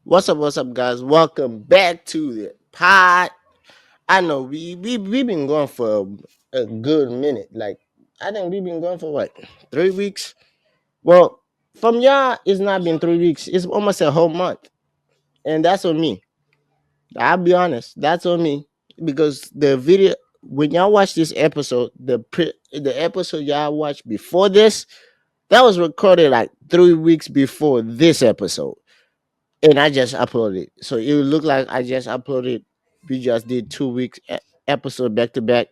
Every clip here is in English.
What's up, guys? Welcome back to the pod. I know we've been going for a good minute. Like I think we've been going for what 3 weeks. Well, from y'all, it's not been 3 weeks. It's almost a whole month, and that's on me. I'll be honest. That's on me because the video when y'all watch this episode, the episode y'all watched before this, that was recorded like 3 weeks before this episode. And I just uploaded. So it would look like I just uploaded. We just did 2 weeks episode back to back.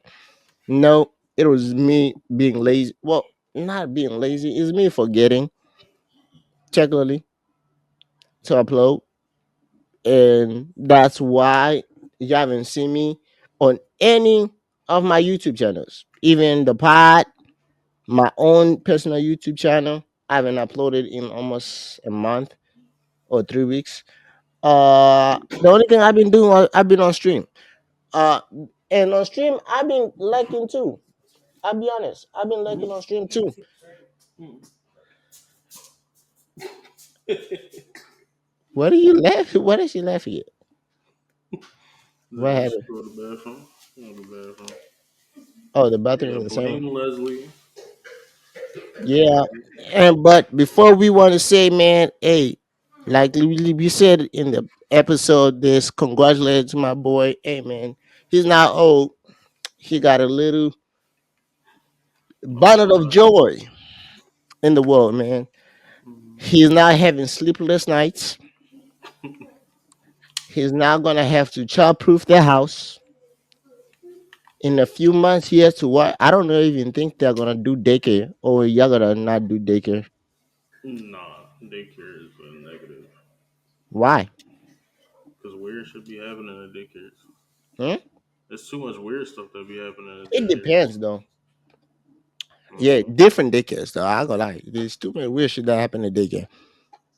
No, it was me being lazy. Well, not being lazy. It's me forgetting technically to upload, and that's why you haven't seen me on any of my YouTube channels, even the pod, my own personal YouTube channel. I haven't uploaded in almost a month or 3 weeks. The only thing I've been doing, I've been on stream. Uh, and on stream, I've been liking too. I'll be honest, I've been liking on stream too. What are you laughing? What is she laughing at? What Then just happened? go to the bathroom. Go to the bathroom. Oh, the bathroom Yeah, is the same one. blame Leslie. Yeah, and but before we want to say, man, hey, like we said in the episode, this congratulations to my boy. Hey, man, he's not old. He got a little Oh bonnet of God. joy in the world, man. Mhm. He's not having sleepless nights. He's now gonna have to child-proof the house. In a few months, he has to what? I don't know even think they're gonna do daycare or you're gonna not do daycare. Nah, daycare is a negative. Why? Because weird should be happening in the daycares. Hmm? There's too much weird stuff that be happening in the It daycares. depends though. Yeah, Mm-hmm. different daycares though. I gonna lie. There's too many weird shit that happen in daycare.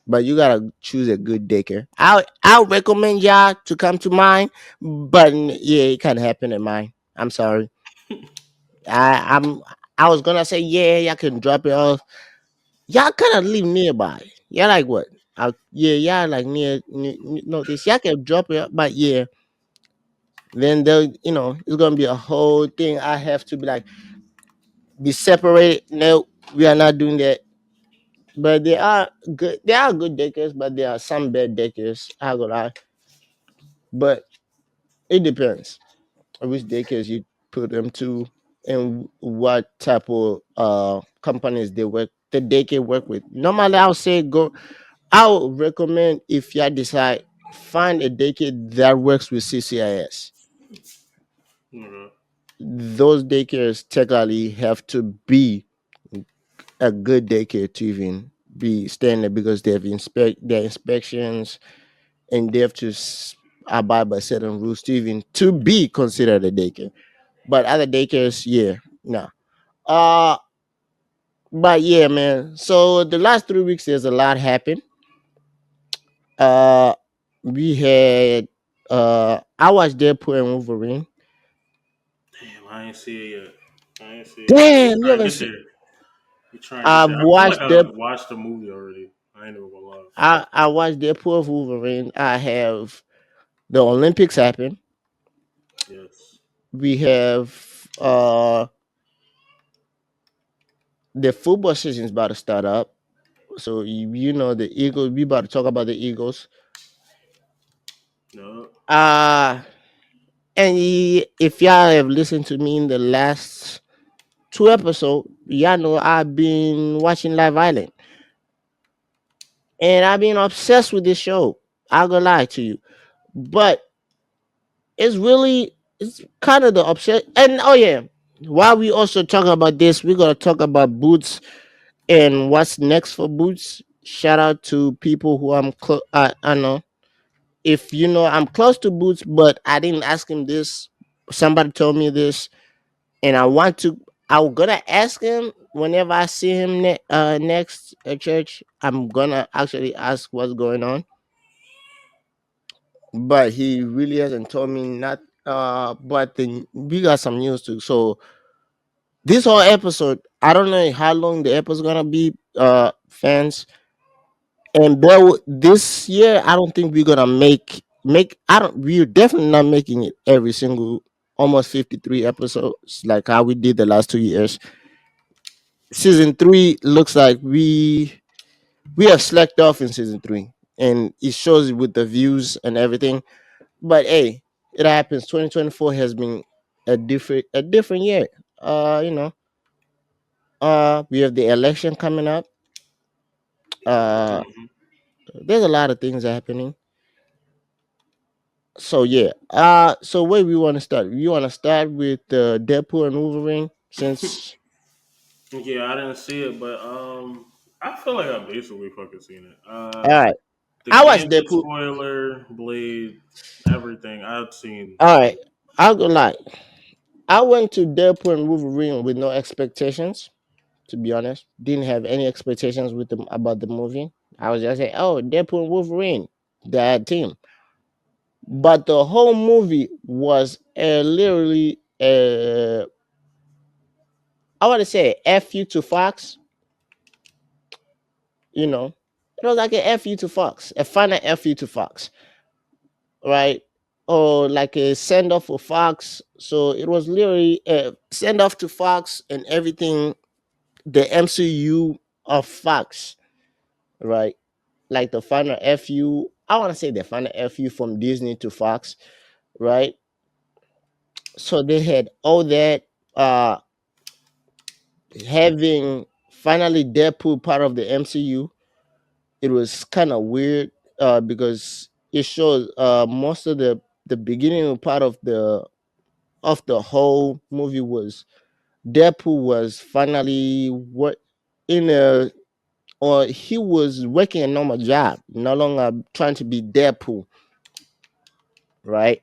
But you gotta choose a good daycare. I'll recommend y'all to come to mine, but yeah, it can't happen at mine. I'm sorry. I'm I was gonna say yeah, y'all can drop it off. Y'all kind of live nearby. Y'all like what? Yeah, y'all like no this. Y'all can drop it, but yeah, then they'll it's gonna be a whole thing. I have to be like be separated. No, we are not doing that. But they are good. They are good daycares, but there are some bad daycares. I go lie, but it depends on which daycares you put them to and what type of companies the daycare work with. Normally, I'll say go. I would recommend if you decide find a daycare that works with CCIS. Okay. Those daycares technically have to be a good daycare to even be standard because they have inspect their inspections and they have to abide by certain rules to even to be considered a daycare. But other daycares, yeah, no. Uh but yeah, man. So the last 3 weeks there's a lot happened. Uh we had I watched Deadpool and Wolverine. Damn, I ain't see it yet. I ain't see it yet. You Damn, you trying to haven't get seen. there. You trying to get I've there. I feel like watched I Dead. watched the movie already. I ain't even gonna lie. I watched Deadpool of Wolverine. I have the Olympics happen. Yes. We have the football season is about to start up. So you know the Eagles. We about to talk about the Eagles. No. Uh and if y'all have listened to me in the last two episodes, y'all know I've been watching Live Island. And I've been obsessed with this show. I'll go lie to you. But it's kind of the upset. And oh yeah, while we also talk about this, we're gonna talk about Boots and what's next for Boots. Shout out to people who I know. If you know, I'm close to Boots, but I didn't ask him this. Somebody told me this, and I want to. I'm gonna ask him whenever I see him next at church. I'm gonna actually ask what's going on, but he really hasn't told me not. But we got some news too. So this whole episode, I don't know how long the episode gonna be. Fans, And this year, I don't think we're gonna make. I don't. We're definitely not making it every single almost 53 episodes like how we did the last 2 years. Season three looks like we have slacked off in season three, and it shows with the views and everything. But hey, it happens. 2024 has been a different year. You know, we have the election coming up. Uh, Hmm. there's a lot of things happening. So yeah. So where we want to start? You want to start with Deadpool and Wolverine since. Yeah, I didn't see it, but I feel like I basically fucking seen it. All right. The I watched Gambit Deadpool. spoiler, Blade, everything I've seen. All right. I'll go lie. I went to Deadpool and Wolverine with no expectations. To be honest, didn't have any expectations with them about the movie. I was just saying, oh, Deadpool and Wolverine, that team. But the whole movie was literally, I want to say, F you to Fox. You know, it was like a F you to Fox, a final F you to Fox, right? Or like a send off for Fox. So it was literally a send off to Fox and everything, the MCU of Fox, right? Like the final FU. I want to say the final FU from Disney to Fox, right? So they had all that. Having finally Deadpool part of the MCU, it was kind of weird because it shows most of the beginning part of the whole movie was Deadpool was finally what in a or he was working a normal job, no longer trying to be Deadpool, right?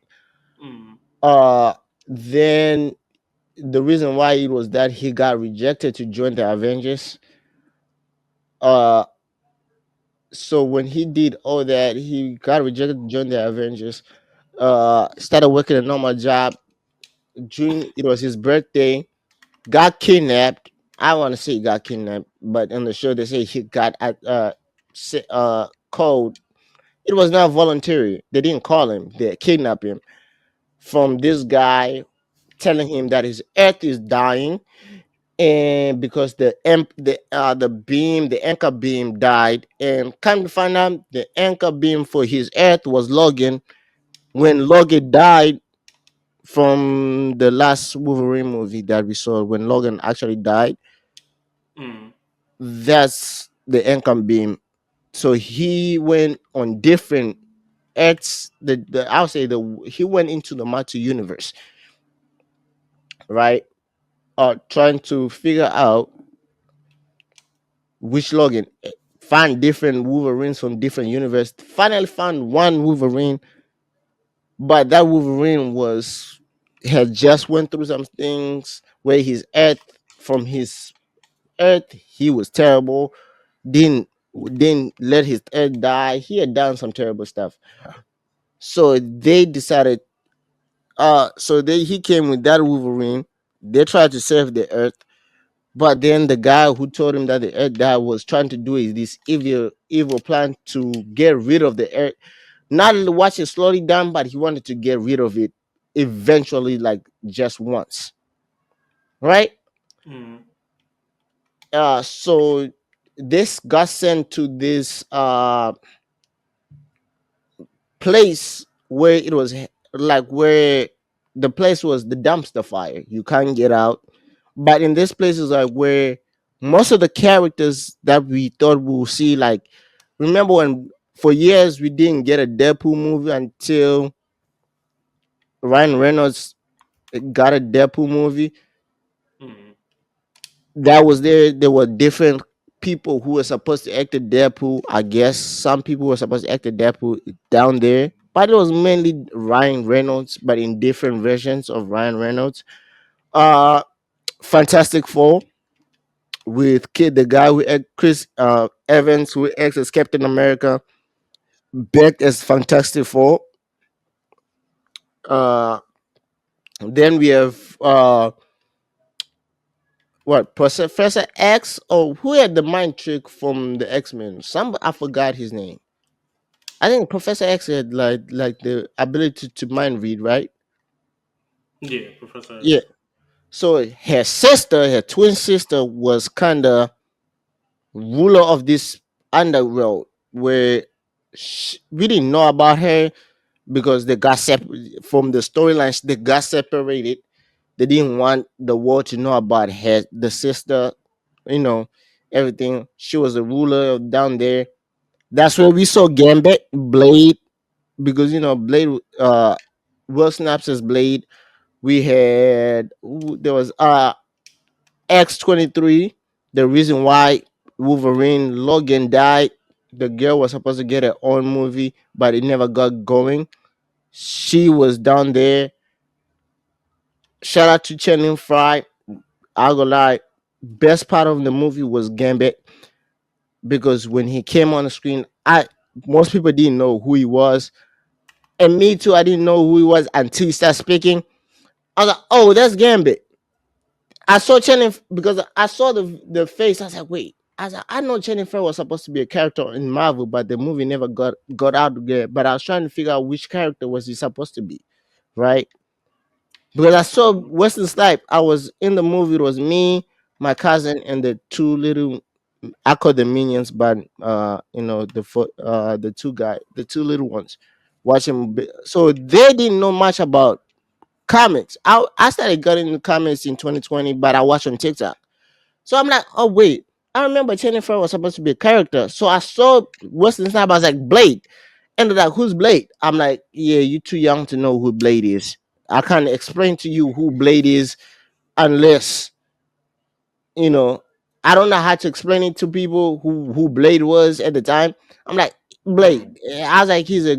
Mm, Uh then the reason why it was that he got rejected to join the Avengers. Uh so when he did all that, he got rejected to join the Avengers. Started working a normal job. June it was his birthday. Got kidnapped. I want to say he got kidnapped, but on the show they say he got called. It was not voluntary. They didn't call him. They kidnapped him from this guy, telling him that his Earth is dying, and because the anchor beam died, and come to find out the anchor beam for his Earth was Logan. When Logan died from the last Wolverine movie that we saw, when Logan actually died, mm, that's the anchor beam. So he went on different Earths. The I'll say the he went into the multi universe, right? Trying to figure out which Logan. Find different Wolverines from different universe. Finally found one Wolverine, but that Wolverine was had just went through some things where his Earth from his Earth he was terrible. Didn't didn't let his Earth die. He had done some terrible stuff. So they decided. So they he came with that Wolverine. They tried to save the Earth. But then the guy who told him that the Earth died was trying to do this evil plan to get rid of the Earth. Not watch it slowly down, but he wanted to get rid of it eventually, like just once, right? mm, So this got sent to this place where it was like where the place was the dumpster fire. You can't get out. But in this place is like where most of the characters that we thought we would see, like remember when for years we didn't get a Deadpool movie until Ryan Reynolds got a Deadpool movie. mm, That was there were different people who were supposed to act the Deadpool. I guess some people were supposed to act the Deadpool down there, but it was mainly Ryan Reynolds, but in different versions of Ryan Reynolds. Uh, Fantastic Four with Kid, the guy who act Chris Evans, who acts as Captain America, Beck as Fantastic Four. Uh, then we have what, Professor X? Or who had the mind trick from the X-Men? Some, I forgot his name. I think Professor X had like the ability to mind read, right? Yeah, Professor Yeah. X. So her sister, her twin sister, was kind of ruler of this underworld where we didn't know about her because they got from the storylines. They got separated. They didn't want the world to know about her, the sister, you know, everything. She was a ruler down there. That's where we saw Gambit, Blade, because Blade. Will Snaps as Blade. We had there was X-23. The reason why Wolverine Logan died, the girl was supposed to get her own movie, but it never got going. She was down there. Shout out to Channing Frye. I'll go lie. Best part of the movie was Gambit because when he came on the screen, I most people didn't know who he was, and me too. I didn't know who he was until he started speaking. I was like, "Oh, that's Gambit." I saw Channing because I saw the face. I was like, wait. I was like, I know Channing Frye was supposed to be a character in Marvel, but the movie never got out there. But I was trying to figure out which character was he supposed to be, right? Because I saw Wesley Snipe. I was in the movie. It was me, my cousin, and the two little. I call them minions, but the the two little ones, watching. So they didn't know much about comics. I started getting into comics in 2020, but I watched on TikTok. So I'm like, oh wait, I remember Jennifer was supposed to be a character. So I saw Wesley Snipes. I was like, Blade. And they're like, who's Blade? I'm like, yeah, you're too young to know who Blade is. I can't explain to you who Blade is unless you know. I don't know how to explain it to people who Blade was at the time. I'm like, Blade. Mm. I was like, he's a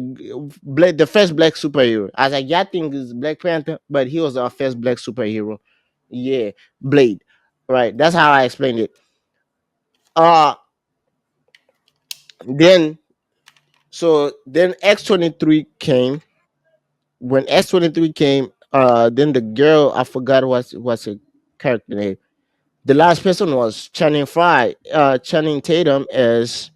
Blade, the first black superhero. I was like, yeah, I think is Black Panther, but he was our first black superhero. Yeah, Blade. Right. That's how I explained it. Uh then then X-23 came. When X-23 came, then the girl, I forgot what's her character name. The last person was Channing Tatum as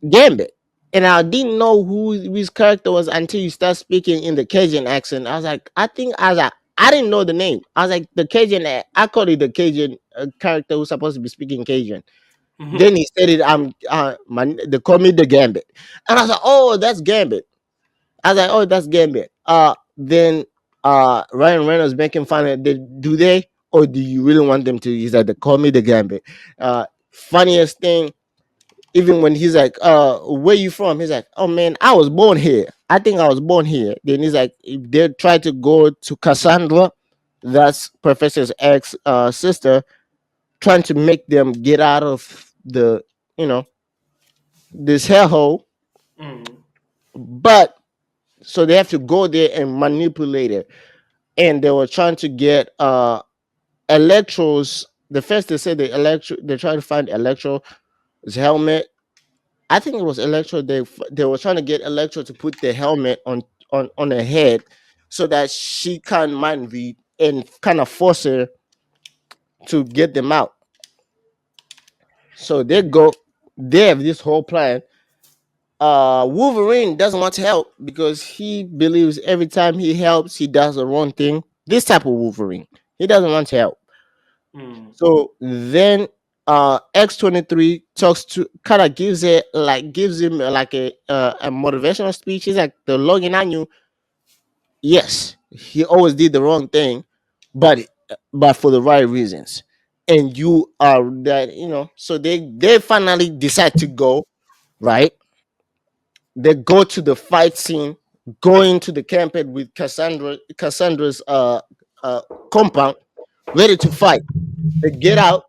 Gambit. And I didn't know who his character was until you start speaking in the Cajun accent. I was like, I didn't know the name. I was like, the Cajun, I called it the Cajun character who's supposed to be speaking Cajun. Then he said it, they call me the Gambit. And I was like, oh, that's Gambit. I was like, oh, that's Gambit. Then Ryan Reynolds making fun of it. Do they? Or do you really want them to? He's like, they call me the Gambit. Funniest thing, even when he's like, where you from? He's like, oh man, I was born here. I think I was born here. Then he's like, if they try to go to Cassandra, that's Professor X sister, trying to make them get out of the, you know, this hellhole. Mm. But so they have to go there and manipulate it. And they were trying to get Electro's. The first they said they tried to find Electro's helmet. I think it was Electro. They were trying to get Electro to put the helmet on her head so that she can mind read and kind of force her to get them out. So they have this whole plan. Wolverine doesn't want to help because he believes every time he helps, he does the wrong thing. This type of Wolverine, he doesn't want to help. Mm. So then X-23 talks to kind of gives him like a motivational speech. He's like, the logging on you, yes, he always did the wrong thing, but but for the right reasons. And you are that, so they finally decide to go, right? They go to the fight scene, go into the campaign with Cassandra's uh compound, ready to fight. They get out,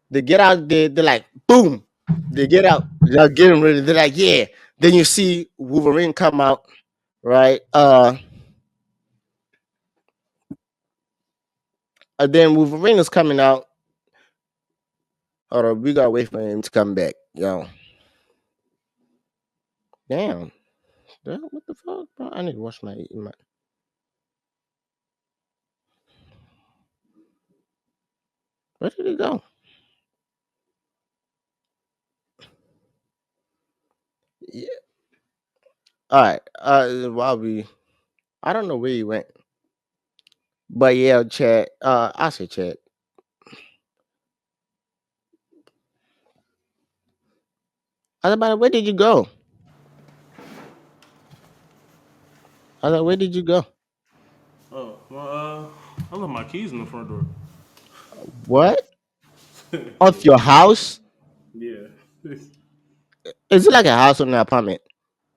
they're like, boom. They get out, they're getting ready, they're like, yeah. Then you see Wolverine come out, right? And then Wolverine is coming out. Hold on, we gotta wait for him to come back. Yo. Damn. What the fuck, bro? I need to wash my. Where did he go? Yeah. All right. While we, I don't know where he went, but yeah, Chad. I say Chad. I was about, where did you go? I was like, where did you go? Oh, well, I left my keys in the front door. What? Of Yeah, your house? yeah. Is it like a house or an apartment?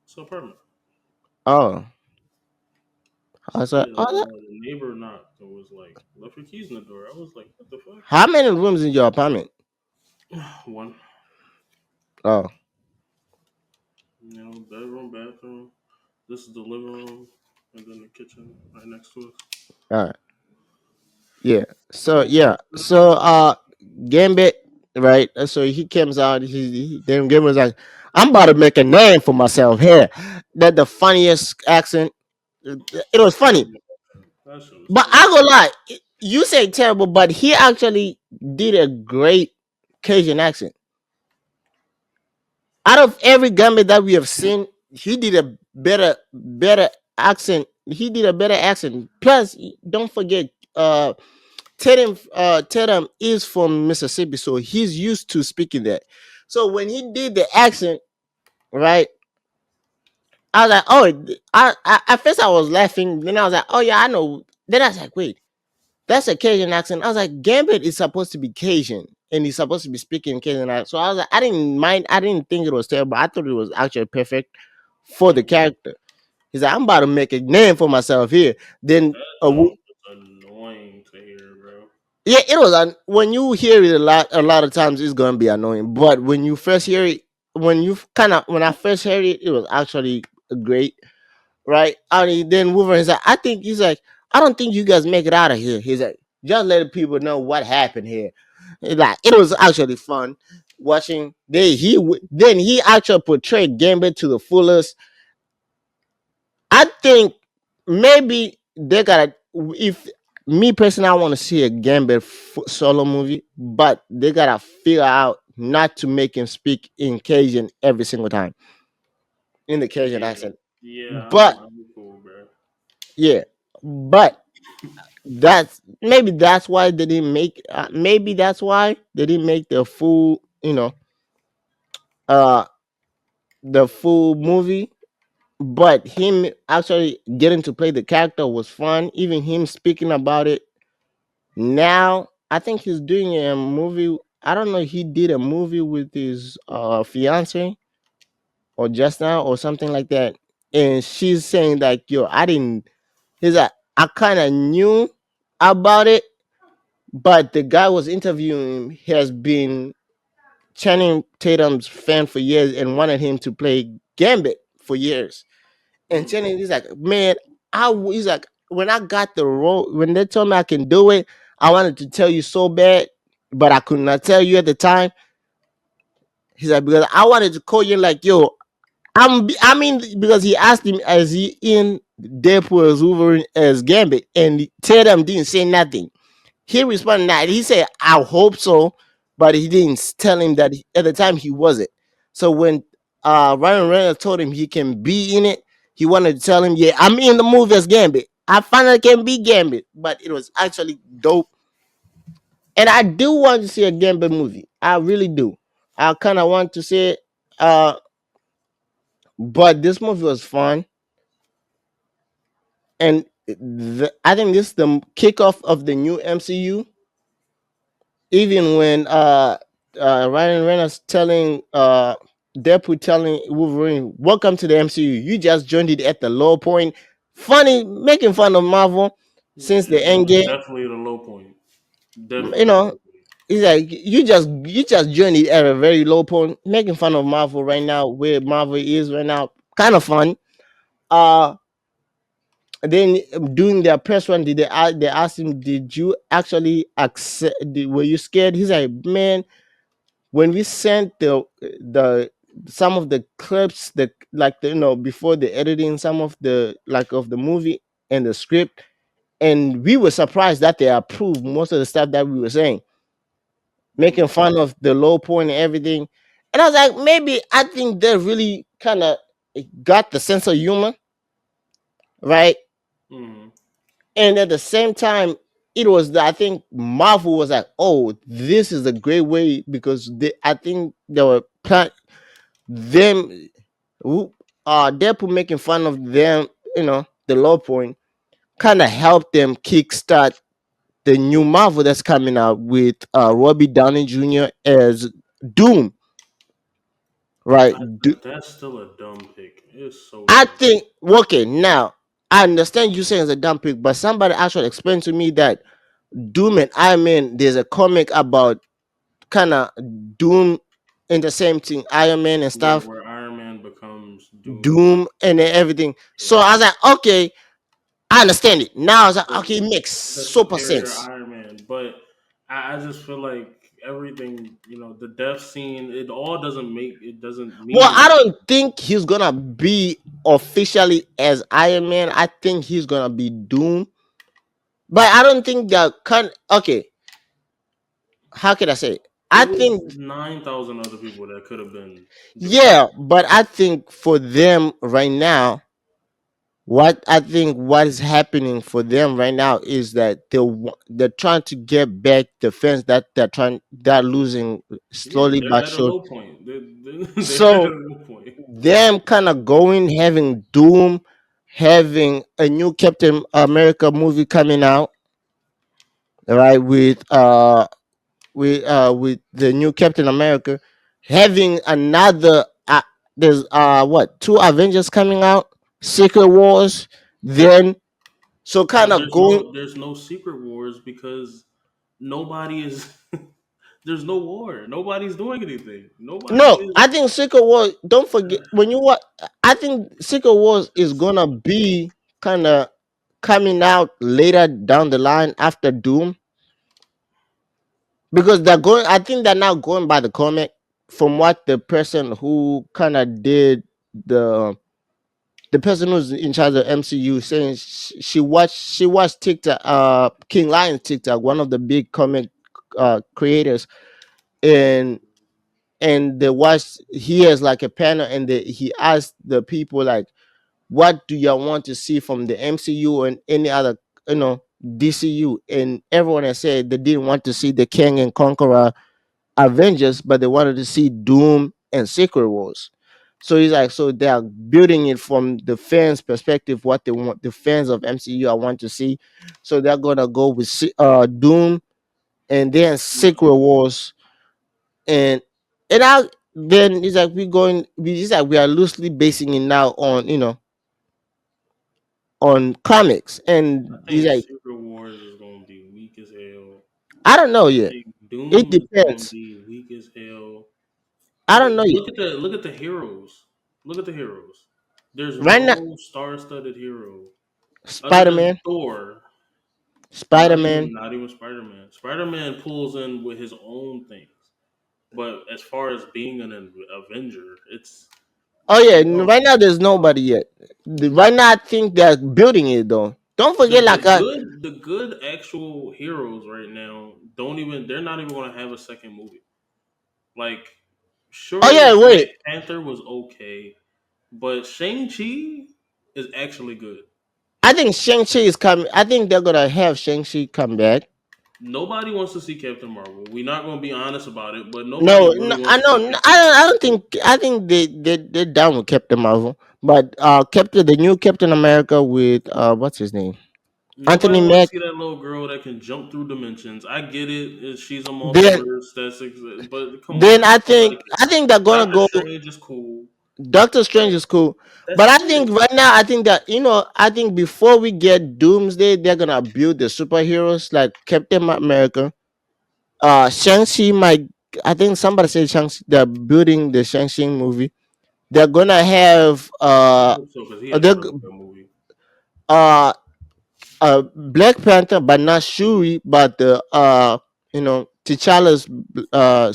So permanent. Oh, I was like, Yeah, oh, the neighbor knocked and was like, left your keys in the door. I was like, what the fuck? how many rooms in your apartment? One, Oh, bedroom, bathroom. This is the living room, and then the kitchen right next to us. all right. Yeah. So Couple yeah. bathrooms. So Gambit, right? So he comes out. Then Gambit was like, "I'm about to make a name for myself here." That the funniest accent. It was Oh funny, my god, that shit was but I terrible. go lie. You say terrible, but he actually did a great Cajun accent. Out of every Gambit that we have seen, he did a better accent. He did a better accent. Plus, don't forget, Tatum is from Mississippi, so he's used to speaking that. So when he did the accent, right, I was like, oh, at first I was laughing. Then I was like, oh yeah, I know. Then I was like, wait, that's a Cajun accent. I was like, Gambit is supposed to be Cajun, and he's supposed to be speaking Cajun accent. So I was like, I didn't mind. I didn't think it was terrible. I thought it was actually perfect for the Mm-hmm. character. He's like, I'm about to make a name for myself here. Then That joint was annoying to hear, bro. yeah, it was. When you hear it a lot of times it's gonna be annoying. But when you first hear it, when I first heard it, it was actually great, right? And then Wolverine's like, he's like, I don't think you guys make it out of here. He's like, just let people know what happened here. Like it was actually fun watching. Then he actually portrayed Gambit to the fullest. I think maybe they gotta, if me personally, I want to see a Gambit solo movie, but they gotta figure out not to make him speak in Cajun every single time in the Cajun Yeah, accent. yeah, But I'm cool, bro. yeah, but that's why they didn't make. Maybe that's why they didn't make the full, uh, the full movie. But him actually getting to play the character was fun. Even him speaking about it now, I think he's doing a movie. I don't know. He did a movie with his fiance or just now or something like that, and she's saying like, "Yo, I didn't." He's like, "I kind of knew about it, but the guy was interviewing him. He has been Channing Tatum's fan for years and wanted him to play Gambit for years." And Mm. Channing, he's like, "Man, he's like, when I got the role, when they told me I can do it, I wanted to tell you so bad, but I could not tell you at the time." He's like, because I wanted to call you like, yo, I mean, because he asked him, as he in Deadpool as Wolverine as Gambit, and Tatum didn't say nothing. He responded that he said, "I hope so," but he didn't tell him that at the time he wasn't. So when Ryan Reynolds told him he can be in it, he wanted to tell him, "Yeah, I'm in the movie as Gambit. I finally can be Gambit," but it was actually dope. And I do want to see a Gambit movie. I really do. I kind of want to see it. Uh, but this movie was fun, and I think this is the kickoff of the new MCU. Even when Ryan Reynolds telling Deadpool telling Wolverine, "Welcome to the MCU. You just joined it at the low point." Funny, making fun of Marvel since the Yeah, that end was game. definitely the low point. You Definitely the know, low point. he's like, you just joined it at a very low point, making fun of Marvel right now, where Marvel is right now. Kind of fun. Uh then doing their press run, they asked him, "Did you actually accept? Were you scared?" He's like, "Man, when we sent the some of the clips, the like the, before the editing, some of the like of the movie and the script, and we were surprised that they approved most of the stuff that we were saying." making fun of the low point and everything. And I was like, maybe I think they really kind of got the sense of humor, right? Mm. And at the same time, it was I think Marvel was like, oh, this is a great way because I think they were them, who Deadpool making fun of them, the low point, kind of helped them kickstart the new Marvel that's coming out with Robbie Downey Jr. as Doom, right? That's still a dumb pick. It's so I dumb. think okay now. I understand you saying it's a dumb pick, but somebody actually explained to me that Doom and Iron Man, there's a comic about kind of Doom in the same thing, Iron Man and stuff, Where Iron Man becomes Doom. Doom and then everything. So Yeah. I was like, okay, I understand it. Now I was like, The, okay, it makes the super character sense. Iron Man, but I just feel like everything, the death scene, it doesn't Well, mean I anything. don't think he's gonna be officially as Iron Man. I think he's gonna be Doom, but I don't think that can. Okay, how can I say it? It I was think 9,000 other people that could have been Doom. yeah, but I think for them right now, what is happening for them right now is that they're trying to get back the fans that they're losing Yeah, slowly they're but at a sure. low point. They're at a So low point. them kind of going, having Doom, having a new Captain America movie coming out, right? With the new Captain America, having another there's what, two Avengers coming out, Secret Wars, then so kind But of going. there's no secret wars because nobody is there's no war. Nobody's doing anything. Nobody No, is I think Secret Wars. Don't forget when you what. I think Secret Wars is gonna be kind of coming out later down the line after Doom because they're going. I think they're now going by the comic from what the person who kind of did the the person who's in charge of MCU saying she watched TikTok, King Lion TikTok, one of the big comic creators, and they watched. He has like a panel, and he asked the people like, what do y'all want to see from the MCU and any other, DCU, and everyone has said they didn't want to see the King and Conqueror Avengers, but they wanted to see Doom and Secret Wars. So he's like, so they are building it from the fans' perspective, what they want, the fans of MCU I want to see. So they're gonna go with Doom and then Secret mm-mm. Wars, and I then he's like, he's like, we are loosely basing it now on on comics, I and he's think like, Secret Wars is gonna be weak as hell. I don't know I yet. think It Doom is gonna depends. be weak as hell. I don't know yet. Look at the heroes. Look at the heroes. There's Right now, no star-studded hero other Spider than Man, Thor. Spider Man. Not even Spider Man. Spider Man pulls in with his own things, but as far as being an Avenger, it's Oh yeah, no. right now there's nobody yet. Right now, I think they're building it though. Don't forget, like, The good actual heroes right now don't even they're not even going to have a second movie. Like, oh sure, yeah, Black wait. Panther was okay, but Shang Chi is actually good. I think Shang Chi is coming. I think they're gonna have Shang Chi come back. Nobody wants to see Captain Marvel. We're not going to be honest about it, but nobody No, really no, wants I to see know. Captain Marvel. I don't think. I think they're down with Captain Marvel, but Captain the new Captain America with what's his name, Nobody Anthony want to Mack. see that little girl that can jump through dimensions. I get it. She's a Then multiverse. But come then on. I Nobody think cares. they're gonna Doctor go. Strange is cool. Doctor Strange Like, is cool, that's but I it. think right now, I think that I think before we get Doomsday, they're gonna build the superheroes like Captain America. Shang-Chi might. I think somebody said Shang-Chi, they're building the Shang-Chi movie. They're gonna have I hope so because he has they're, to make that movie. uh Black Panther, but not Shuri, but the T'Challa's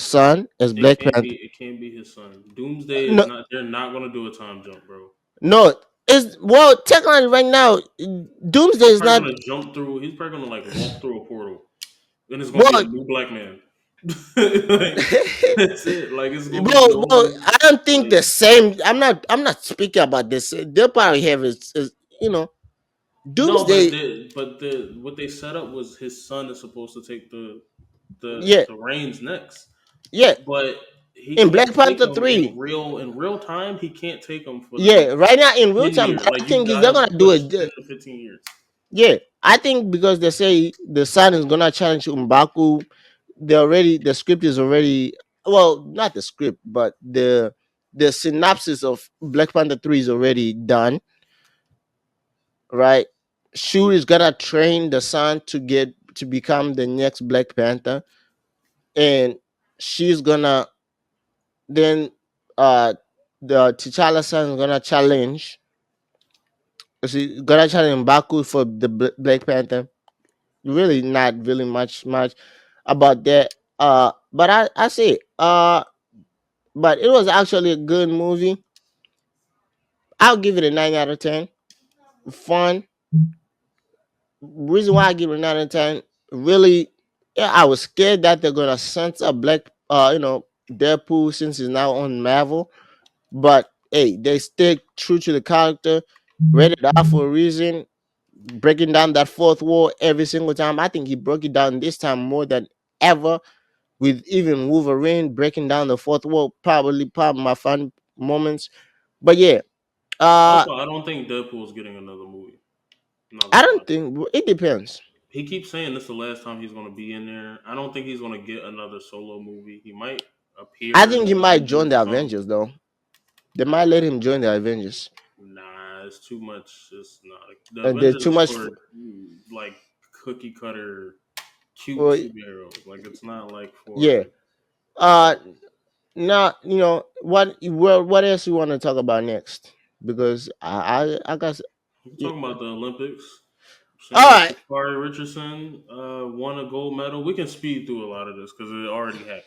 son as Black Panther. It can't be his son. Doomsday is No, not. They're not gonna do a time jump, bro. no, it's well technically right now. Doomsday He's is probably not gonna jump through. He's probably gonna like walk through a portal, and it's gonna be a well. new black man. Like, that's it. Like it's gonna be Bro, no I don't think like the same. I'm not speaking about this. They'll probably have is you know no, Doomsday. but the what they set up was his son is supposed to take Yeah, the reins next, yeah. but he In can't Black take Panther them three, in real time. He can't take them for the yeah. next Right now in real 10 time, years. but I Like you think is got they're to gonna do push it. 10 to 15 years. Yeah, I think because they say the son is gonna challenge M'Baku. The script is already, well, not the script, but the synopsis of Black Panther 3 is already done, right? Shuri is gonna train the son to become the next Black Panther, and she's gonna then the T'Challa son is gonna challenge M'Baku for the Black Panther. Really not really much about that. But I say but it was actually a good movie. I'll give it a 9 out of 10. Fun. Reason why I give it a 9 out of 10. Really, yeah, I was scared that they're gonna censor Black, Deadpool since he's now on Marvel. But hey, they stick true to the character. Rated R for a reason. Breaking down that fourth wall every single time. I think he broke it down this time more than ever, with even Wolverine breaking down the fourth wall, probably part of my fun moments. But yeah, uh, Also, I don't think Deadpool's getting another movie. I'm not I gonna lie. don't think it depends. He keeps saying this is the last time he's gonna be in there. I don't think he's gonna get another solo movie. He might I appear in think the he might join Avengers or the something. Avengers though. They might let him join the Avengers. Nah, it's too much. It's not. The There's Avengers too is much. for like cookie cutter cute Well, superheroes. Like it's not like for yeah. Uh, now what? Well, what else you want to talk about next? Because I got. we're talking about the Olympics. All Saying right, Shakari Richardson won a gold medal. We can speed through a lot of this because it already happened.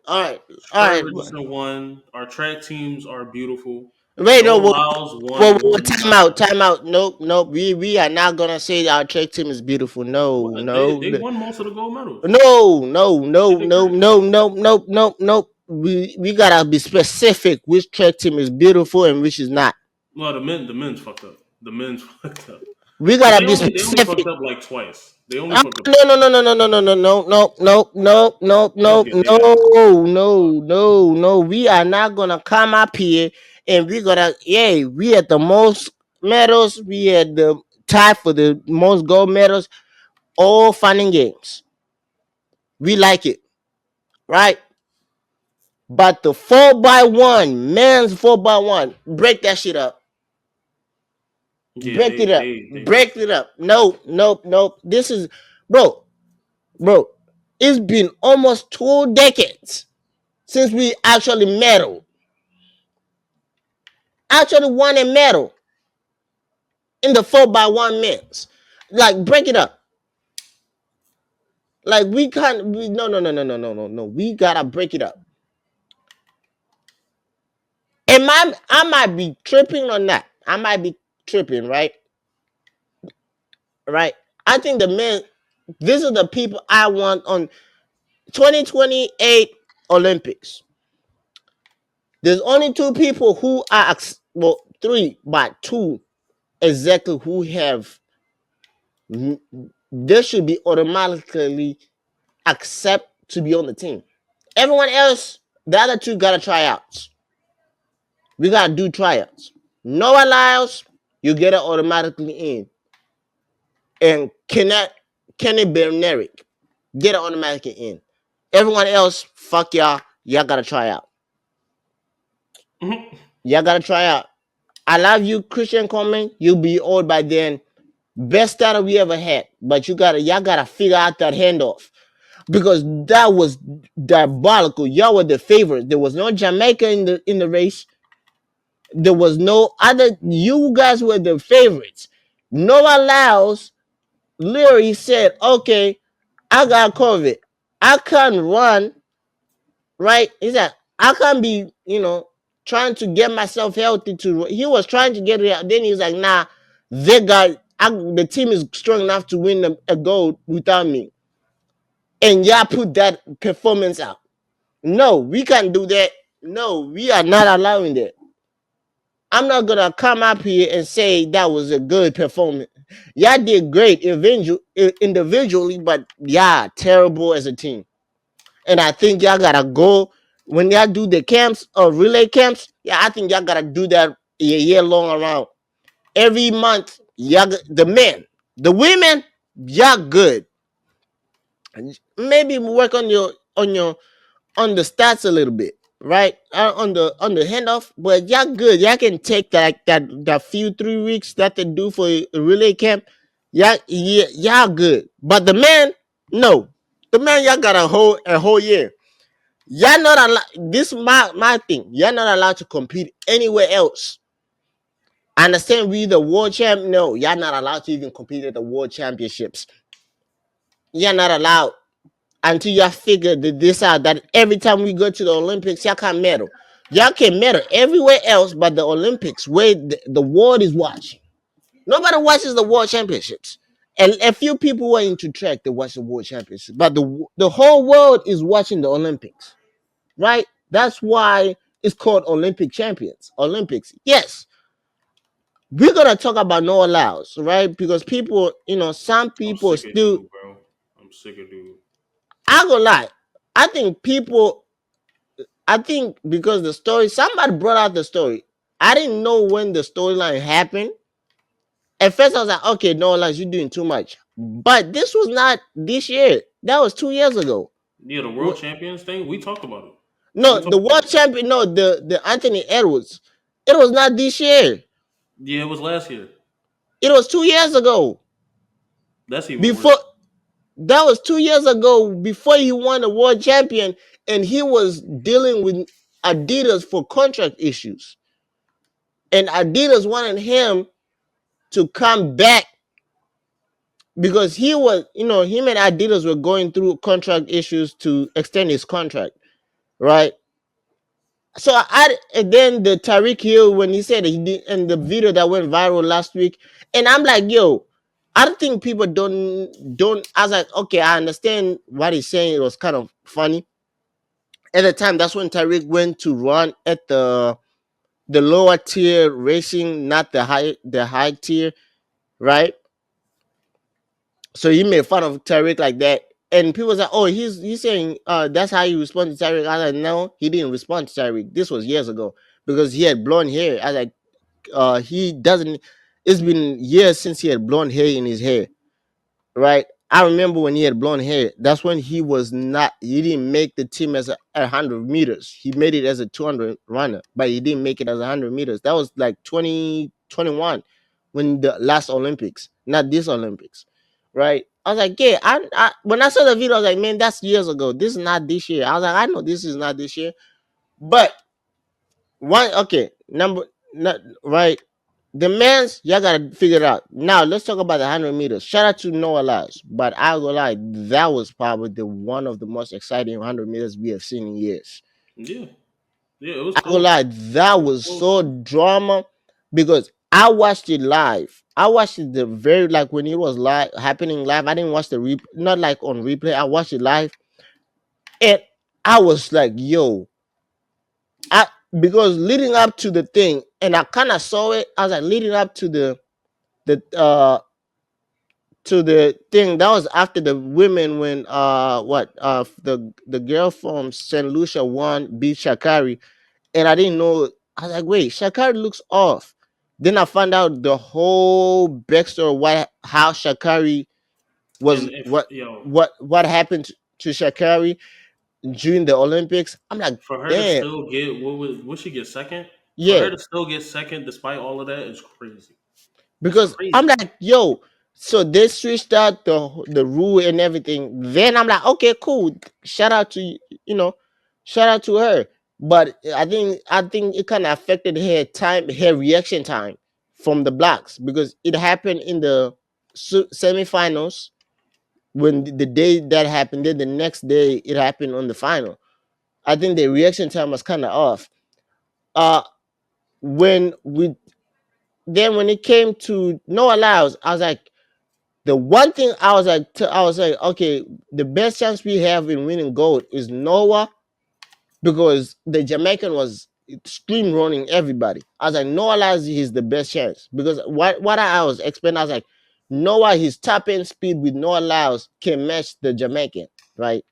all right, all Shakari right. Richardson won. Our track teams are beautiful. Wait, no, Noah Lyles whoa, won whoa, one time out, medal. time out. Nope, nope. We are not gonna say our track team is beautiful. No, What no, they won most of the gold medals. no, no, They no, did no, great. no, no, no, no, no. We gotta be specific. Which track team is beautiful and which is not. Well, the men's fucked up. The men's fucked up. We But gotta be they only fucked specific. up like twice. They only fucked up No, twice. no, no, no, no, no, no, no, no, no, no, no, no, They gonna no, get their ass no, fucked. no, no, no. We are not gonna come up here and we gonna, yeah, we had the most medals. We had the tie for the most gold medals. All fun and games. We like it, right? But the 4x1, men's 4x1, break that shit up. Yeah, Break it up. they Break fucked up. it up. No, nope, nope. This is, bro, bro. It's been almost 2 decades since we actually medal, actually won a medal in the 4x1 men's. Like, break it up. Like, we can't, no, no, no, no, no, no, no, no. We gotta break it up. And I might be tripping on that. I might be tripping, right? Right? I think the men, these are the people I want on 2028 Olympics. There's only two people who are, well, three, but two exactly who have, they should be automatically accept to be on the team. Everyone else, the other two gotta try outs. We gotta do tryouts. Noah Lyles, you get it automatically in. And Kenny Berneric, get it automatically in. Everyone else, fuck y'all. Y'all gotta try out. Y'all gotta try out. I love you, Christian Coleman. You'll be old by then. Best starter we ever had. But y'all gotta figure out that handoff. Because that was diabolical. Y'all were the favorites. There was no Jamaica in the race. There was no other. You guys were the favorites. Noah Lyles literally said, "Okay, I got COVID. I can't run, right?" He said, "I can't be, trying to get myself healthy to." He was trying to get it out. Then he was like, "Nah, the team is strong enough to win a gold without me." and y'all put that performance out. No, we can't do that. No, we are not allowing that. I'm not gonna come up here and say that was a good performance. Y'all did great individually, but yeah, terrible as a team. And I think y'all gotta go when y'all do the camps or relay camps. Yeah, I think y'all gotta do that a year long around. Every month, the men, the women, y'all good. Maybe work on the stats a little bit, right? On the handoff, but y'all good. Y'all can take that few 3 weeks that they do for a relay camp. Y'all good. But the man, no, the man y'all got a whole year. Y'all not allowed. This is my thing. Y'all not allowed to compete anywhere else. I understand we the world champ. No, y'all not allowed to even compete at the world championships. Y'all not allowed until y'all figure this out. That every time we go to the Olympics, y'all can't medal. Y'all can medal everywhere else but the Olympics, where the world is watching. Nobody watches the world championships. And a few people were into track to watch the world championships, but the whole world is watching the Olympics, right? That's why it's called Olympic champions. Olympics. Yes, we're gonna talk about no allows, right? Because people, some I'm people sick of still. dude, bro. I'm sick of dude. I gonna lie. I think people. I think because the story, somebody brought out the story. I didn't know when the storyline happened. At first, I was like, okay, no allows, you're doing too much. But this was not this year. That was 2 years ago. Yeah, the world champions thing. We talked about it. We No, talked the about world it. champion. No, the Anthony Edwards. It was not this year. Yeah, it was last year. It was 2 years ago. That's even Before worse. that was 2 years ago. Before he won the world champion, and he was dealing with Adidas for contract issues, and Adidas wanted him to come back because he was, him and Adidas were going through contract issues to extend his contract, right? So and then the Tariq Hill when he said he did, and the video that went viral last week, and I'm like, yo, I don't think people don't. I was like, okay, I understand what he's saying. It was kind of funny at the time. That's when Tariq went to run at the lower tier racing, not the high tier, right? So he made fun of Tariq like that. And people was like, oh, he's saying that's how you respond to Tariq. I was like, no, he didn't respond to Tariq. This was years ago because he had blonde hair. I was like, he doesn't. It's been years since he had blonde hair in his hair, right? I remember when he had blonde hair. That's when he was not. He didn't make the team as a 100 meters. He made it as a 200 runner, but he didn't make it as 100 meters. That was like 2021 when the last Olympics, not this Olympics, right? I was like, yeah. When I saw the video, I was like, man, that's years ago. This is not this year. I was like, I know this is not this year, but one okay number not right. The men's, y'all gotta figure it out. Now let's talk about the 100 meters. Shout out to Noah Lyles, but I go lie, that was probably the one of the most exciting 100 meters we have seen in years. Yeah, yeah, it was I go close. lie, that It was was close. so drama because I watched it live. I watched it the very like when it was live happening live. I didn't watch the not like on replay. I watched it live, and I was like, yo, I because leading up to the thing, and I kind of saw it. I was like leading up the to the thing that was after the women when the girl from St. Lucia won beat Shakari, and I didn't know. I was like, wait, Shakari looks off. Then I found out the whole backstory why how Shakari And was if what happened to Shakari during the Olympics. I'm like, for her to damn, still get would she get second? For yeah. her to still get second despite all of that is crazy. It's Because I'm crazy. like, yo, so they switched out the rule and everything. Then I'm like, okay, cool. Shout out to you know, shout out to her. But I think it kind of affected her reaction time from the blacks because it happened in the semifinals when the day that happened. Then the next day it happened on the final. I think the reaction time was kind of off. Uh, when we then when it came to no allows, I was like. The one thing I was like, I was like, okay, the best chance we have in winning gold is Noah, because the Jamaican was stream running everybody. I was like, Noah Lyles is the best chance, because what I was explaining, I was like, Noah, his top end speed with Noah Lyles can match the Jamaican, right?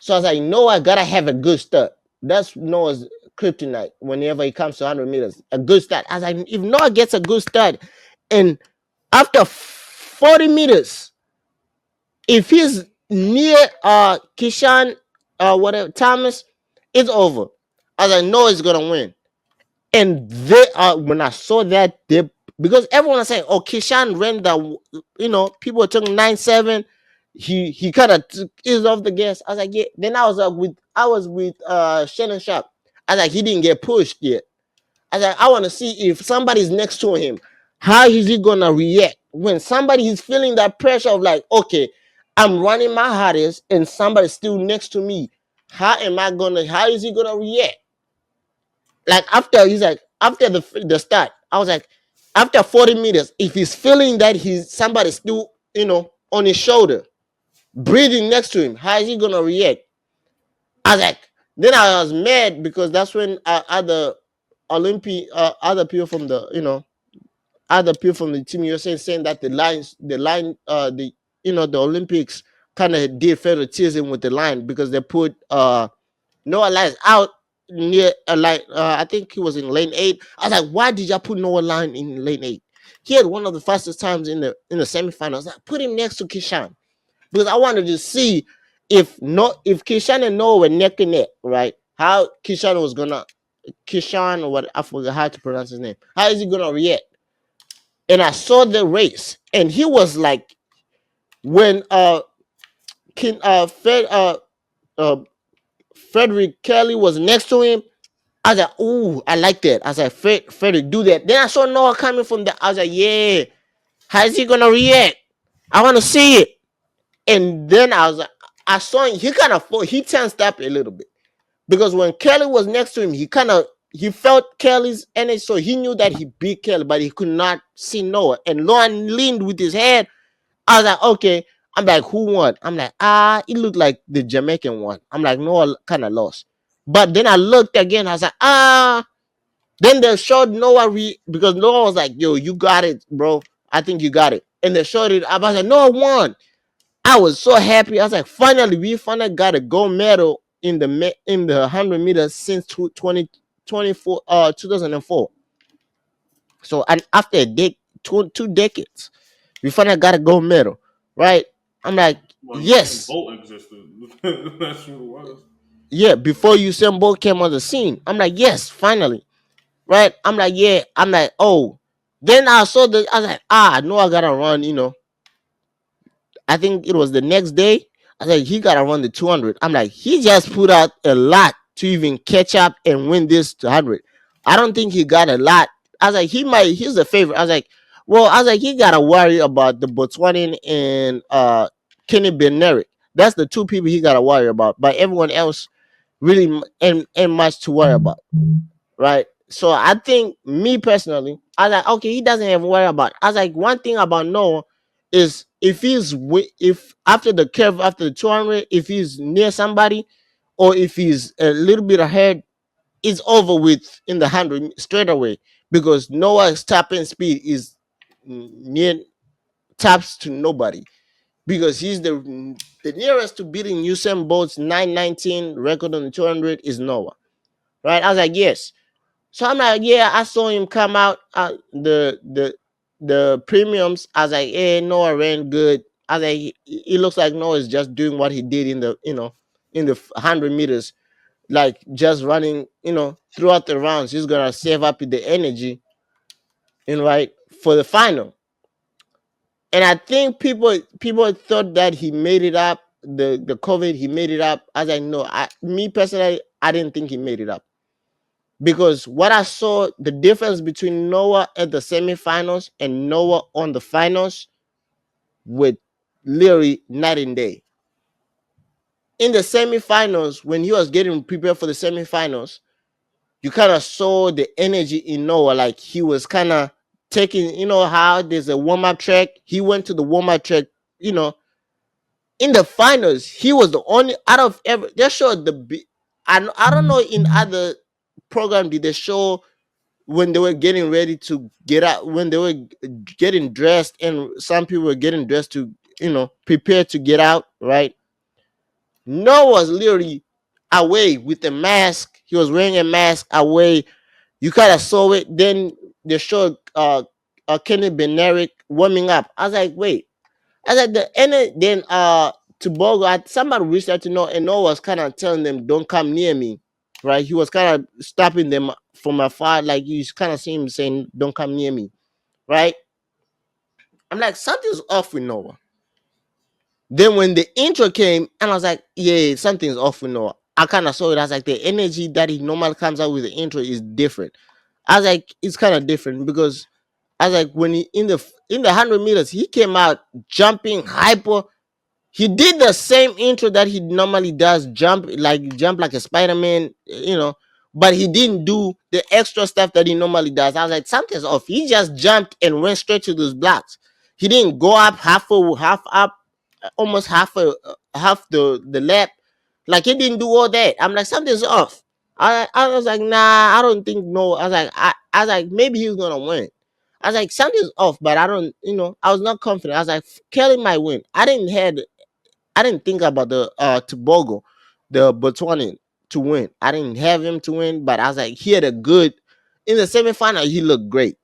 So I was like, Noah gotta have a good start. That's Noah's kryptonite whenever it comes to 100 meters. A good start. I was like, if Noah gets a good start, and after 40 meters, if he's near Kishan whatever Thomas, it's over. I was like, Noah's gonna win. And they when I saw that dip, because everyone was saying, oh, Kishan ran the, people were talking 9-7. He kind of eased off the gas. I was like, yeah. Then I was with Shannon Sharp. I was like, he didn't get pushed yet. I was like, I want to see if somebody's next to him, how is he gonna react when somebody is feeling that pressure of like, okay, I'm running my hardest and somebody's still next to me. How is he gonna react? Like after he's like after the start, I was like, after 40 meters, if he's feeling that he's somebody still, on his shoulder, breathing next to him, how is he gonna react? I was like, then I was mad because that's when other people from the, other people from the team USA saying that the Olympics kind of did favoritism with the line because they put Noah Lyles out near a line. I think he was in lane 8. I was like, why did y'all put Noah Lyles in lane 8? He had one of the fastest times in the semifinals. I was like, put him next to Kishan, because I wanted to see if Kishan and Noah were neck and neck, right? How Kishan, or what, I forgot how to pronounce his name. How is he gonna react? And I saw the race, and he was like, when Kin, uh Frederick Kelly was next to him. I was like, ooh, I like that. I was like, Frederick, do that. Then I saw Noah coming from the. I was like, yeah, how is he gonna react? I want to see it. And then I was like, I saw him. He tensed up a little bit, because when Kelly was next to him, he felt Kelly's energy, so he knew that he beat Kelly, but he could not see Noah. And Noah leaned with his head. I was like, okay. I'm like, who won? I'm like, it looked like the Jamaican one. I'm like, Noah kind of lost. But then I looked again. I was like, Then they showed Noah because Noah was like, yo, you got it, bro. I think you got it. And they showed it. I was like, Noah won. I was so happy. I was like, finally, we finally got a gold medal in the 100 meters since 2004. So, and after two decades, we finally got a gold medal, right? I'm like, Well, Usain yes, Bolt existed. That's what it was. yeah. Before Usain Bolt came on the scene, I'm like, yes, finally, right? I'm like, yeah. I'm like, oh. Then I saw I was like, I know I gotta run. I think it was the next day. I said he gotta run the 200. I'm like, he just put out a lot to even catch up and win this 200. I don't think he got a lot. I was like, he's the favorite. I was like, well, he gotta worry about the Botswanian and Kenny Benerick. That's the two people he gotta worry about. But everyone else really ain't much to worry about, right? So I think, me personally, I was like, okay, he doesn't have to worry about. I was like, one thing about Noah is if after the curve, after the 200, if he's near somebody, or if he's a little bit ahead, it's over with in the 100 straight away, because Noah's tapping speed is near taps to nobody, because he's the nearest to beating Usain Bolt's 9:19 record on the 200 is Noah, right? I was like, yes. So I'm like, yeah, I saw him come out the premiums. I was like, hey, Noah ran good. I was like, he looks like Noah is just doing what he did in the 100 meters, like just running, throughout the rounds. He's gonna save up the energy, right, for the final. And I think people thought that he made it up. The COVID, he made it up. I was like, no, me personally, I didn't think he made it up, because what I saw, the difference between Noah at the semifinals and Noah on the finals, with literally night and day. In the semifinals, when he was getting prepared for the semifinals, you kind of saw the energy in Noah, like he was kind of taking, how there's a warm up track. He went to the warm up track, you know, in the finals. He was the only out of every. They showed I don't know in other program did they show when they were getting ready to get out, when they were getting dressed, and some people were getting dressed to, prepare to get out, right? Noah was literally away with a mask. He was wearing a mask away. You kind of saw it. Then they showed Kenny Benerick warming up. I was like, wait. I was like, then to Bogo, somebody reached out to Noah, and Noah was kind of telling them, don't come near me, right? He was kind of stopping them from afar, like you kind of see him saying, don't come near me, right? I'm like, something's off with Noah. Then when the intro came, and I was like, yeah, something's off with Noah. I kind of saw it. I was like, the energy that he normally comes out with the intro is different. I was like, it's kind of different because I was like, when he in the 100 meters, he came out jumping hyper. He did the same intro that he normally does, jump like a Spider-Man, but he didn't do the extra stuff that he normally does. I was like, something's off. He just jumped and went straight to those blocks. He didn't go up half up, almost half the lap. Like he didn't do all that. I'm like, something's off. I was like, nah, I don't think no. I was like, maybe he's gonna win. I was like, something's off, but I don't, I was not confident. I was like, Kelly might win. I didn't think about the Tobago, the Botswanian to win. I didn't have him to win, but I was like, he had a good in the semifinal. He looked great,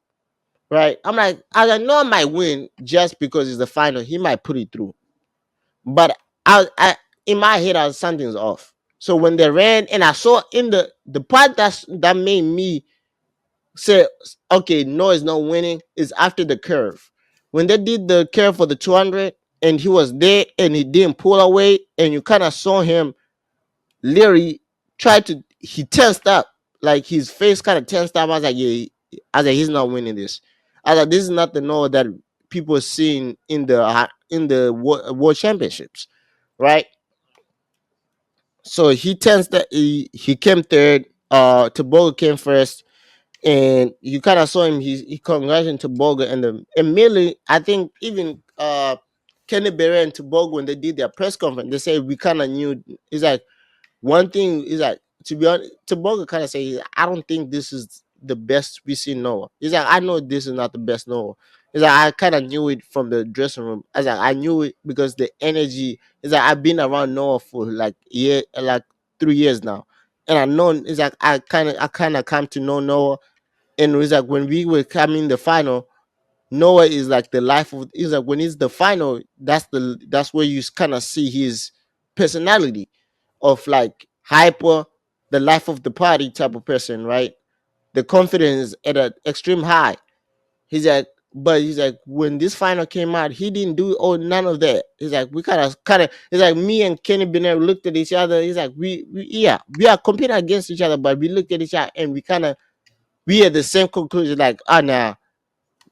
right? I was like, no, I might win just because it's the final. He might put it through, but I in my head, I was something's off. So when they ran, and I saw in the part that made me say, okay, no, it's not winning, is after the curve. When they did the curve for the 200, and he was there and he didn't pull away, and you kind of saw him literally he tensed up, like his face kind of tensed up. I was like, yeah, I was like, he's not winning this. I was like, this is not the Noah that people are seeing in the world championships, right? So he tensed that he came third. Tobago came first, and you kind of saw him. He congratulated Tobago, and immediately I think even Kenny Berry and Tobago, when they did their press conference, they said we kind of knew. It's like one thing is like, to be honest, Tobago kind of say, I don't think this is the best we see Noah. He's like, I know this is not the best Noah. He's like, I kind of knew it from the dressing room. I was like, I knew it because the energy. Is like, I've been around Noah for like year, like 3 years now, and I know it's like I kind of come to know Noah, and it was like when we were coming the final, Noah is like the life of. Is like when it's the final, that's where you kind of see his personality of like hyper, the life of the party type of person, right? The confidence at an extreme high. He's like, when this final came out, he didn't do none of that. He's like, we kind of. He's like, me and Kenny Bennett looked at each other. He's like, yeah, we are competing against each other, but we looked at each other and we had the same conclusion. Like, nah,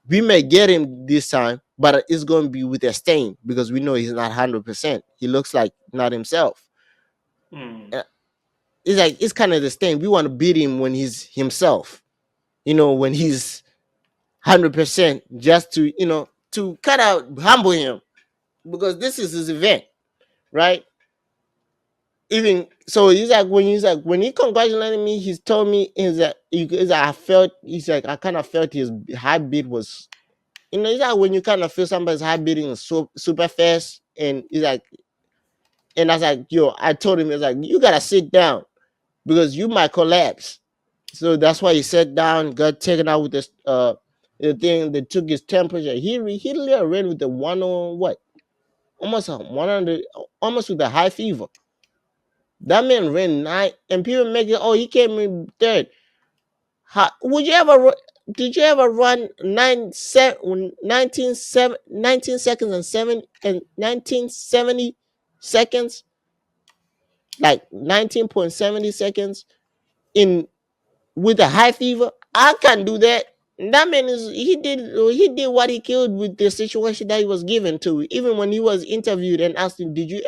we may get him this time, but it's going to be with a stain because we know he's not 100%. He looks like not himself. Hmm. Uh, It's like it's kind of the stain. We want to beat him when he's himself. When he's 100%, just to kind of humble him because this is his event, right? Even so, when he congratulated me, he's told me is that I felt he's like I kind of felt his heartbeat was. It's like when you kind of feel somebody's heart beating so super fast, and he's like, and I was like, yo, I told him, it's like, you gotta sit down because you might collapse. So that's why he sat down, got taken out with this the thing that took his temperature. He literally ran with the one on what, almost a 100, almost with a high fever. That man ran nine, and people make it. Oh, he came in third. Would you ever? Did you ever run 19 seconds and 1970 seconds, like 19.70 seconds in with a high fever? I can't do that. That man he did what he could with the situation that he was given to. Even when he was interviewed and asked him, "Did you?"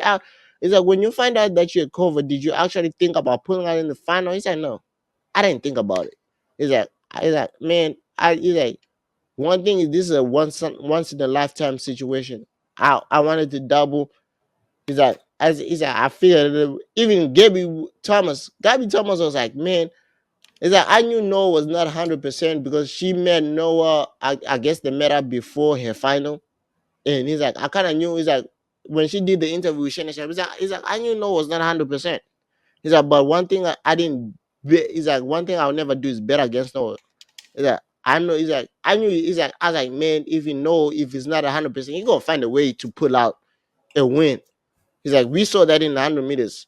It's like when you find out that you're covered, did you actually think about pulling out in the final? He said, "No, I didn't think about it." He's like, man, he's like, One thing is this is a once in a lifetime situation. I wanted to double. He's like, as he's like, I feel even Gabby Thomas was like, man, it's like I knew Noah was not 100% because she met Noah. I guess they met up before her final, and he's like, I kind of knew. He's like, when she did the interview with Shannon Sharp, he's like, I knew Noah was not 100%. He's like, but one thing I didn't. He's like, one thing I'll never do is bet against Noah. He's like, I know. He's like, I knew. He's like, I was like, man, if you know, if it's not 100%, you gonna find a way to pull out a win. He's like, we saw that in the 100 meters.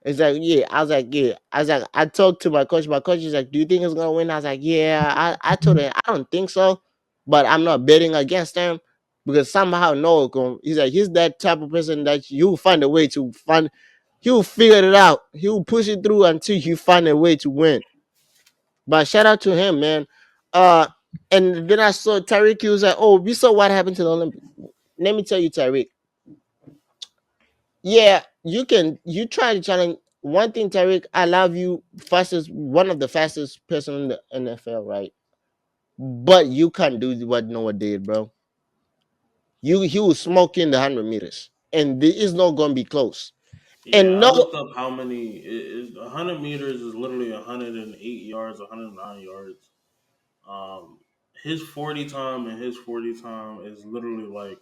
It's like, yeah. I was like, yeah. I was like, I talked to my coach. My coach is like, do you think he's gonna win? I was like, yeah. I told him I don't think so, but I'm not betting against him because somehow Noah going. He's like, he's that type of person that you find a way to find. He'll figure it out. He'll push it through until you find a way to win. But shout out to him, man. Uh, and then I saw Tyreek. He was like, oh, we saw what happened to the Olympics. Let me tell you, Tyreek. Yeah, you can. You try to challenge one thing, Tariq. I love you, fastest, one of the fastest person in the NFL, right? But you can't do what Noah did, bro. He was smoking the 100 meters, and it is not gonna be close. Yeah, And I no, looked up how many. 100 meters is literally 108 yards, 109 yards. Um, his 40 time and his 40 time is literally like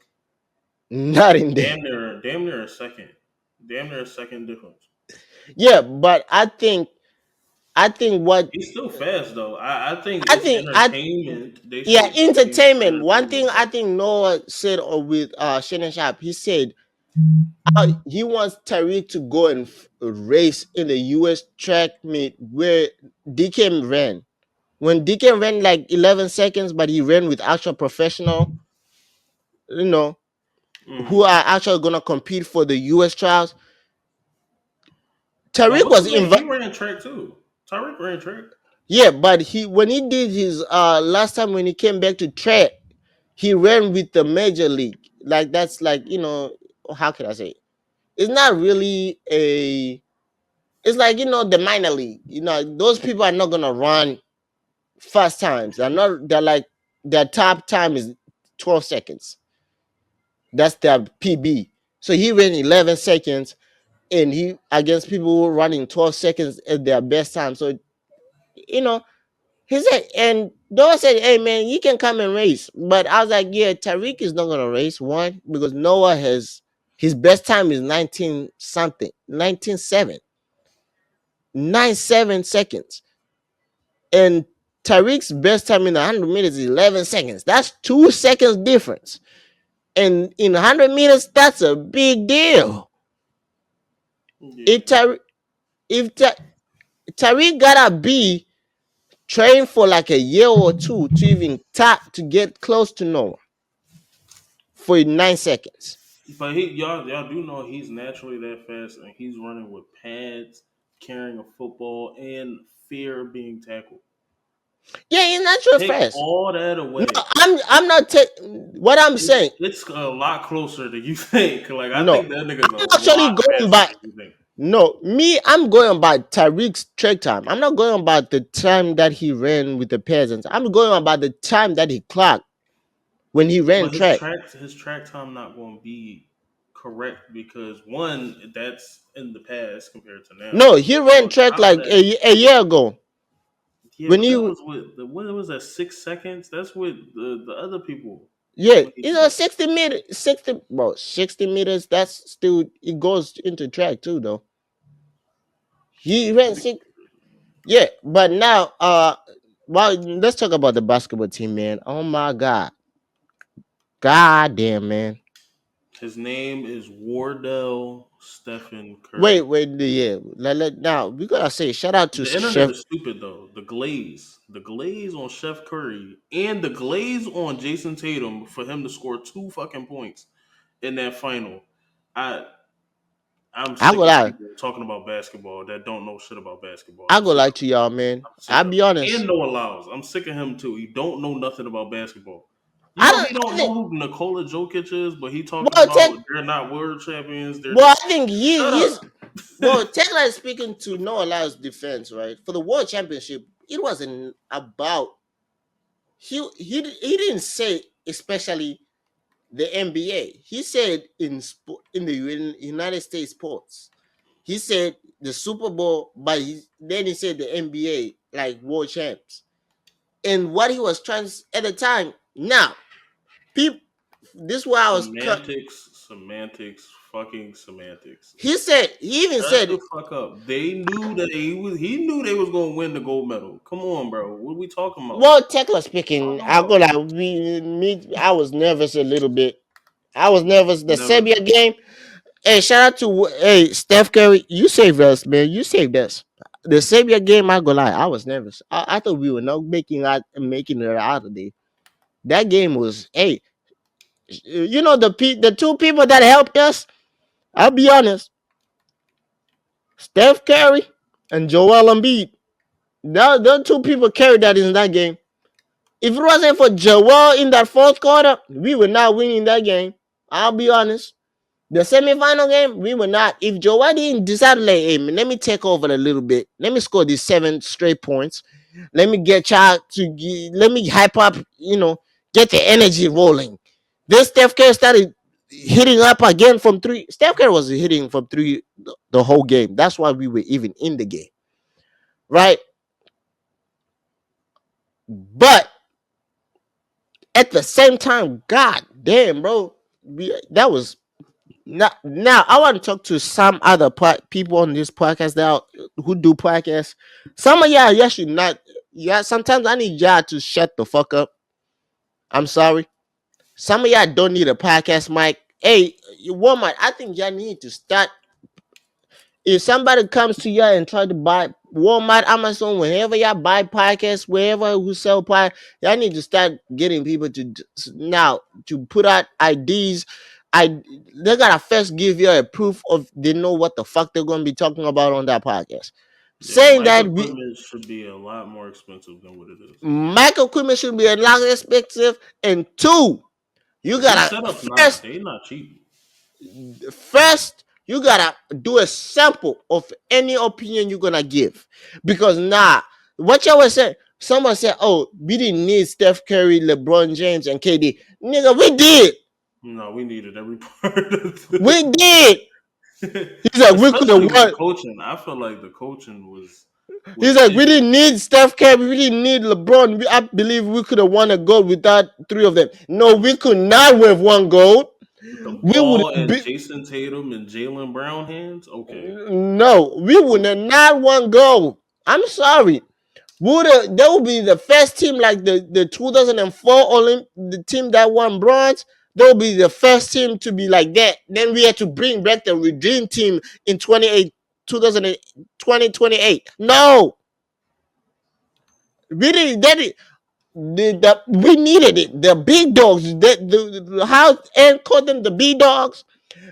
not in there. damn near a second, damn near a second difference. Yeah, but I think what He's still fast though. I think I it's think I entertainment. They yeah, should use it for entertainment. One thing entertainment. I think Noah said with Shannon Sharp, he said he wants Tariq to go and race in the U.S. track meet where DK ran. When DK ran like 11 seconds, but he ran with actual professional, you know, who Mm. are actually gonna compete for the U.S. trials. But Tariq what's was his name? He invited. ran track too. Tyreek ran track. Yeah, but he when he did his last time when he came back to track, he ran with the major league. Like that's like how can I say? It? It's not really a. It's like the minor league. Those people are not gonna run fast times. They're not. They're like their top time is 12 seconds. That's their PB. So he ran 11 seconds, and he against people who are running 12 seconds at their best time. So you know he said, and Noah said, "Hey man, you can come and race." But I was like, "Yeah, Tariq is not gonna race one because Noah has his best time is 19 something, 19.7, 9.7 seconds, and Tariq's best time in 100 meters is 11 seconds. That's 2 seconds difference, and in 100 meters, that's a big deal. Yeah. If Tariq, if Tariq gotta be trained for like a year or two to even tap to get close to Noah for 9 seconds. But y'all do know he's naturally that fast, and he's running with pads, carrying a football, and fear of being tackled. Yeah, he's not just Take fast. all that No, away. I'm not taking what I'm saying. It's a lot closer than you think. Like I No, think that nigga's a I'm actually lot going faster by. than you think. No, me, I'm going by Tariq's track time. I'm not going about the time that he ran with the peasants. I'm going about the time that he clocked when he ran But his track. track time not going to be correct because one that's in the past compared to now. No, he But ran on track top of like that, a year ago. yeah, When but that you, was with the what was that 6 seconds? That's with the other people yeah, when he did that. 60 meters, 60 meters, that's still, it goes into track too, though. He ran six, yeah, but now, well, let's talk about the basketball team, man. Oh my God. God damn, man. His name is Wardell Stephen Wait, Curry. wait, yeah. Now we gotta say shout out to The internet Chef. is stupid though. The glaze on Chef Curry, and the glaze on Jason Tatum for him to score two fucking points in that final. I I'm I sick go of lie. people talking about basketball that don't know shit about basketball. I I'm go sick lie of to it. y'all, man. I'm sick I'll of be it. honest. And Noah Lyles. I'm sick of him too. He don't know nothing about basketball. You I know don't. he don't I know think. who Nikola Jokic is, but he talking Well, about they're not world champions. They're well, this. I think Shut he's. up. Well, technically speaking, to Noah Lyles' defense, right, for the World Championship, it wasn't about he didn't say especially the NBA. He said in the United States sports. He said the Super Bowl, but then he said the NBA like world champs. And what he was trying at the time. Now, people, this is why I was cut. Semantics, fucking semantics. He said he even Shut said the fuck up. They knew that he knew they was gonna win the gold medal. Come on, bro. What are we talking about? well, technically speaking, Talking I'll about go like I was nervous a little bit. I was nervous. The never. Serbia game. Hey, shout out to Steph Curry. You saved us, man. You saved us. The Serbia game, I go lie. I was nervous. I thought we were not making it out of there. That game was you know the two people that helped us. I'll be honest, Steph Curry and Joel Embiid. Those two people carried that in that game. If it wasn't for Joel in that fourth quarter, we were not winning that game. I'll be honest. The semifinal game, we were not. If Joel didn't decide, like, hey, man, let me take over a little bit. Let me score these 7 straight points. Let me get y'all let me hype up, get the energy rolling. Then Steph Curry started hitting up again from three. Steph Curry was hitting from three the whole game. That's why we were even in the game, right? But at the same time, god damn, bro, that was now. I want to talk to some other people on this podcast who do podcasts. Some of y'all should not. Yeah, sometimes I need y'all to shut the fuck up. I'm sorry. Some of y'all don't need a podcast mic. Hey, Walmart, I think y'all need to start. If somebody comes to you and try to buy Walmart, Amazon, wherever y'all buy podcasts, wherever who sell podcasts, y'all need to start getting people to now to put out IDs. They gotta first give you a proof of they know what the fuck they're gonna be talking about on that podcast. Yeah, Saying mic that equipment should be a lot more expensive than what it is. mic equipment should be a lot expensive, and two, you These gotta setups not first they not cheap. first you gotta do a sample of any opinion you're gonna give, because what y'all was saying, someone said, oh, we didn't need Steph Curry, LeBron James, and KD. Nigga, we did. No, we needed every part of We it. did. He's like, we could have Especially with the won. coaching. I feel like the coaching He's was like, we iffy. didn't need Steph Curry, we didn't need LeBron. I believe we could have won a gold without three of them. No, we could not have won gold. With the We would ball have and been. Jason Tatum and Jalen Brown hands, okay. No, we would have not won gold. I'm sorry. That would be the first team like the 2004 the team that won bronze. That would be the first team to be like that. Then we had to bring back the Redeem team in 2028. No, we didn't. We needed it. The big dogs. How and called them the big dogs.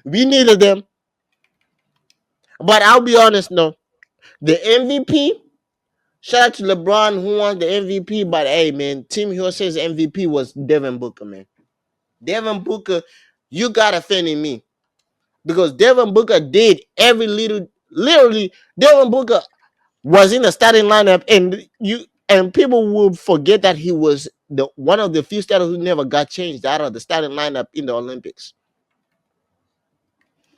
We needed them. But I'll be honest, no. The MVP. Shout out to LeBron who won the MVP, but hey man, Team Houston's MVP was Devin Booker, man. Devin Booker, you gotta offend me because Devin Booker did every literally. Devin Booker was in the starting lineup, and people will forget that he was the one of the few starters who never got changed out of the starting lineup in the Olympics.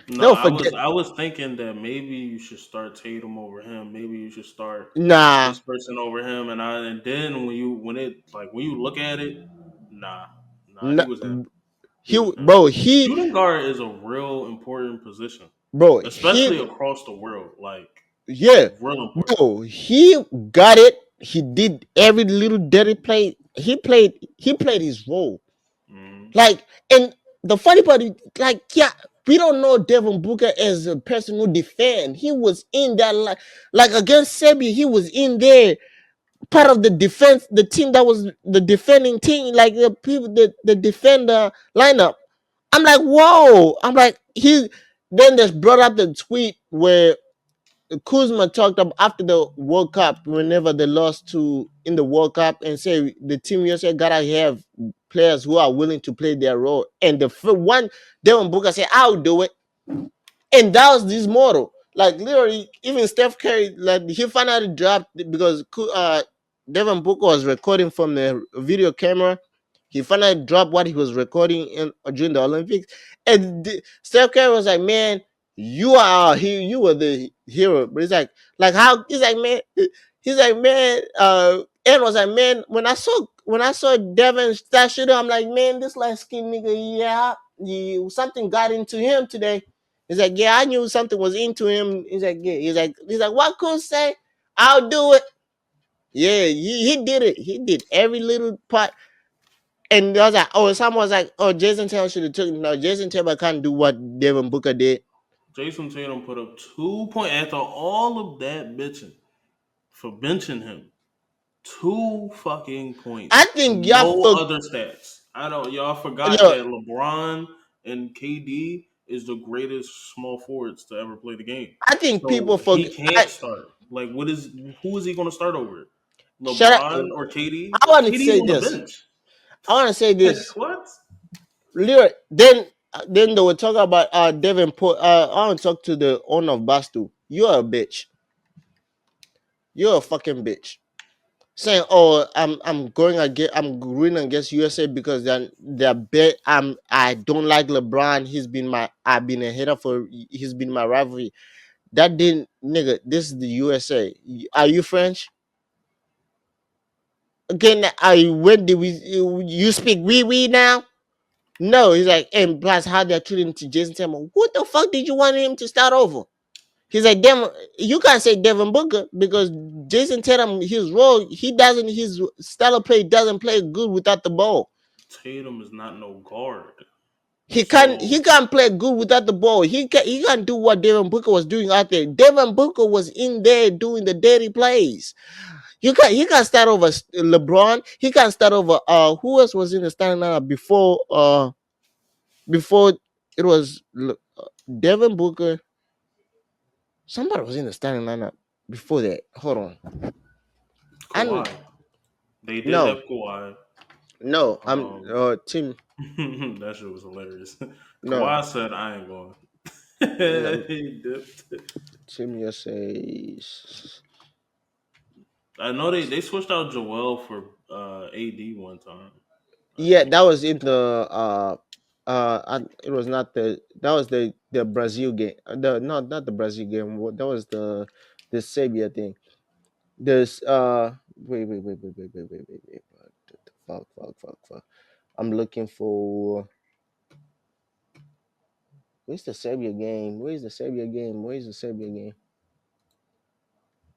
No, They'll forget. I was thinking that maybe you should start Tatum over him. Maybe you should start Nah, this person over him, and then when you look at it, nah, he was him. He he was him. bro he Shooting guard is a real important position, bro especially he across the world. Like yeah, real important. bro, he got it. He did every little dirty play. He played his role. Mhm. Like, and the funny part is, like, yeah, we don't know Devin Booker as a person who defend. He was in that like against Serbia, he was in there, part of the defense, the team that was the defending team, like the people, the defender lineup. I'm like, whoa. I'm like, he then just brought up the tweet where Kuzma talked about after the World Cup, whenever they lost to in the World Cup, and say the team USA gotta have players who are willing to play their role. And the one Devin Booker said, "I'll do it," and that was this motto. Like literally, even Steph Curry, like he finally dropped because Devin Booker was recording from the video camera. He finally dropped what he was recording in during the Olympics, and Steph Curry was like, "Man, you are here. You were the hero." But he's like how? He's like, "Man," he's like, "Man." And was like, "Man, when I saw Devin start shooting, I'm like, man, this light skinned nigga, yeah, something got into him today." He's like, "Yeah, I knew something was into him." He's like, "Yeah." He's like, "What could say? I'll do it." Yeah, he did it. He did every little part. And I was like, oh, someone was like, oh, Jason Taylor should have took. No, Jason Taylor can't do what Devin Booker did. Jason Tatum put up 2 points after all of that bitching for benching him. 2 fucking points. I think y'all No for other stats. I don't. Y'all forgot look. that LeBron and KD is the greatest small forwards to ever play the game. I think So people he forget. can't start. Like, who is he going to start over? Shut up. LeBron or KD? I want to KD's say on the this. bench. I want to say this. What? Lyric. Then they will talk about Devin. I want to talk to the owner of Bastu. You're a bitch. You're a fucking bitch. Saying, "Oh, I'm going against USA because they're bet. I don't like LeBron. I've been a hater for. He's been my rivalry. That didn't, nigga. This is the USA. Are you French? Again, when did you speak we now? No." He's like, and plus how they're treating to Jason Tatum. What the fuck did you want him to start over? He's like, Devin, you can't say Devin Booker because Jason Tatum, his style of play doesn't play good without the ball. Tatum is not no guard. He can't So he can't play good without the ball. He can't do what Devin Booker was doing out there. Devin Booker was in there doing the dirty plays. He can't start over LeBron. He can't start over who else was in the starting lineup before it was Devin Booker. Somebody was in the starting lineup before that. Hold on. I Kawhi. They did no have Kawhi. no I'm Um, Tim that shit was hilarious. no Kawhi said, "I ain't going." no He dipped. Tim says I know they switched out Joel for AD one time. I yeah, think. that was in the it was not that was the Brazil game. The not the Brazil game. That was the Sabia thing. There's wait. What the fuck. I'm looking for where's the Serbia game? Where's the Serbia game?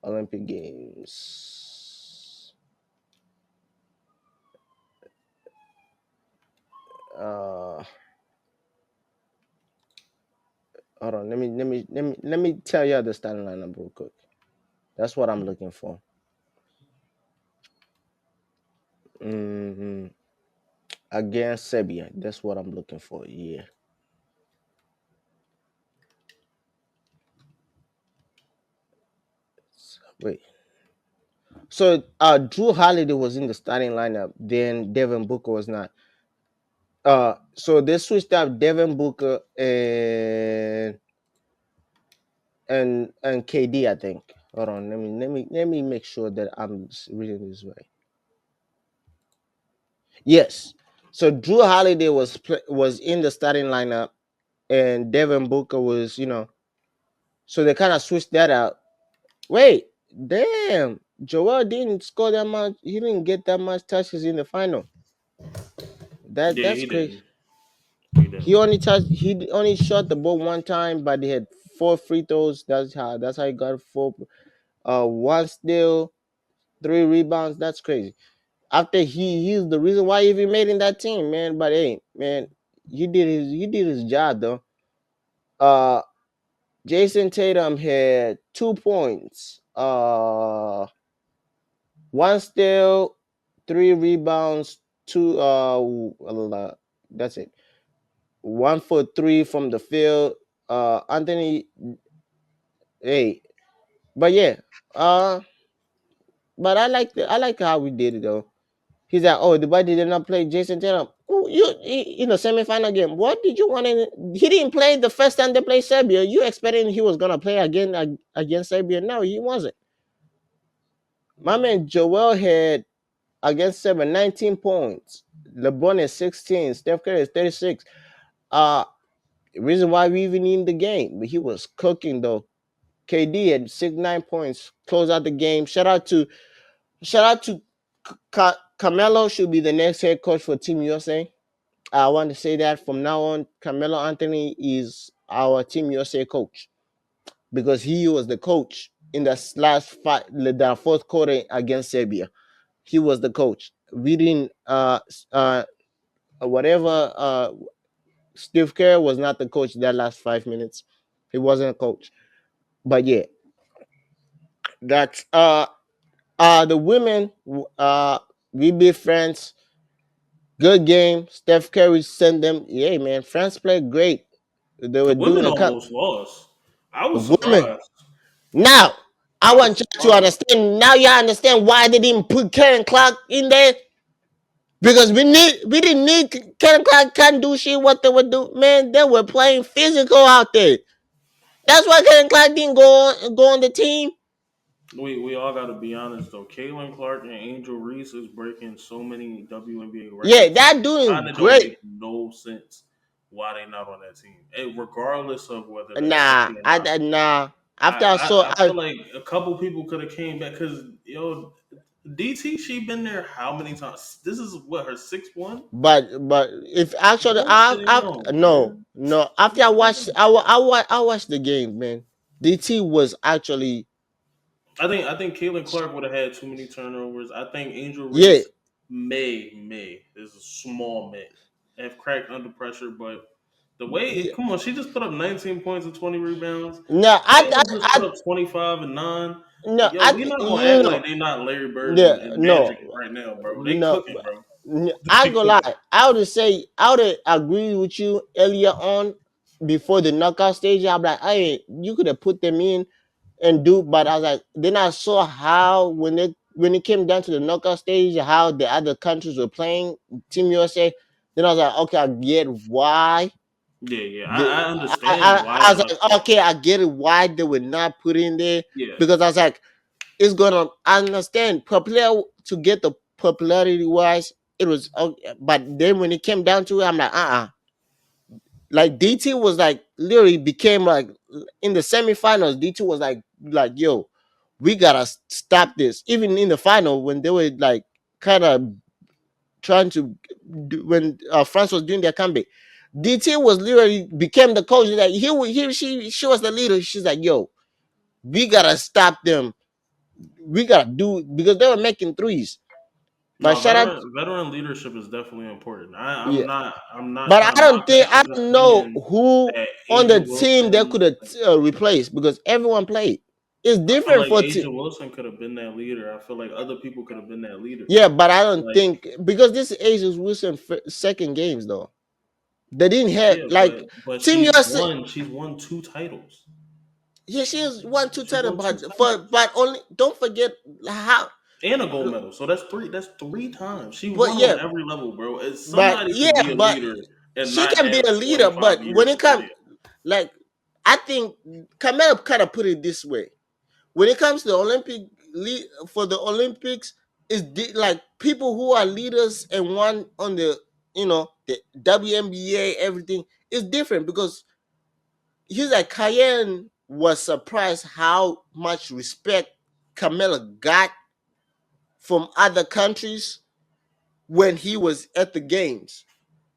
Olympic Games. Uh, Hold on. Let me tell you the starting lineup real quick. That's what I'm looking for. hmm Against Serbia. That's what I'm looking for. Yeah. Wait. So Drew Holiday was in the starting lineup. Then Devin Booker was not. So they switched out Devin Booker and KD. I think. Hold on. Let me make sure that I'm reading this right. Yes. So Drew Holiday was in the starting lineup, and Devin Booker was, so they kind of switched that out. Wait, damn, Joel didn't score that much. He didn't get that much touches in the final. Yeah, That's he crazy. didn't. He didn't. He only shot the ball one time, but he had 4 free throws. That's how he got four. One steal, 3 rebounds. That's crazy. After he's the reason why he even made in that team, man. But hey, man, he did his job though. Uh, Jason Tatum had 2 points, one steal, 3 rebounds, two. That's it. 1 for 3 from the field. Anthony, hey, but yeah, uh, but I like how we did it though. He's like, oh, the body did not play Jason Tatum. Oh, in the semifinal game. What did you want? He didn't play the first time they played Serbia. You expecting he was gonna play again against Serbia? No, he wasn't. My man Joel had against 19 points. LeBron is 16. Steph Curry is 36. Uh reason why we even in the game. But he was cooking though. KD had 9 points, close out the game. Shout out to Carmelo should be the next head coach for Team USA. I want to say that from now on, Carmelo Anthony is our Team USA coach because he was the coach in the last fight, the fourth quarter against Serbia. He was the coach. We didn't, whatever, Steve Kerr was not the coach that last 5 minutes. He wasn't a coach. But yeah, that's, the women, we be friends. Good game. Steph Curry sent them. Yeah, man, France played great. They The were doing women a cut. almost lost. I was Women. surprised. Now, I I was want you to surprised. understand. Now, you understand why they didn't put Karen Clark in there because we didn't need Karen Clark. Can't do shit what they were doing. Man, they were playing physical out there. That's why Karen Clark didn't go on the team. We all got to be honest though. Caitlin Clark and Angel Reese is breaking so many WNBA Yeah, records. that Kind doing of don't great. make no sense why they not on that team, regardless of whether they're Nah, healthy or not. nah. After I saw, I feel like a couple people could have came back because DT she been there how many times? This is what her sixth one. but if actually Don't stay no, man. no. After I watched the game, man. DT was actually, I think Caitlin Clark would have had too many turnovers. I think Angel yeah, Reese may is a small may have cracked under pressure, but the way yeah. come on, she just put up 19 points and 20 rebounds. No, Tatum just put up 25 and 9. no, Yo, we not gonna act like they not Larry Bird yeah, and no, Magic right now, bro. They no. cooking, bro. I They ain't gonna cooking. lie. I would agree with you earlier on before the knockout stage. I'm like, hey, you could have put them in and do, but I was like, then I saw how when it came down to the knockout stage, how the other countries were playing Team USA. Then I was like, okay, I get why. Yeah. The, I understand why I they're was not like, okay, I get it why they were not put in there yeah. because I was like, it's gonna. I understand popular to get the popularity wise. It was, but then when it came down to it, I'm like, like DT was like literally became like in the semifinals. DT was like yo, we gotta stop this. Even in the final when they were like kind of trying to when France was doing their comeback, DT was literally became the coach. Like she was the leader. She's like yo, we gotta stop them. We gotta do because they were making threes. But No, shout out, veteran leadership is definitely important. yeah. I'm not But trying to knock that. I I'm just don't know saying who that on the Angel team they Wilson. could have replaced because everyone played. It's I feel different like for team. Angel Wilson could have been that leader. I feel like other people could have been that leader. Yeah, but I don't Like think because this is Asian Wilson second games though. They didn't have yeah, like but Team USA. she's won two titles. Yeah, she has one two She's title, won two but for titles but only don't forget how. and a gold medal. So that's three. That's three times. She But won on yeah, every level, bro. but Somebody yeah, could be a but leader and she not can be have a leader. 25 But when years it of winning. comes, like, I think Camille kind of put it this way: when it comes to the for the Olympics, is like people who are leaders and one on the WNBA everything is different because he's like Cayenne was surprised how much respect Camilla got from other countries when he was at the games.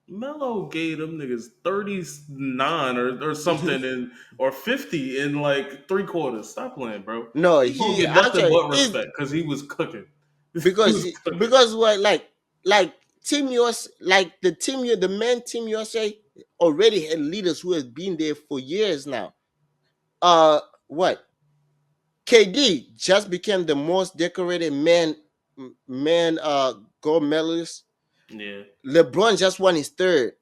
Melo gave them niggas 39 or something or 50 in like three quarters. Stop playing, bro. No, He gonna he get nothing actually but is respect because he was cooking. He was cooking. because what like Team US like the men Team USA already had leaders who have been there for years now. What KD just became the most decorated man gold medalist. Yeah. LeBron just won his third.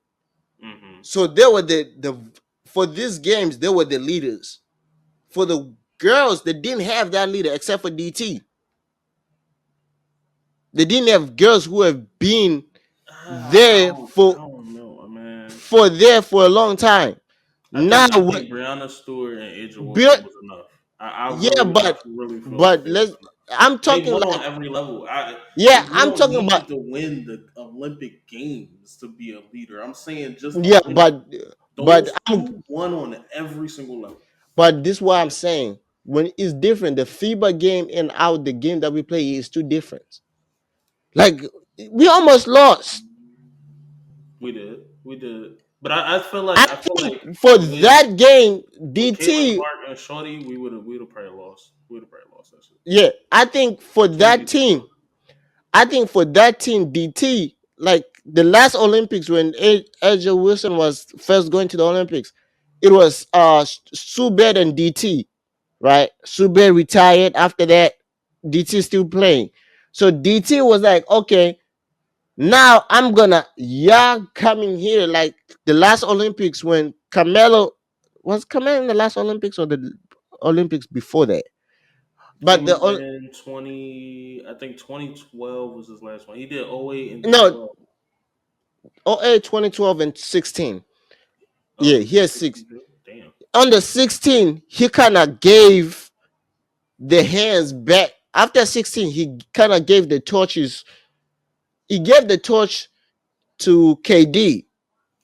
Hmm. So they were the for these games they were the leaders. For the girls, they didn't have that leader except for DT. They didn't have girls who have been there I don't know, man. for a long time. Now, I think Brianna Stewart and Angel Bill, Wilson was enough. yeah, I really feel like but they was let's enough. I'm They talking won like, on every level. yeah, You I'm don't talking about, need to win the Olympic Games to be a leader. I'm saying just yeah, in but those I'm two won on every single level. but this is what I'm saying. When it's different, the FIBA game and out the game that we play is too different. Like we almost lost. We did. But I I feel like think for with that game, Caitlin DT, Clark and Shorty, we would have probably lost. We would have probably lost that shit. yeah, I think for that 20 team, I think for that team, DT, like the last Olympics when Asia Wilson was first going to the Olympics, it was Subed and DT, right? Subed retired after that, DT still playing. So DT was like, okay, now I'm gonna y'all coming here like the last Olympics when Carmelo was Carmelo in the last Olympics or the Olympics before that. He But was in 20, I think 2012 was his last one. He did 08 and then no, 12. 08, 2012 and 16. Oh, Yeah, he he did has six. 16 too? Damn. On the 16, he kind of gave the hands back. After 16, he kind of gave the torches. He gave the torch to KD.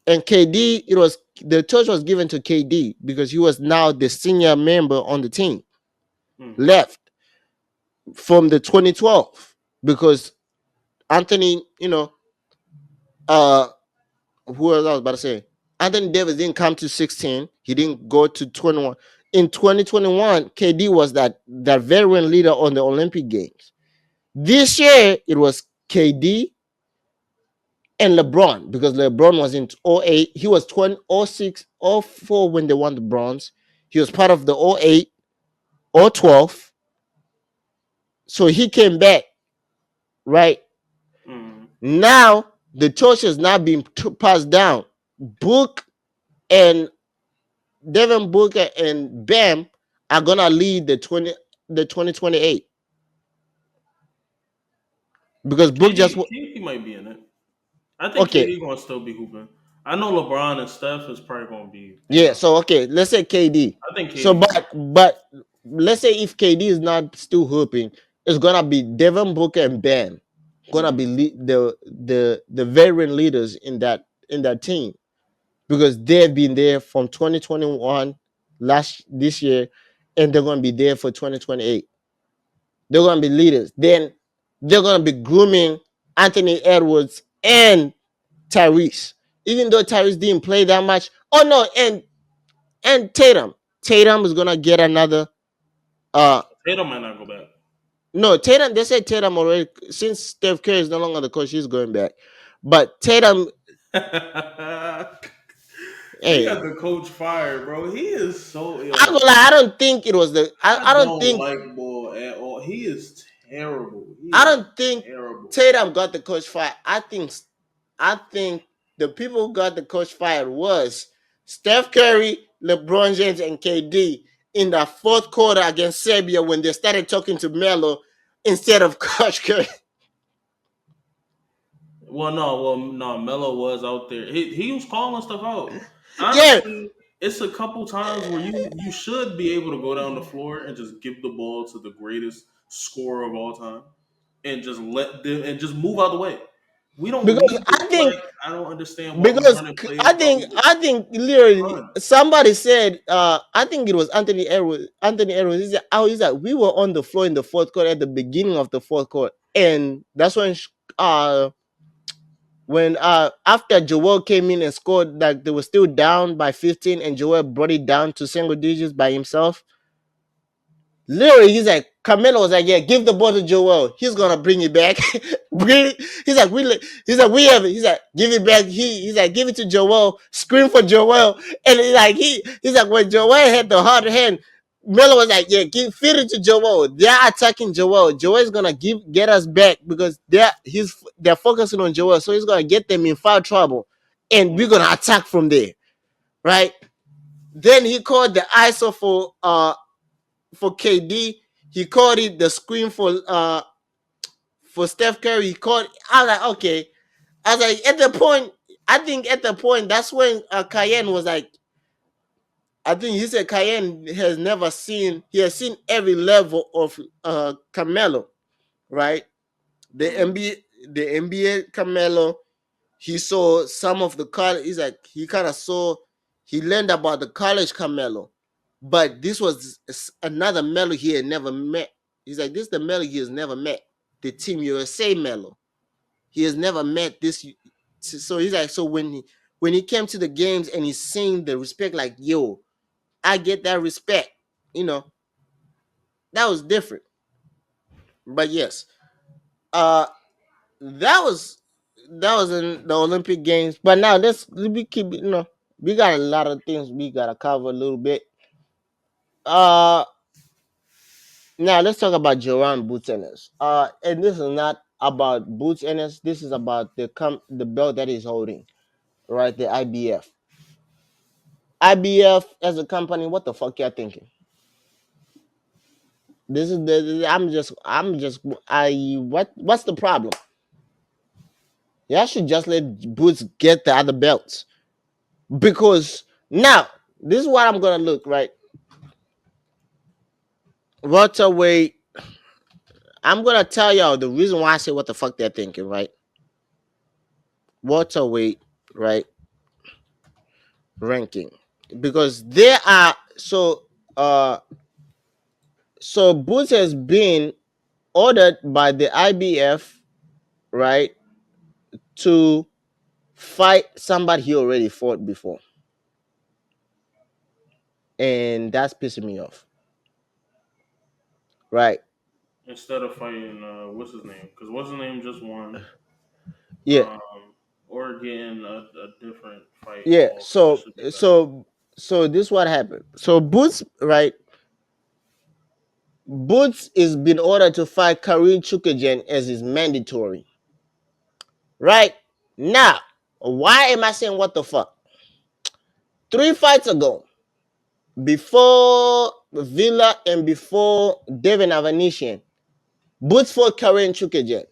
And KD, it was the torch was given to KD because he was now the senior member on the team. Hmm. Left from the 2012 because Anthony, uh, who else I was about to say? Anthony Davis didn't come to 16. He didn't go to 21. In 2021, KD was that veteran leader on the Olympic Games. This year, it was KD and LeBron because LeBron was in '08. He was 20, '06, '04 when they won the bronze. He was part of the '08, '12. So he came back, right? Hmm. Now, the torch is now being passed down. Book and Devin Booker and Bam are gonna lead the 2028 because Book just KD might be in it. I think okay. KD gonna still be hooping. I know LeBron and Steph is probably gonna be Yeah, hanging. so okay, let's say KD. I think So KD gonna. but let's say if KD is not still hooping, it's gonna be Devin Booker and Bam gonna be Hmm. the veteran leaders in that team because they've been there from 2021 last this year and they're gonna be there for 2028. They're gonna be leaders. Then they're gonna be grooming Anthony Edwards and Tyrese. Even though Tyrese didn't play that much. Oh no, and Tatum. Tatum is gonna get another. Uh, Tatum might not go back. no, Tatum. They said Tatum already since Steph Curry is no longer the coach. He's going back. But Tatum, They hey, got the coach fired, bro. He is so I'm ill. gonna lie. I don't think it was the. I I don't don't think. like Ball at all. He is terrible. He I is don't think terrible. Tatum got the coach fired. I think the people who got the coach fired was Steph Curry, LeBron James, and KD in the fourth quarter against Serbia when they started talking to Melo instead of Coach Curry. Well, no, Melo was out there. He was calling stuff out. Yeah, Honestly, it's a couple times where you should be able to go down the floor and just give the ball to the greatest scorer of all time, and just let them and just move out the way. We don't because need to I think like. I don't understand why we because running plays I how think we I think literally run. somebody said I think it was Anthony Edwards. He said we were on the floor in the fourth quarter at the beginning of the fourth quarter, and that's uh when after Joel came in and scored, like they were still down by 15 and Joel brought it down to single digits by himself. Literally, he's like, Carmelo was like, yeah, give the ball to Joel. He's gonna bring it back. He's like, we have it. He's like, give it back. He's like, give it to Joel. Scream for Joel. And he's like, when Joel had the hard hand, Melo was like, yeah, feed it to Joel. They're attacking Joel. Joel's gonna get us back because they're focusing on Joel, so he's gonna get them in foul trouble, and we're gonna attack from there, right? Then he called the ISO for KD. He called it the screen for Steph Curry. He called. I was like, okay. I was like, at the point, I think at the point that's when Cayenne was like, I think he said Cayenne has never seen. He has seen every level of Carmelo, right? The Mhm. NBA, the NBA Carmelo. He saw some of the college. He's like he kind of saw. He learned about the college Carmelo, but this was another Melo he had never met. He's like, this is the Melo he has never met. The Team USA Melo. He has never met this. So he's like, so when he came to the games and he's seeing the respect, like, yo, I get that respect. You know, that was different. But yes, uh, that was that was in the Olympic Games. But now let me keep we got a lot of things we gotta cover a little bit. Uh, Now let's talk about Joran Boots Ennis. And this is not about Boots Ennis. This is about the belt that he's holding, right? The IBF. IBF as a company, what the fuck y'all thinking? This is I'm just I what's the problem? Y'all should just let Boots get the other belts because now this is what I'm gonna look right. Welterweight. I'm gonna tell y'all the reason why I say what the fuck they're thinking, right? Welterweight, right? Ranking because there are uh so Boots has been ordered by the IBF, right, to fight somebody he already fought before, and that's pissing me off, right? Instead of fighting, what's his name? Because what's his name just won. Yeah, Um, or getting a different fight yeah. offer that So should be better. so so this what happened. So Boots, right? Boots is been ordered to fight Karim Chukajan as is mandatory, right? Now, why am I saying what the fuck? 3 fights ago, before Villa and before Devin Avanishian, Boots fought Karen Chukajan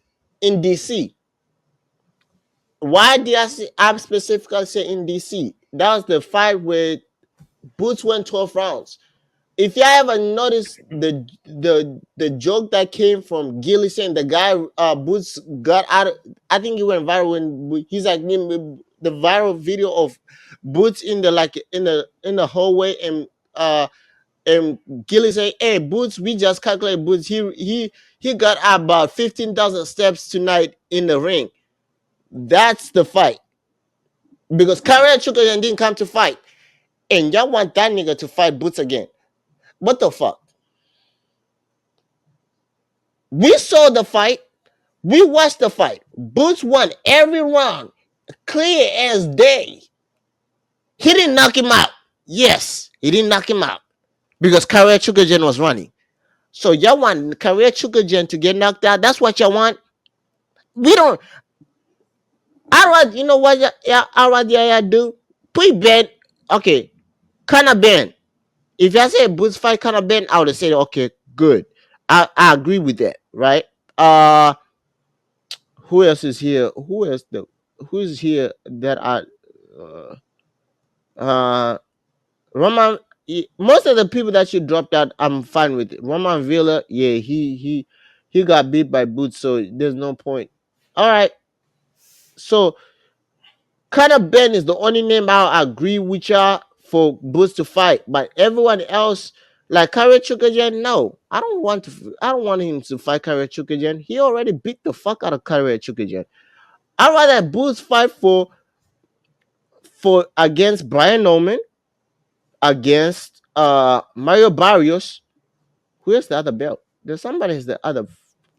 in DC. Why did I specifically say in DC? That was the fight where Boots went 12 rounds. If you ever noticed the joke that came from Gilly saying the guy Boots got out of, I think it went viral when he's like the viral video of Boots in the like in the hallway and Gilly say, "Hey, Boots, we just calculated Boots. He got about 15,000 steps tonight in the ring." That's the fight because Karen Chukayan didn't come to fight, and y'all want that nigga to fight Boots again. What the fuck? We saw the fight. We watched the fight. Boots won every round, clear as day. He didn't knock him out. Yes, he didn't knock him out because Karen Chukayan was running. So y'all want Karen Chukayan to get knocked out? That's what y'all want. We don't. I rather, you know what? Yeah, I rather yeah, do. Put bet. Okay, Conor Ben. If I say Boots fight Conor Ben, I would have said okay, good. I agree with that, right? Uh, who else is here? Who is here that I uh, uh Roman? Most of the people that you dropped out, I'm fine with it. Roman Villa, yeah, he got beat by Boots, so there's no point. All right, so Conor Ben is the only name I agree with y'all for Boots to fight, but everyone else, like Kare Chukajan, no, I don't want to. I don't want him to fight Kare Chukajan. He already beat the fuck out of Kare Chukajan. I'd rather Boots fight for against Brian Norman, against Mario Barrios. Who has the other belt? There's somebody has the other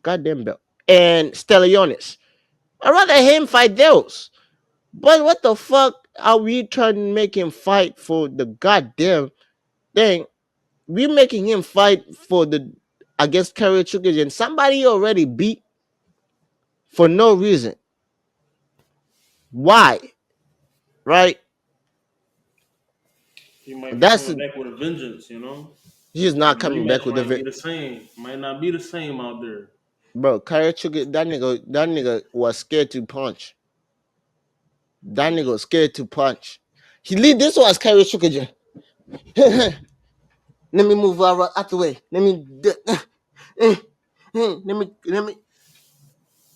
goddamn belt, and Stellionis. I'd rather him fight those. But what the fuck are we trying to make him fight for the goddamn thing? We making him fight for the against Kerry Chukajan. Somebody already beat for no reason. Why? Right? He might be That's coming back with a vengeance, you know. he's not And the coming back rematch with the might be the same. Might not be the same out there. bro. Kerry Chukajan. That nigga was scared to punch. That nigga was scared to punch. This was Kerry Chukajan. Let me move out the way. Let me.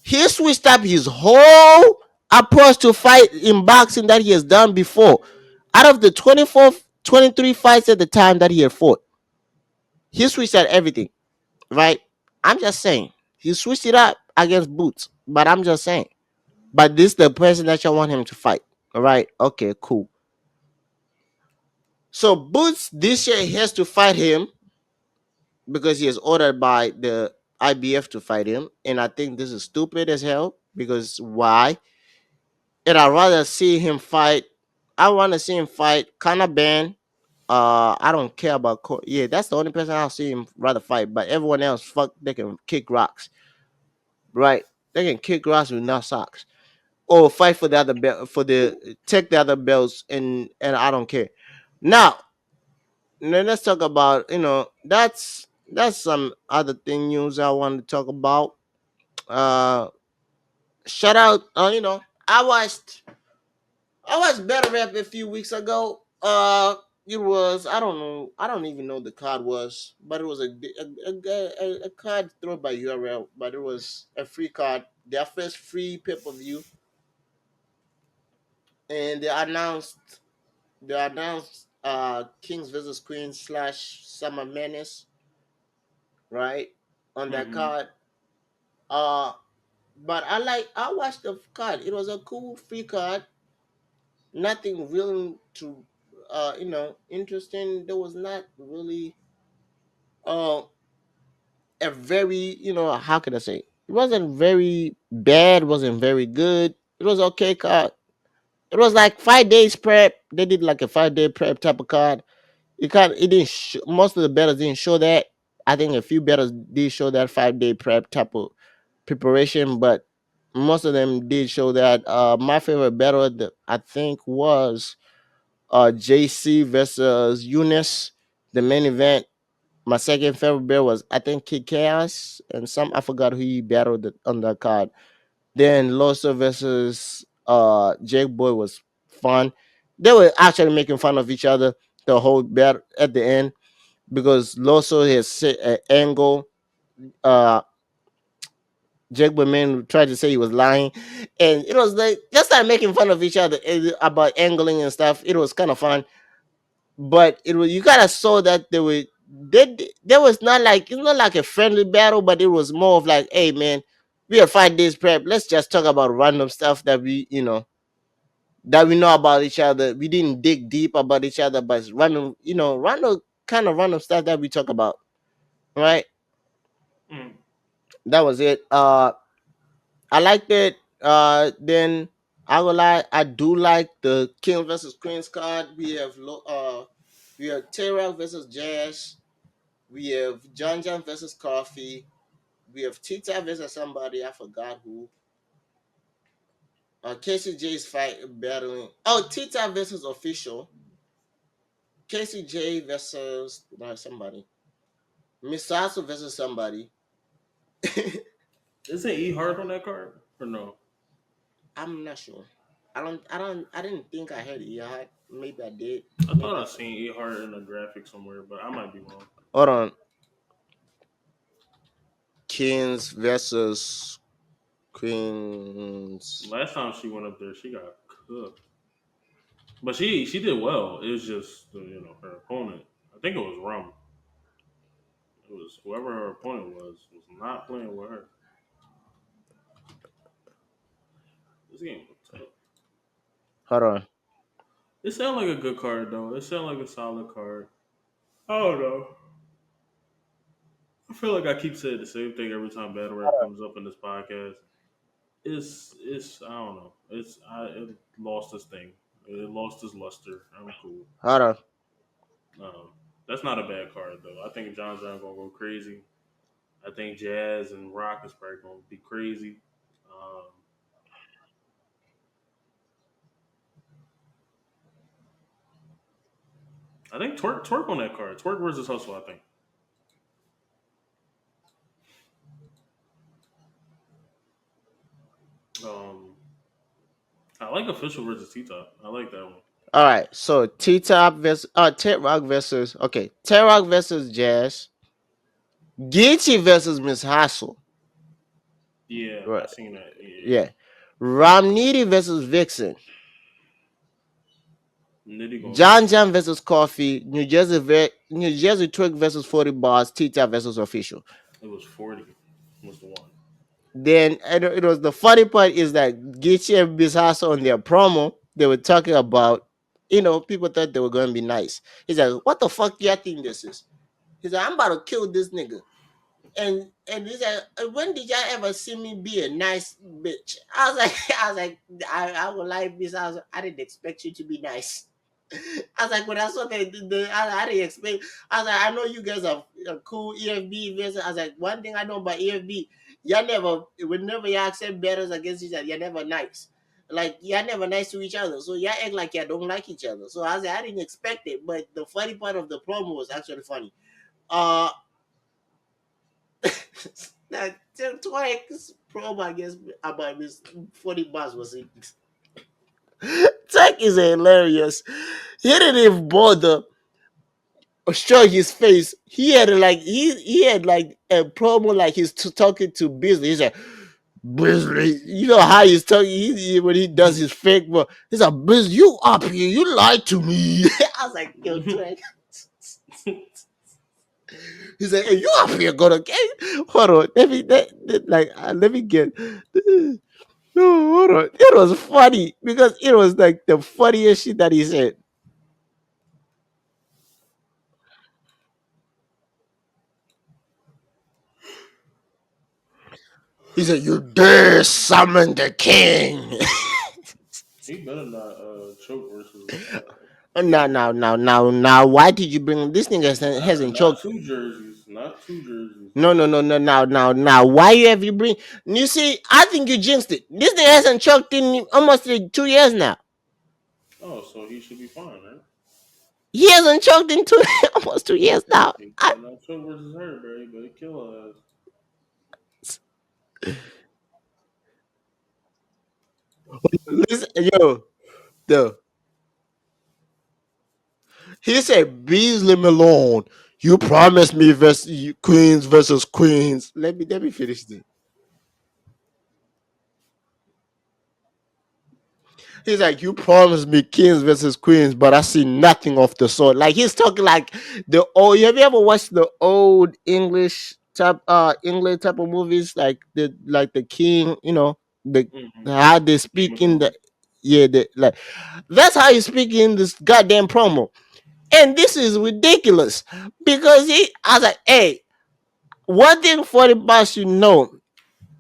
He switched up his whole approach to fight in boxing that he has done before. Out of the 24, 23 fights at the time that he had fought, he switched out everything, right? I'm just saying. He switched it up against Boots, but I'm just saying. But this is the person that you want him to fight. All right. Okay, cool. So Boots this year he has to fight him because he is ordered by the IBF to fight him. And I think this is stupid as hell because why? And I'd rather see him fight. I want to see him fight Conor Ben. I don't care about yeah. That's the only person I'll see him rather fight. But everyone else, fuck, they can kick rocks, right? They can kick rocks with no socks, or fight for the other belt, for the take the other belts, and I don't care. Now, let's talk about that's some other thing news I want to talk about. Uh, Shout out, I watched Battle Rap a few weeks ago. It was I don't know, I don't even know the card was, but it was a card thrown by URL, but it was a free card, their first free pay per view, and they announced Kings versus Queens slash Summer Menace, right, on that Mm-hmm. card. Uh, but I watched the card. It was a cool free card. Nothing really to interesting. There was not really uh a very, how can I say, it wasn't very bad, wasn't very good, it was okay card. It was like 5 days prep. They did like a 5 day prep type of card. It didn't most of the betters didn't show that. I think a few betters did show that 5 day prep type of preparation, but most of them did show that. My favorite battle I think was JC versus Eunice, the main event. My second favorite battle was, I think, Kid Chaos and some, I forgot who he battled on that card. Then Loso versus Jake Boy was fun. They were actually making fun of each other the whole battle at the end because Loso has set an angle. Uh, Jake Boy man tried to say he was lying, and it was like just started making fun of each other about angling and stuff. It was kind of fun, but it was, you kind of saw that there was not like, it's not like a friendly battle, but it was more of like, hey man, we have 5 days prep. Let's just talk about random stuff that we know about each other. We didn't dig deep about each other, but it's random, random kind of random stuff that we talk about, right? Mm. That was it. I liked it. Then I will lie, I do like the King versus Queens card. We have Terra versus Jazz. We have John John versus Coffee. We have Tita versus somebody, I forgot who. Casey J's fight battling. Oh, Tita versus Official. Casey J versus somebody. Misasu versus somebody. Isn't E Hard on that card or no? I'm not sure. I didn't think I had it. Maybe I did. I Maybe thought I I forgot. seen E Hard in a graphic somewhere, but I might be wrong. Hold on. Kings versus Queens. Last time she went up there, she got cooked. But she did well. It was just her opponent. I think it was Rum. It was whoever her opponent was not playing with her. This game was tough. Hold on. It sounded like a good card though. It sounded like a solid card. I don't know. I feel like I keep saying the same thing every time battle rap comes up in this podcast. It's I don't know. It lost its thing. It lost its luster. I'm cool. Hold on. Um, that's not a bad card though. I think John gonna go crazy. I think Jazz and Rock is probably gonna be crazy. Um, I think Twerk on that card. Twerk versus Hustle. I think. Um, I like Official versus T Top. I like that one. All right, so T Top versus T Rock versus T Rock versus Jazz, Geechee versus Miss Hassel, Yeah, I right? seen that. Yeah, Yeah, Ramniti versus Vixen, Nitty gonna get John that. John versus Coffee, New Jersey Twerk versus 40 Bars, T Top versus Official. It was 40. Was the one. Then it was the funny part is that Geechee and Miss Hassel on their promo they were talking about, people thought they were going to be nice. He's like, "What the fuck do you think this is?" He's like, "I'm about to kill this nigga." And he's like, "When did y'all ever see me be a nice bitch?" I was like, I would like this. I didn't expect you to be nice. I was like, when I saw I didn't expect. I was like, I know you guys are cool EFB investors. I was like, one thing I know about EFB, y'all never, whenever y'all accept battles against each other, you're never nice. Like y'all never nice to each other. So y'all act like y'all don't like each other. So I was like, I didn't expect it. But the funny part of the promo was actually funny. Uh that twice promo I guess about this 40 bars was it. Tech is hilarious. He didn't even bother show his face. He had like a promo like he's talking to Beasley. He's like Beasley, you know how he's talking when he does his fake voice. He's like Beasley, you up here, you lied to me. I was like, yo, Twig. He's like, hey, you up here gonna get hold on. Let me get no, hold on. It was funny because it was like the funniest shit that he said. He said, "You dare summon the king." He better not choke versus. Now. Why did you bring this thing hasn't Not choked? two jerseys. Not two jerseys. No. Now. Why you have you bring? You see, I think you jinxed it. This thing hasn't choked in almost 2 years now. Oh, so he should be fine, right? He hasn't choked in two almost 2 years now. He better not choke versus her, bro. He better kill her ass. Listen, yo, he said, "Beasley Malone, you promised me versus Queens versus Queens." Let me finish this. He's like, "You promised me kings versus queens, but I see nothing of the sort." Like he's talking like the old. Have you ever watched the old English type of movies, like the king? The Mm-hmm. how they Game speak of in the Thrones. yeah, like that's how you speak in this goddamn promo. And this is ridiculous because I was like, hey, one thing for the boss,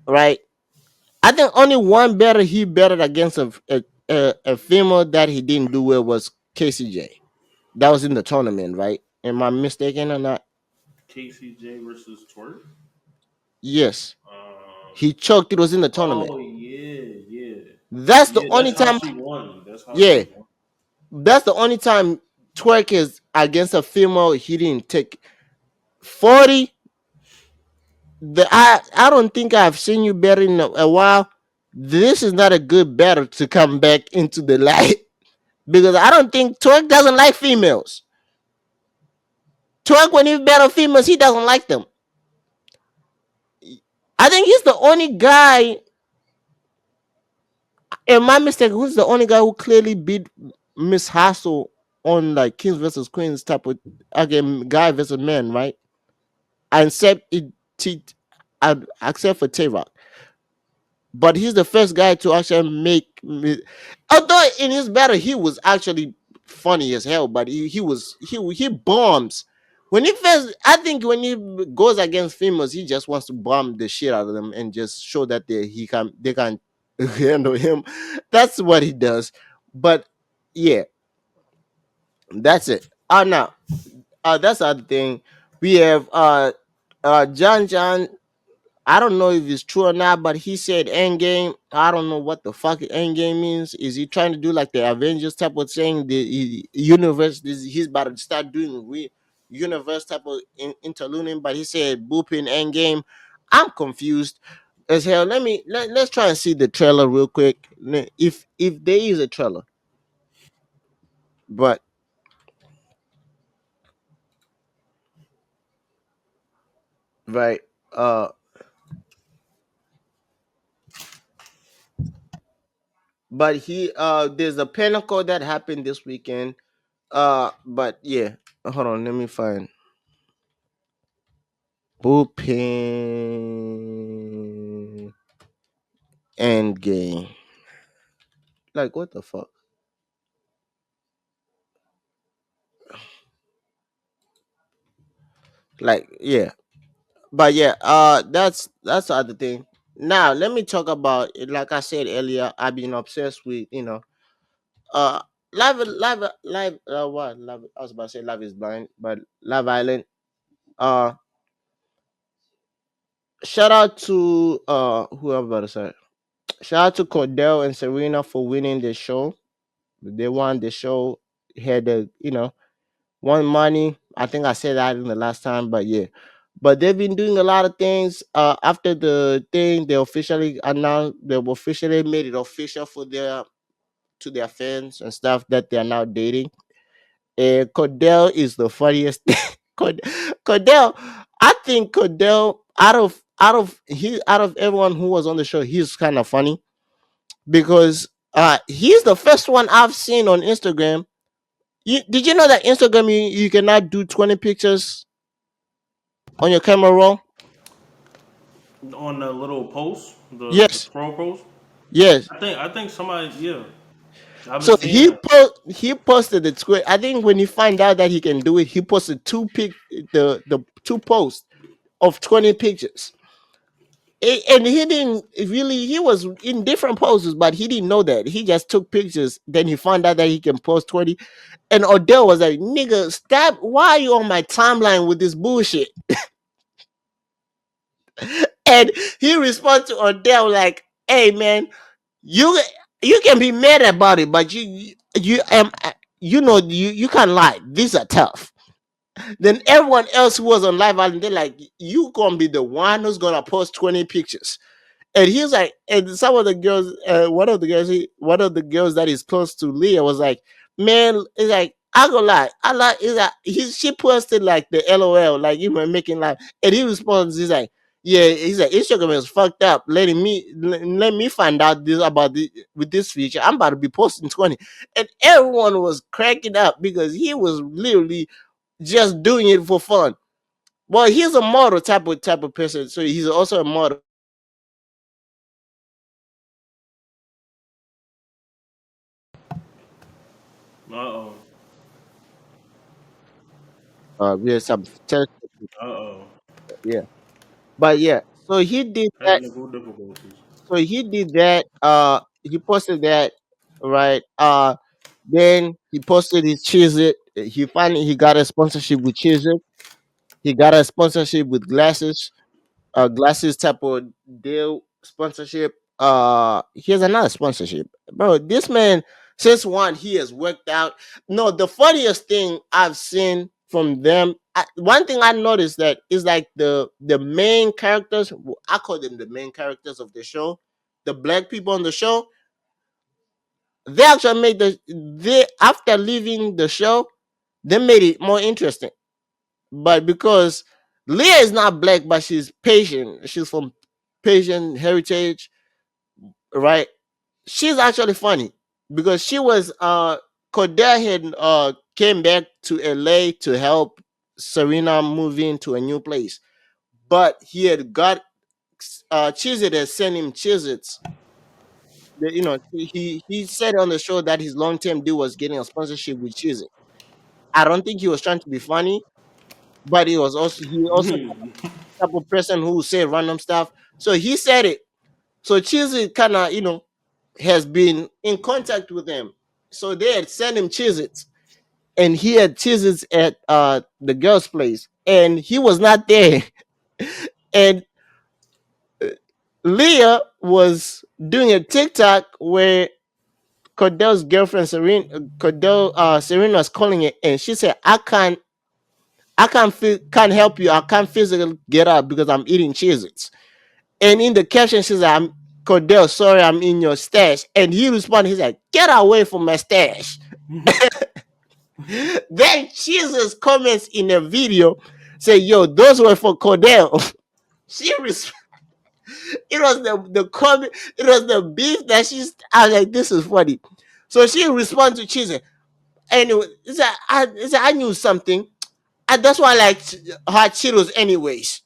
right? I think only one better he betted against a female that he didn't do well was KCJ. That was in the tournament, right? Am I mistaken or not? KCJ versus Twerk. Yes. Um. He choked. It was in the tournament. Oh yeah, yeah, That's the yeah. only That's how time. she won. That's how Yeah. she won. That's the only time Twerk is against a female he didn't take. 40. I don't think I've seen you better in a while. This is not a good battle to come back into the light because I don't think Twerk doesn't like females. Twerk when he battle females, he doesn't like them. I think he's the only guy. And my mistake, who's the only guy who clearly beat Miss Hassel on like Kings versus Queens type of again guy versus man, right? And T, except for Tay Rock. But he's the first guy to actually make me. Although in his battle he was actually funny as hell, but he bombs. When he first, I think when he goes against females, he just wants to bomb the shit out of them and just show that they can handle him. That's what he does. But yeah, that's it. Now, that's the other thing. We have John. I don't know if it's true or not, but he said Endgame. I don't know what the fuck Endgame means. Is he trying to do like the Avengers type of thing? The universe, he's about to start doing universe type of interluding, but he said booping Endgame. I'm confused as hell. Let's try and see the trailer real quick. If there is a trailer. But right, uh, but there's a pinnacle that happened this weekend. But yeah, hold on, let me find bullpen end game. Like what the fuck? Like yeah, but yeah, that's the other thing. Now let me talk about like I said earlier. I've been obsessed with uh what live I was about to say Love is Blind, but Love Island. Uh, shout out to who I'm about to say. Shout out to Cordell and Serena for winning the show. They won the show. Had the won money. I think I said that in the last time, but yeah. But they've been doing a lot of things. After the thing, they officially announced. They officially made it official for their to their fans and stuff that they are now dating. Cordell is the funniest. Cord- Cordell, I think Cordell out of everyone who was on the show, he's kind of funny because he's the first one I've seen on Instagram. Did you know that Instagram you cannot do 20 pictures on your camera roll? On the little post, the Yes, scroll post. yes. I think somebody, yeah, I've been So seeing that. he posted the tweet. I think when he find out that he can do it, he posted the two posts of 20 pictures. And he didn't really he was in different poses, but he didn't know that. He just took pictures. Then he found out that he can post 20. And Odell was like, nigga, stop. Why are you on my timeline with this bullshit? And he responded to Odell like, hey man, you you can be mad about it, but you can't lie. These are tough. Then everyone else who was on Live Island, they're like, you gonna be the one who's gonna post 20 pictures. And he's like, and some of the girls, one of the girls that is close to Leah was like, man, it's like, I gonna lie, I like, is like, she posted like the LOL, like you were making live, and he responds, he's like, yeah, he's like, Instagram is fucked up, let me find out this about this with this feature. I'm about to be posting 20, and everyone was cracking up because he was literally just doing it for fun. Well, he's a model type of person, so he's also a model. Uh oh. We have some tech, Uh oh. yeah. But yeah, so he did that. Technical difficulties. So he did that. He posted that, right? Then he posted his Cheez It. He finally he got a sponsorship with Cheez It. He got a sponsorship with glasses. Glasses type of deal sponsorship. Here's another sponsorship, bro. This man, since one, he has worked out. No, the funniest thing I've seen from them. One thing I noticed that is like the main characters. I call them the main characters of the show. The black people on the show. They actually made they after leaving the show, they made it more interesting. But because Leah is not black, but she's Persian. She's from Persian heritage, right? She's actually funny because she was Cordell had came back to LA to help Serena move into a new place. But he had got Chizit had sent him Chizits. He said on the show that his long term deal was getting a sponsorship with Chizit. I don't think he was trying to be funny, but he also type of person who say random stuff. So he said it. So Cheez kind of, has been in contact with him. So they had sent him Cheez and he had Cheez at the girl's place, and he was not there. And Leah was doing a TikTok where Cordell's girlfriend Serena was calling it, and she said, can't help you. I can't physically get up because I'm eating Cheez-Its. And in the caption, she's like, I'm Cordell, sorry, I'm in your stash. And he responded, he's like, get away from my stash. Then Jesus comments in a video, say, "Yo, those were for Cordell." She res- it was the comment, it was the beef that she's. I was like, this is funny. So she responds to Jesus. Anyway, I knew something, and that's why I like her Cheetos anyways.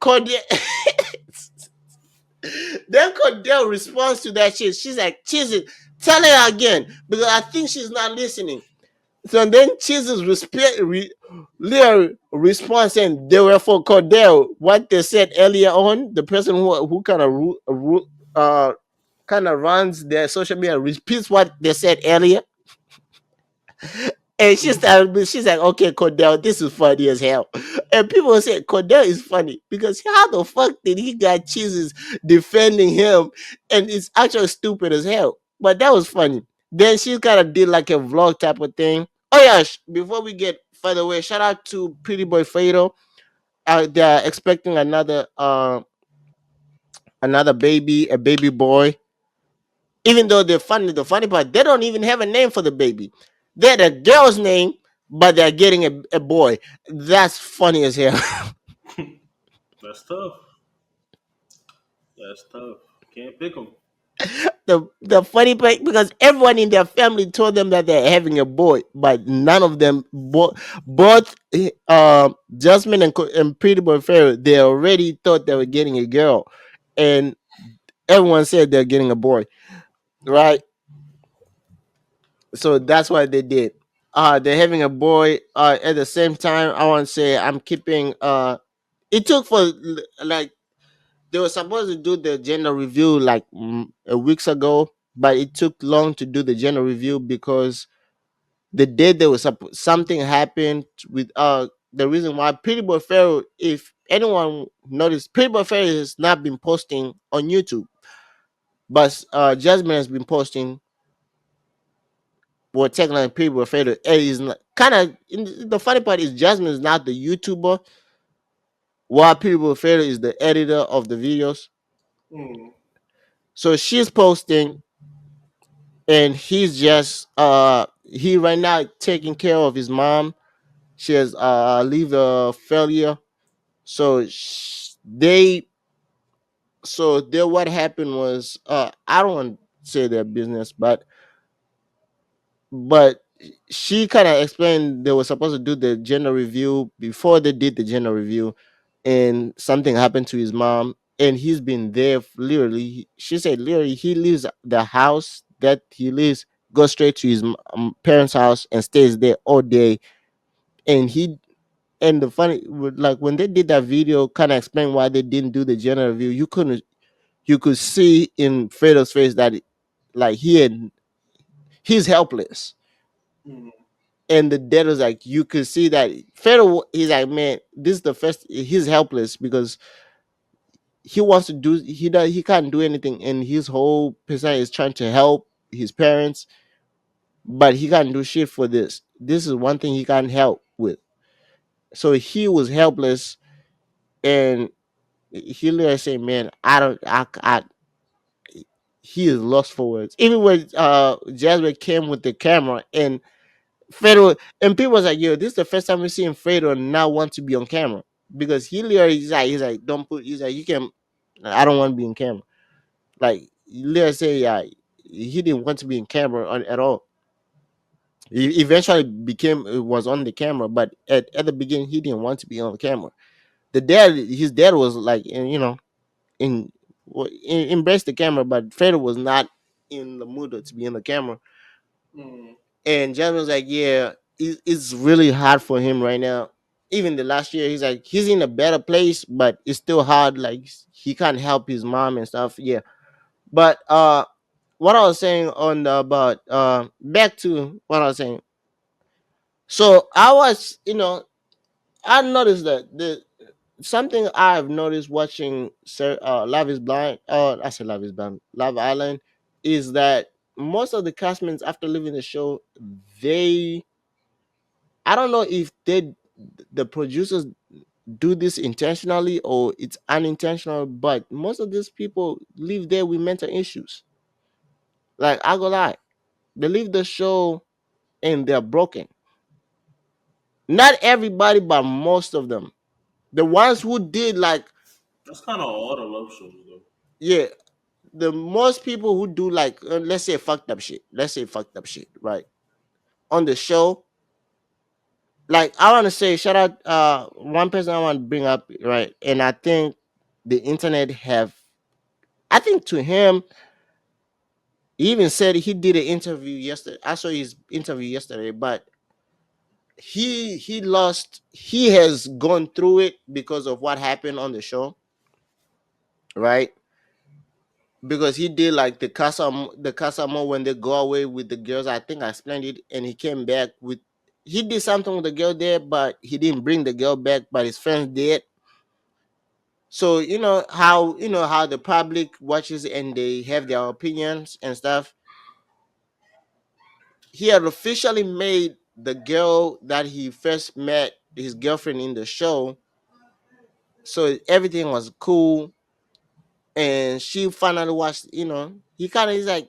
Cordell, then Cordell responds to that shit. She's like, Jesus, tell her again because I think she's not listening. So then Jesus Leah responds saying they were for Cordell. What they said earlier on, the person who kind of runs their social media repeats what they said earlier. And she's like, okay, Cordell, this is funny as hell. And people say Cordell is funny because how the fuck did he got Jesus defending him? And it's actually stupid as hell. But that was funny. Then she kind of did like a vlog type of thing. Oh yeah, before we get further away, shout out to Pretty Boy Fredo. They're expecting another baby, a baby boy. Even though the funny part, they don't even have a name for the baby. They're the girl's name, but they're getting a boy. That's funny as hell. That's tough. That's tough. Can't pick them. The funny part because everyone in their family told them that they're having a boy, but none of them both Jasmine and Pretty Boy Pharaoh, they already thought they were getting a girl, and everyone said they're getting a boy, right? So that's what they did. They're having a boy. At the same time, I want to say I'm keeping. It took for like they were supposed to do the gender review like a weeks ago, but it took long to do the gender review because the day there was something happened with the reason why Pretty Boy Pharaoh. If anyone noticed, Pretty Boy Pharaoh has not been posting on YouTube, but Jasmine has been posting. Well, technically, people refer to Eddie is kind of. The funny part is Jasmine is not the YouTuber, while people refer to is the editor of the videos. Mm. So she's posting, and he's just he right now taking care of his mom. She has liver failure. So they what happened was I don't want to say their business, but she kind of explained they were supposed to do the gender review before they did the gender review, and something happened to his mom, and he's been there literally. She said literally he leaves the house that he lives, goes straight to his parents' house and stays there all day. And he and the funny like when they did that video, kind of explain why they didn't do the gender review. You could see in Fredo's face that like he's helpless, Mm. and the dad was like, you could see that Pharaoh. He's like, man, this is the first. He's helpless because he wants to do. He can't do anything, and his whole person is trying to help his parents, but he can't do shit for this. This is one thing he can't help with. So he was helpless, and he literally said, man, I don't. I he is lost for words. Even when Jasmine came with the camera and Fredo, and people was like, yo, this is the first time we're seeing Fredo not want to be on camera because he literally he's like, don't put, he's like, you can, I don't want to be in camera. Like, he literally say, yeah, he didn't want to be in camera at all. He eventually became, was on the camera, but at the beginning, he didn't want to be on the camera. His dad was like, you know, in, embraced the camera, but Fredo was not in the mood to be in the camera. Mm. And Jasmine was like, yeah, it's really hard for him right now. Even the last year, he's like, he's in a better place, but it's still hard. Like, he can't help his mom and stuff. Yeah. But what I was saying on about back to what I was saying. So I was, I noticed that the something I've noticed watching Love is Blind, I said Love is Blind, Love Island, is that most of the castmates after leaving the show, they I don't know if the producers do this intentionally or it's unintentional, but most of these people live there with mental issues. Like I go lie, they leave the show and they're broken. Not everybody, but most of them. The ones who did like, That's kind of all the love shows though. yeah, the most people who do like, let's say fucked up shit. Let's say fucked up shit, right? On the show, like I want to say, shout out one person I want to bring up, right? And I think the internet have, I think to him, he even said he did an interview yesterday. I saw his interview yesterday, but he lost. He has gone through it because of what happened on the show, right? Because he did like the Casamo when they go away with the girls. I think I explained it, and he came back with. He did something with the girl there, but he didn't bring the girl back. But his friends did. So you know how the public watches and they have their opinions and stuff. He had officially made the girl that he first met his girlfriend in the show, so everything was cool. And she finally watched. He kind of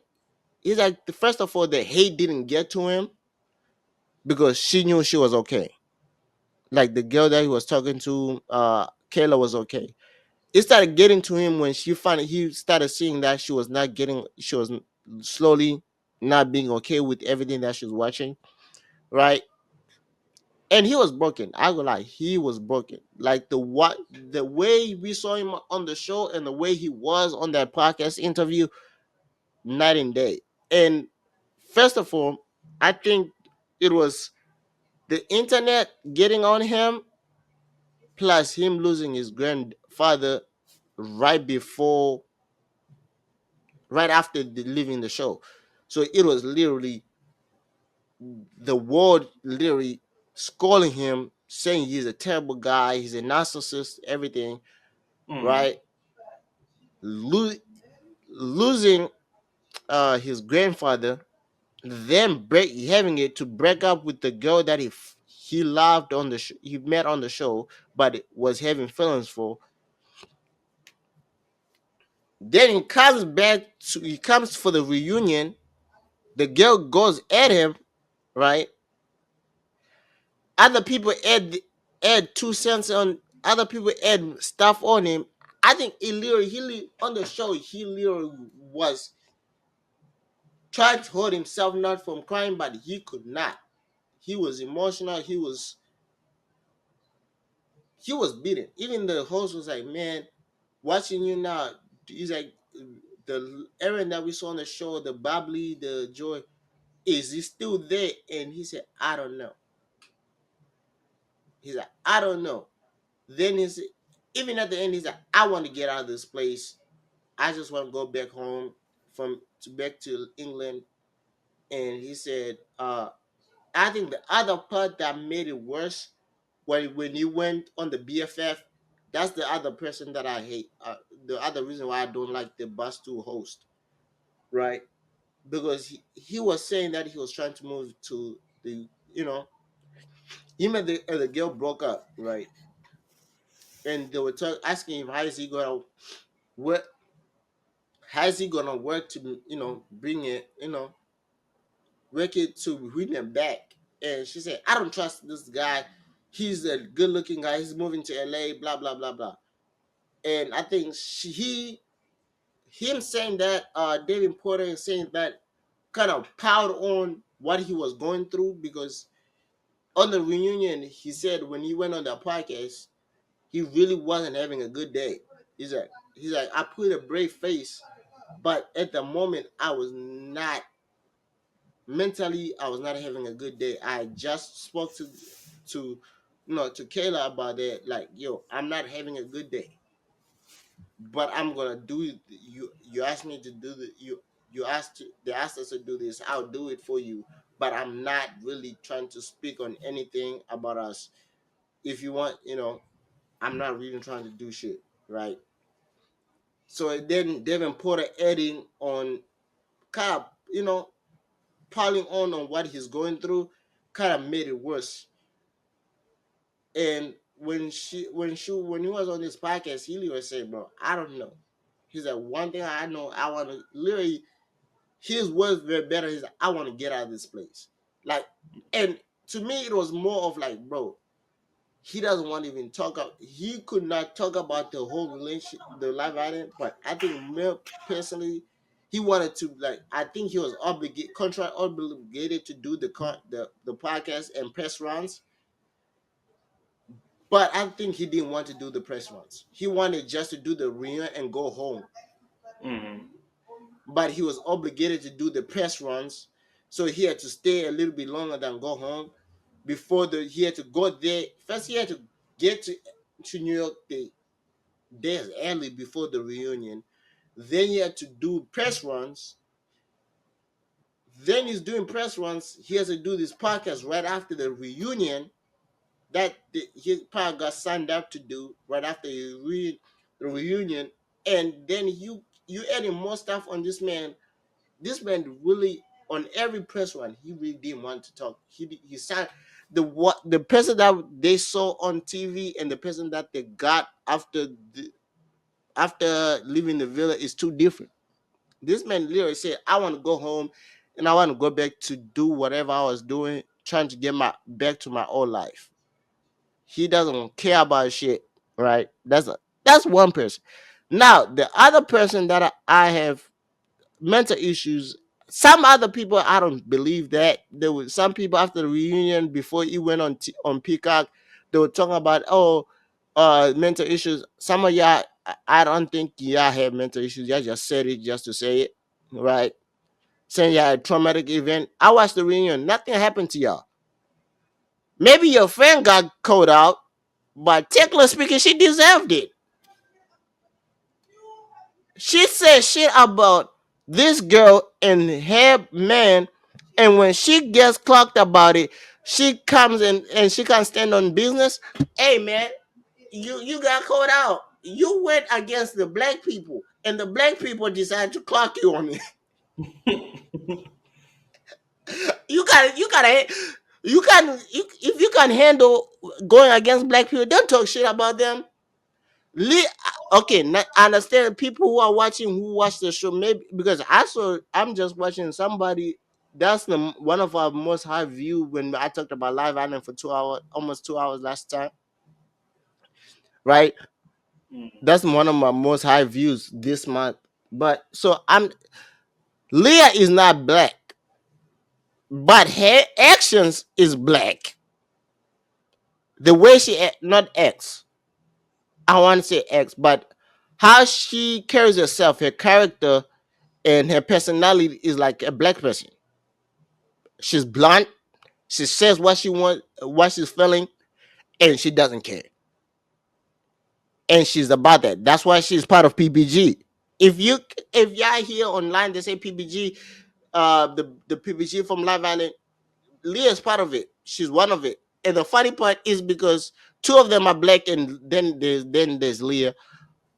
he's like, first of all, the hate didn't get to him because she knew she was okay. Like the girl that he was talking to, Kayla, was okay. It started getting to him when he started seeing that she was slowly not being okay with everything that she was watching, right? And he was broken. I go like he was broken. Like the way we saw him on the show and the way he was on that podcast interview, night and day. And first of all, I think it was the internet getting on him, plus him losing his grandfather right before, right after leaving the show. So it was literally the world literally scolding him, saying he's a terrible guy, he's a narcissist, everything, Mm. right? Lo- Losing his grandfather, then having it to break up with the girl that he loved on he met on the show, but was having feelings for. Then he comes for the reunion. The girl goes at him, right? Other people add 2 cents on. Other people add stuff on him. I think on the show he literally was trying to hold himself not from crying, but he could not. He was emotional. He was beaten. Even the host was like, "Man, watching you now." He's like, "The Aaron that we saw on the show, the bubbly, the joy, is he still there?" And he said, "I don't know." He's like, "I don't know." Then even at the end, he's like, "I want to get out of this place. I just want to go back home back to England." And he said, I think the other part that made it worse when he went on the BFF, that's the other person that I hate. The other reason why I don't like the Bus 2 host, right? Because he was saying that he was trying to move to him and the girl broke up, right? And they were asking him what how is he gonna work to bring it work it to bring them back. And she said, "I don't trust this guy. He's a good looking guy. He's moving to LA, blah blah blah blah." And I think him saying that, David Porter is saying that, kind of piled on what he was going through, because on the reunion he said when he went on the podcast he really wasn't having a good day. He's like, "I put a brave face, but at the moment I was not having a good day. I just spoke to Kayla about that. Like, yo, I'm not having a good day, but I'm gonna do it. You asked me to do the they asked us to do this. I'll do it for you, but I'm not really trying to speak on anything about us. If you want, I'm not really trying to do shit, right?" So then Devin Porter adding on, kind of, piling on what he's going through, kind of made it worse. And when he was on this podcast, he literally said, "Bro, I don't know." He's like, "One thing I know, I want to literally." His words were better. He's like, "I want to get out of this place." Like, and To me, it was more of like, bro, he doesn't want to even talk up. He could not talk about the whole relationship, the live island. But I think Mel personally, he wanted to like. I think he was obligated, contract obligated to do the podcast and press runs. But I think he didn't want to do the press runs. He wanted just to do the reunion and go home. Mm. But he was obligated to do the press runs, so he had to stay a little bit longer than go home. Before he had to go there first. He had to get to New York the days early before the reunion. Then he had to do press runs. Then he's doing press runs. He has to do this podcast right after the reunion that his part got signed up to do right after the reunion. And then you adding more stuff on this man. This man really, on every press run, he really didn't want to talk. He signed the person that they saw on TV and the person that they got after leaving the villa is too different. This man literally said, "I want to go home, and I want to go back to do whatever I was doing, trying to get my back to my old life." He doesn't care about shit, right? That's one person. Now the other person that I have mental issues. Some other people, I don't believe that. There were some people after the reunion before he went on Peacock, they were talking about mental issues. Some of y'all, I don't think y'all have mental issues. Y'all just said it just to say it, right? Saying y'all had a traumatic event. I watched the reunion. Nothing happened to y'all. Maybe your friend got caught out, but technically speaking, she deserved it. She said shit about this girl and her man, and when she gets clocked about it, she comes in and she can't stand on business. Hey man, you got caught out. You went against the black people, and the black people decided to clock you on it. You gotta if you can handle going against black people, don't talk shit about them. Okay, I understand people who are watching who watch the show maybe because I'm just watching somebody that's one of our most high view when I talked about live island for 2 hours, almost 2 hours last time, right? Mm. That's one of my most high views this month. But so I'm Leah is not black, but her actions is black. The way not X, I want to say X, but how she carries herself, her character and her personality is like a black person. She's blunt. She says what she wants, what she's feeling, and she doesn't care. And she's about that. That's why she's part of PBG. If y'all hear online they say PBG, the PBG from Live Island, Leah's part of it. She's one of it. And the funny part is because two of them are black, and then there's Leah.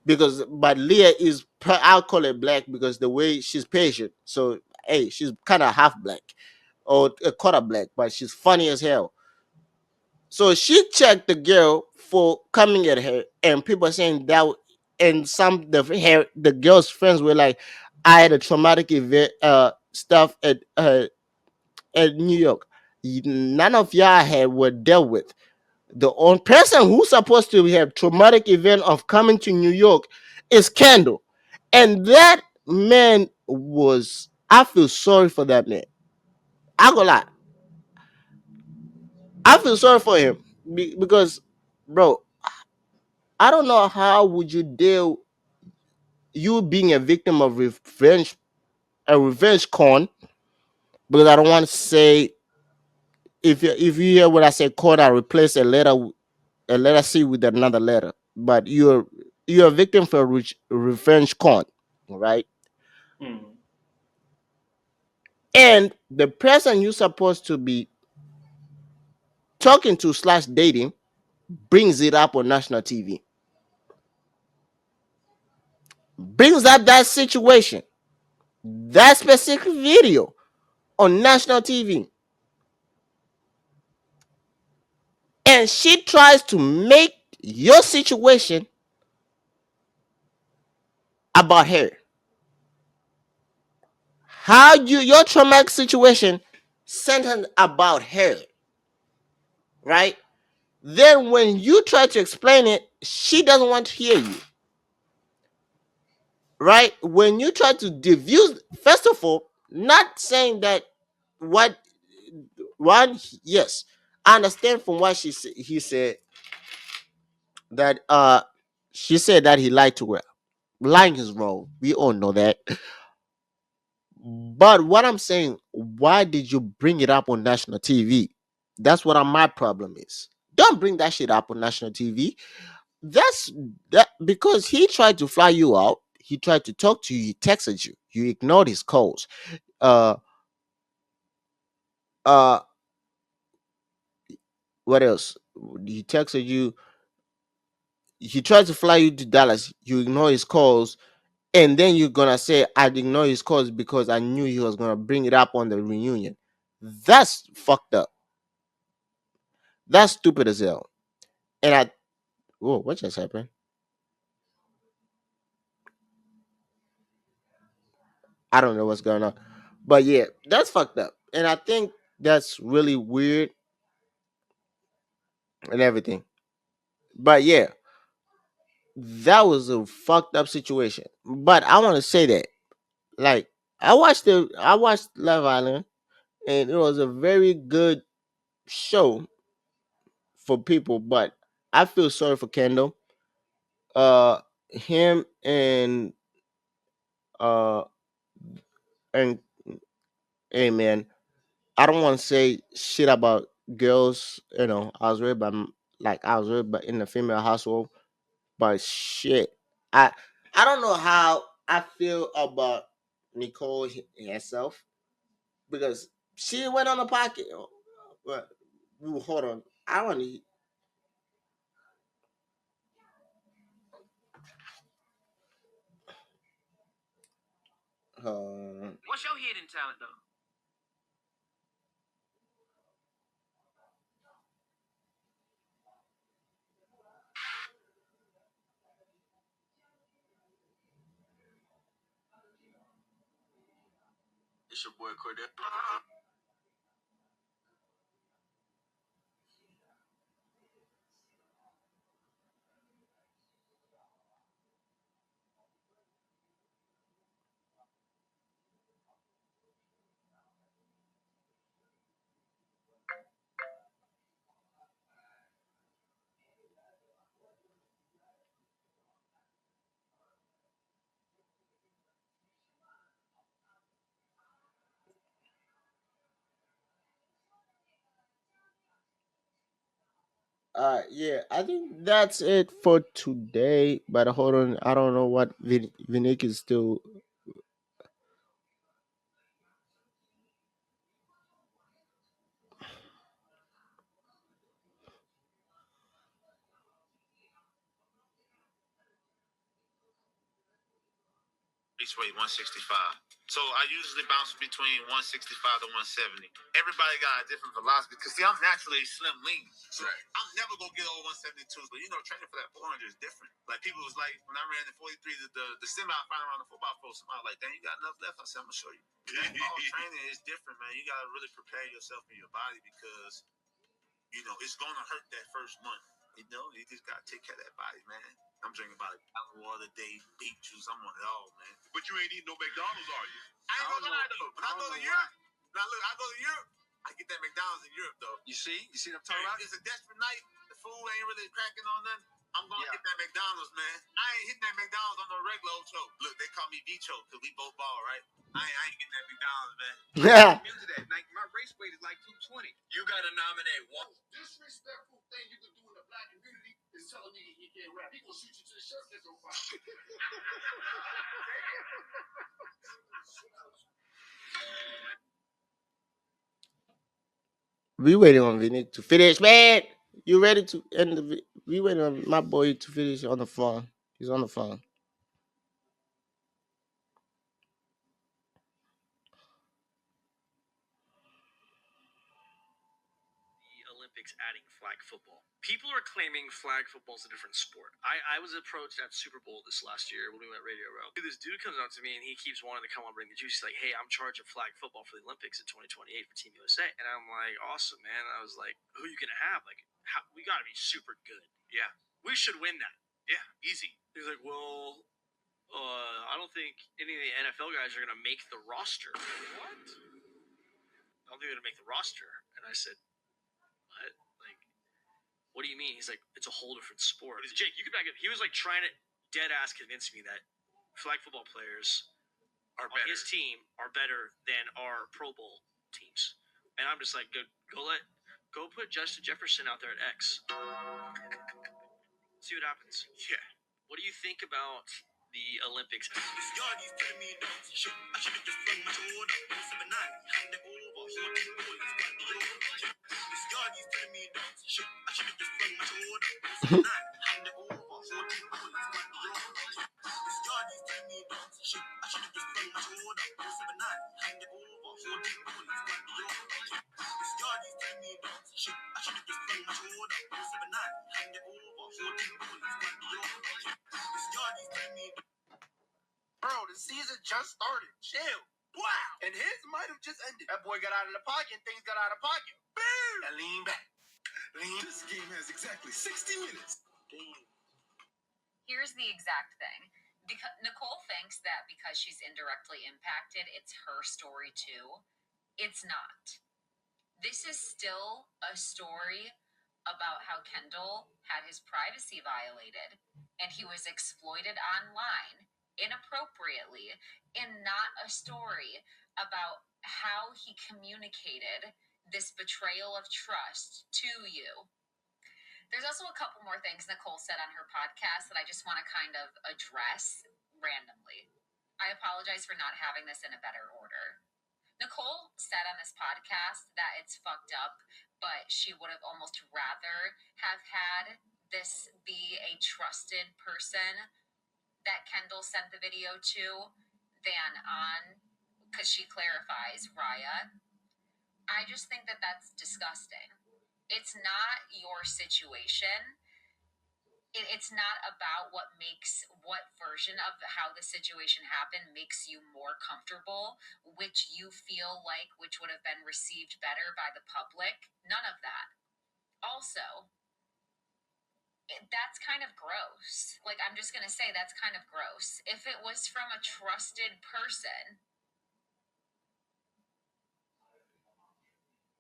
Because but Leah is I'll call her black because the way she's patient. So hey, she's kind of half black or a quarter black, but she's funny as hell. So she checked the girl for coming at her, and people are saying that, and the girl's friends were like, "I had a traumatic event, stuff at New York. None of y'all had were dealt with. The only person who's supposed to have traumatic event of coming to New York is Kendall, and that man was. I feel sorry for that man. I go lie. I feel sorry for him because, bro, I don't know how would you deal you being a victim of a revenge con, because I don't want to say if you hear what I say con, I replace a letter C with another letter, but you're a victim for revenge con, right? Mm. And the person you're supposed to be talking to slash dating brings it up on national TV, brings up that situation, that specific video on national TV. And she tries to make your situation about her. How your traumatic situation centered about her. right? Then when you try to explain it, she doesn't want to hear you, right? When you try to diffuse, first of all, not saying that what one, yes, I understand from what he said that she said that he lied to her. Lying is wrong. We all know that. But what I'm saying, why did you bring it up on national TV? That's what my problem is. Don't bring that shit up on national TV. That's that because he tried to fly you out. He tried to talk to you. He texted you. You ignored his calls. Uh, uh, what else? He texted you. He tried to fly you to Dallas. You ignore his calls, and then you're gonna say, "I'd ignore his calls because I knew he was gonna bring it up on the reunion." That's fucked up. That's stupid as hell. And whoa, what just happened? I don't know what's going on, but yeah, that's fucked up. And I think that's really weird and everything. But yeah, that was a fucked up situation. But I want to say that, like, I watched Love Island, and it was a very good show for people. But I feel sorry for Kendall. Him uh and hey man, I don't want to say shit about girls. I was raised by in a female household, but shit, I I don't know how I feel about Nicole herself because she went on a pocket. But hold on, I want to. What's your hidden talent though? It's your boy Cordell. Yeah, I think that's it for today. But hold on, I don't know what Vinik is still. Base weight 165. So I usually bounce between 165 to 170. Everybody got a different velocity because see, I'm naturally slim lean. So right. I'm never gonna get over 172. But training for that 400 is different. Like people was like when I ran the 43, the semi final around the football post, somebody like, dang, you got enough left. I said, I'm gonna show you. All training is different, man. You gotta really prepare yourself in your body because it's gonna hurt that first month. You just gotta take care of that body, man. I'm drinking about a gallon of water a day, beet juice. I'm on it all, man. But you ain't eating no McDonald's, are you? I ain't gonna lie though. When I go to Europe, now look, I go to Europe, I get that McDonald's in Europe though. You see what I'm talking about? It's a desperate night. The food ain't really cracking on nothing. I'm gonna get that McDonald's, man. I ain't hitting that McDonald's on no regular old choke. Look, they call me B choke because we both ball, right? I ain't getting that McDonald's, man. Yeah. I'm into that. Like my race weight is like 220. You gotta nominate one. Disrespectful thing you can do in the black community is tell a nigga he can't rap. He gonna shoot you to the shirt that's on fire. We waiting on Vinny to finish, man. You ready to end we waiting on my boy to finish on the phone. He's on the phone. Olympics adding flag football. People are claiming flag football is a different sport. I was approached at Super Bowl this last year when we went Radio Row. This dude comes up to me and he keeps wanting to come on Bring the Juice. He's like, hey, I'm charging flag football for the Olympics in 2028 for Team USA. And I'm like, awesome, man. And I was like, who are you going to have? Like, we got to be super good. Yeah. We should win that. Yeah, easy. He's like, well, I don't think any of the NFL guys are going to make the roster. What? I don't think they're going to make the roster. And I said, what? Like, what do you mean? He's like, it's a whole different sport. Jake, you can back up. He was like trying to dead ass convince me that flag football players are on his team are better than our Pro Bowl teams. And I'm just like, go put Justin Jefferson out there at X. See what happens. Yeah. What do you think about the Olympics? Bro, the season just started. Chill. Wow. And his might have just ended. That boy got out of the pocket and things got out of pocket. Boom. And lean back. This game has exactly 60 minutes. Here's the exact thing. Because Nicole thinks that because she's indirectly impacted, it's her story too. It's not. This is still a story about how Kendall had his privacy violated and he was exploited online inappropriately, and not a story about how he communicated this betrayal of trust to you. There's also a couple more things Nicole said on her podcast that I just want to kind of address randomly. I apologize for not having this in a better order. Nicole said on this podcast that it's fucked up, but she would have almost rather have had this be a trusted person that Kendall sent the video to than on, because she clarifies, Raya. I just think that that's disgusting. It's not your situation. It's not about what version of how the situation happened makes you more comfortable, which you feel like which would have been received better by the public. None of that. Also, that's kind of gross. Like, I'm just going to say that's kind of gross. If it was from a trusted person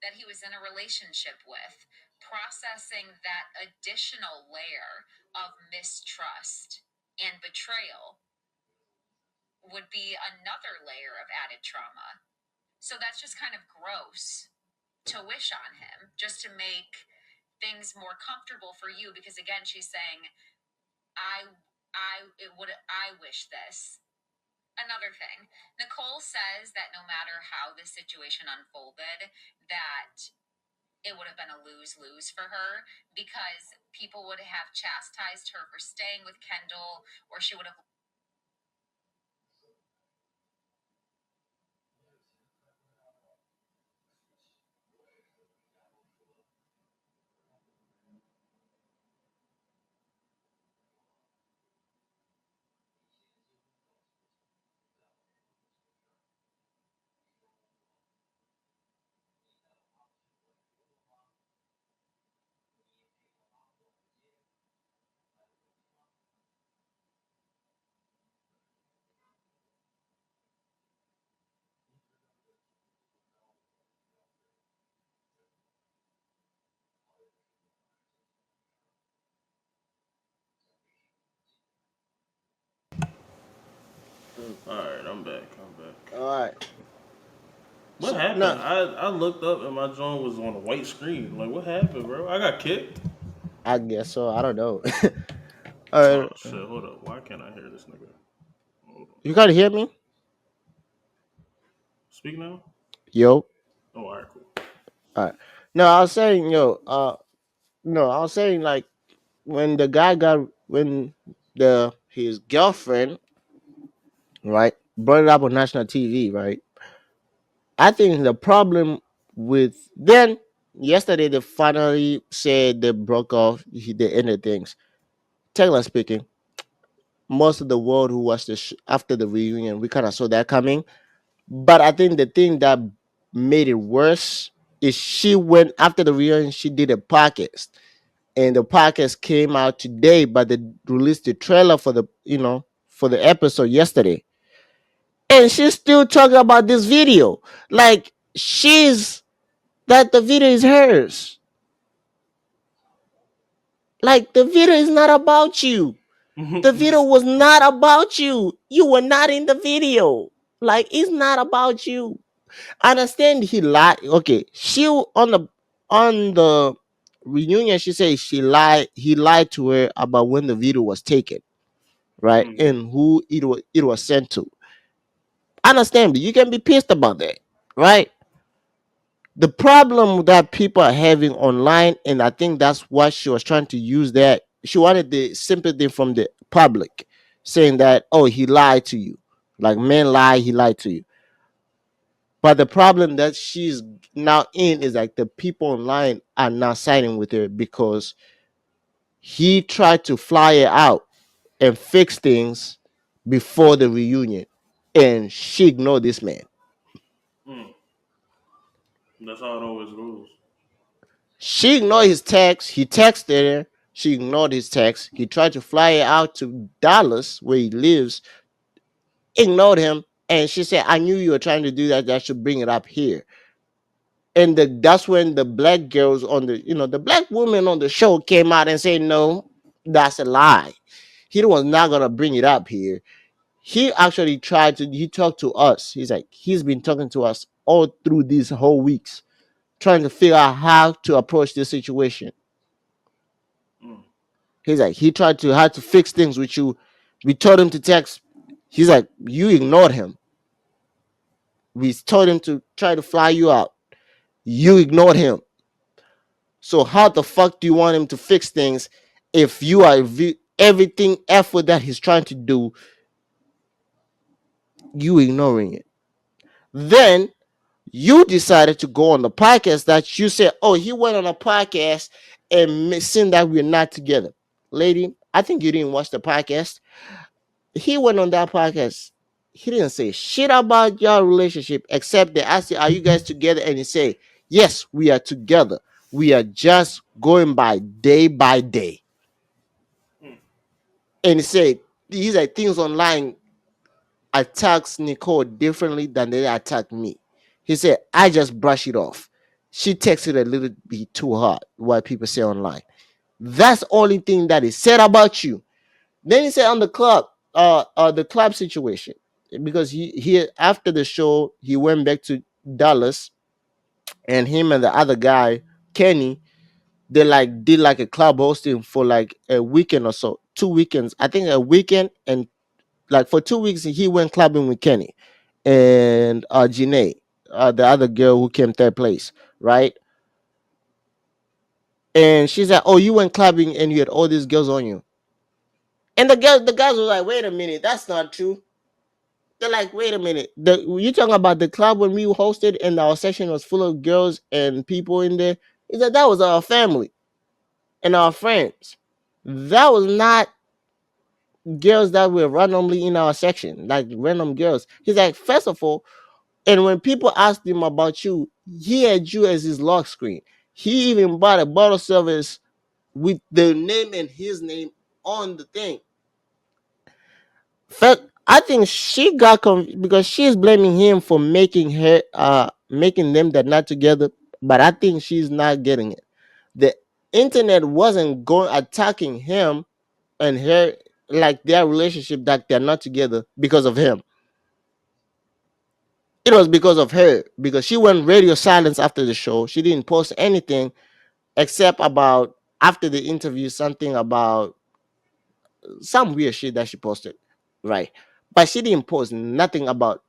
that he was in a relationship with, processing that additional layer of mistrust and betrayal would be another layer of added trauma. So that's just kind of gross to wish on him, just to make things more comfortable for you, because again, she's saying, I wish this. Another thing, Nicole says that no matter how this situation unfolded, that it would have been a lose-lose for her, because people would have chastised her for staying with Kendall, or she would have. Alright, I'm back. All right. What happened? No, I looked up and my joint was on a white screen. Like, what happened, bro? I got kicked. I guess so. I don't know. All Oh right. shit! Hold up. Why can't I hear this nigga? Hold on. You gotta hear me? Speak now. Yo. Oh, alright, cool. All right. No, I was saying, no, I was saying like when the guy got when his girlfriend, right, brought it up on national TV, right? I think the problem with then yesterday they finally said they broke off. They ended things. Technically speaking, most of the world who watched after the reunion, we kind of saw that coming. But I think the thing that made it worse is she went after the reunion. She did a podcast, and the podcast came out today. But they released the trailer for the for the episode yesterday, and she's still talking about this video like she's that the video is hers. Like the video is not about you. The video was not about you. You were not in the video. Like it's not about you. I understand he lied. Okay, she on the reunion. She says she lied. He lied to her about when the video was taken, right, and who it was sent to. I understand. You can be pissed about that, right? The problem that people are having online, and I think that's what she was trying to use. That she wanted the sympathy from the public, saying that, oh, he lied to you, like men lie, he lied to you. But the problem that she's now in is like the people online are not siding with her because he tried to fly her out and fix things before the reunion, and she ignored this man. Mm. That's how it always goes. She ignored his text. He texted her. She ignored his text. He tried to fly her out to Dallas, where he lives, ignored him. And she said, I knew you were trying to do that. I should bring it up here. And that's when the black girls on the black women on the show came out and said, no, that's a lie. He was not going to bring it up here. He actually he talked to us. He's been talking to us all through these whole weeks, trying to figure out how to approach this situation. Mm. He's like, he tried to how to fix things with you. We told him to text. He's like, you ignored him. We told him to try to fly you out. You ignored him. So how the fuck do you want him to fix things if you are everything effort that he's trying to do, you ignoring it? Then you decided to go on the podcast that you said, oh, he went on a podcast and saying that we're not together. Lady, I think you didn't watch the podcast. He went on that podcast. He didn't say shit about your relationship except they asked you, are you guys together? And he said, yes, we are together. We are just going by day. Mm. And he said, these are things online attacks Nicole differently than they attack me. He said, I just brush it off. She takes it a little bit too hard, what people say online. That's the only thing that is said about you. Then he said on the club situation, because he after the show he went back to Dallas, and him and the other guy Kenny, they like did like a club hosting for like a weekend or so, 2 weekends, I think a weekend, and like for 2 weeks he went clubbing with Kenny and Janae, the other girl who came third place, right? And she said, "Oh, you went clubbing and you had all these girls on you." And the guys were like, "Wait a minute, that's not true." They're like, wait a minute. You talking about the club when we hosted and our session was full of girls and people in there? He said that was our family and our friends. That was not girls that were randomly in our section, like random girls. He's like, first of all, and when people asked him about you, he had you as his lock screen. He even bought a bottle service with the name and his name on the thing. I think she got because she's blaming him for making them that not together, but I think she's not getting it. The internet wasn't going attacking him and her, like their relationship, that they're not together because of him. It was because of her, because she went radio silence after the show. She didn't post anything except about after the interview, something about some weird shit that she posted, right? But she didn't post nothing about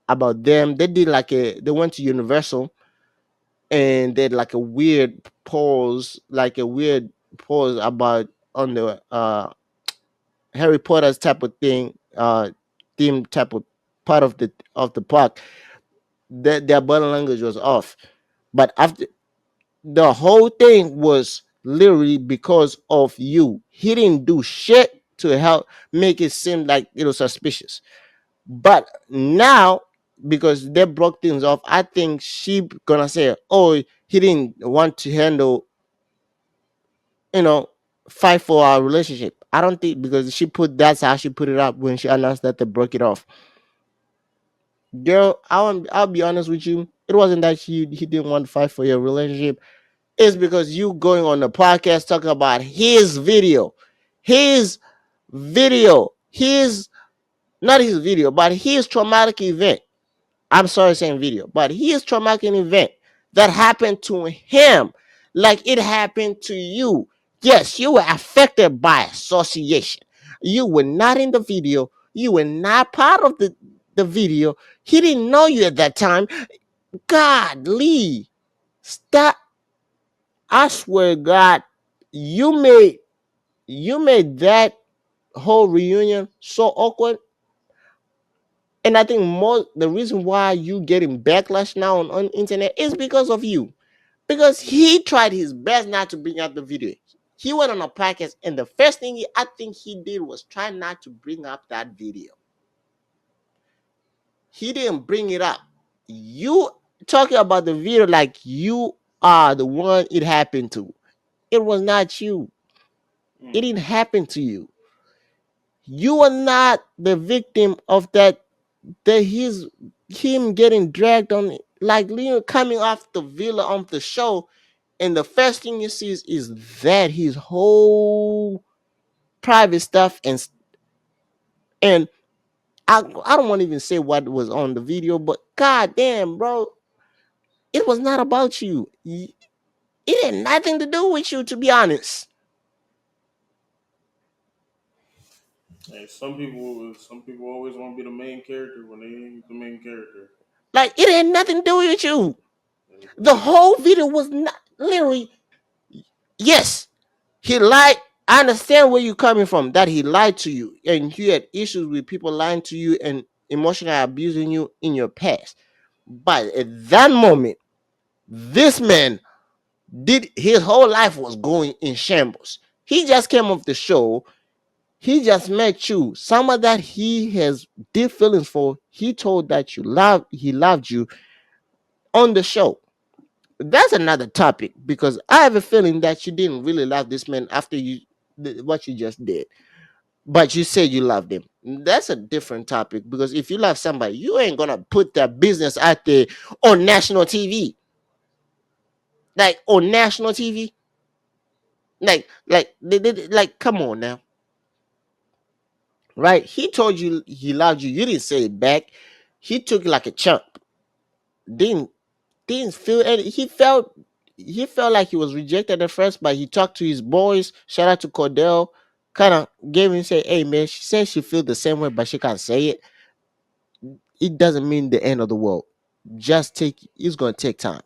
them. They went to Universal and did like a weird pause about on the Harry Potter's type of thing, theme type of part of the park. Their body language was off. But after the whole thing was literally because of you. He didn't do shit to help make it seem like it was suspicious. But now, because they broke things off, I think she gonna say, "Oh, he didn't want to handle, you know, fight for our relationship." I don't think, because she put that's how she put it up when she announced that they broke it off. Girl, I'll be honest with you. It wasn't that he didn't want to fight for your relationship. It's because you going on the podcast talking about his video, his not his video, but his traumatic event. I'm sorry saying video, but his traumatic event that happened to him, like it happened to you. Yes, you were affected by association. You were not in the video. You were not part of the video. He didn't know you at that time. God, Lee, stop. I swear, God, you made that whole reunion so awkward. And I think more the reason why you getting backlash now on internet is because of you. Because he tried his best not to bring up the video. He went on a podcast, and the first thing I think he did was try not to bring up that video. He didn't bring it up. You talking about the video like you are the one it happened to. It was not you. It didn't happen to you. You are not the victim of that. That he's him getting dragged on, like Leo coming off the villa on the show, and the first thing you see is that his whole private stuff, and I don't want to even say what was on the video, but god damn, bro, it was not about you. It had nothing to do with you, to be honest. Hey, some people always want to be the main character when they ain't the main character. Like, it had nothing to do with you. And The whole video was not literally, yes, he lied. I understand where you're coming from, that he lied to you and you had issues with people lying to you and emotionally abusing you in your past. But at that moment, this man did his whole life was going in shambles. He just came off the show. He just met you. Someone that he has deep feelings for. He told that he loved you on the show. That's another topic, because I have a feeling that you didn't really love this man after what you just did. But you said you loved him. That's a different topic, because if you love somebody, you ain't gonna put that business out there on national TV. Like on national TV. Like, come on now. Right? He told you he loved you. You didn't say it back. He took it like a chump. Didn't didn't feel any. He felt like he was rejected at first, but he talked to his boys. Shout out to Cordell. Kind of gave him say, "Hey man, she says she feel the same way, but she can't say it. It doesn't mean the end of the world. Just take. It's gonna take time."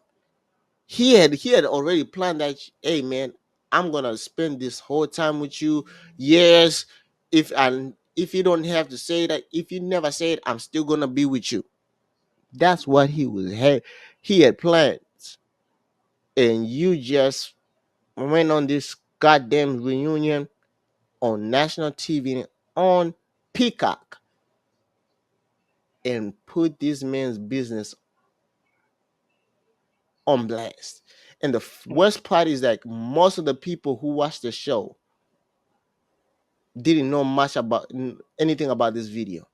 He had already planned that. Hey man, I'm gonna spend this whole time with you. Yes, if you don't have to say that, if you never say it, I'm still gonna be with you. That's what he had planned, and you just went on this goddamn reunion on national TV on Peacock and put this man's business on blast. And the worst part is like most of the people who watched the show didn't know much about anything about this video,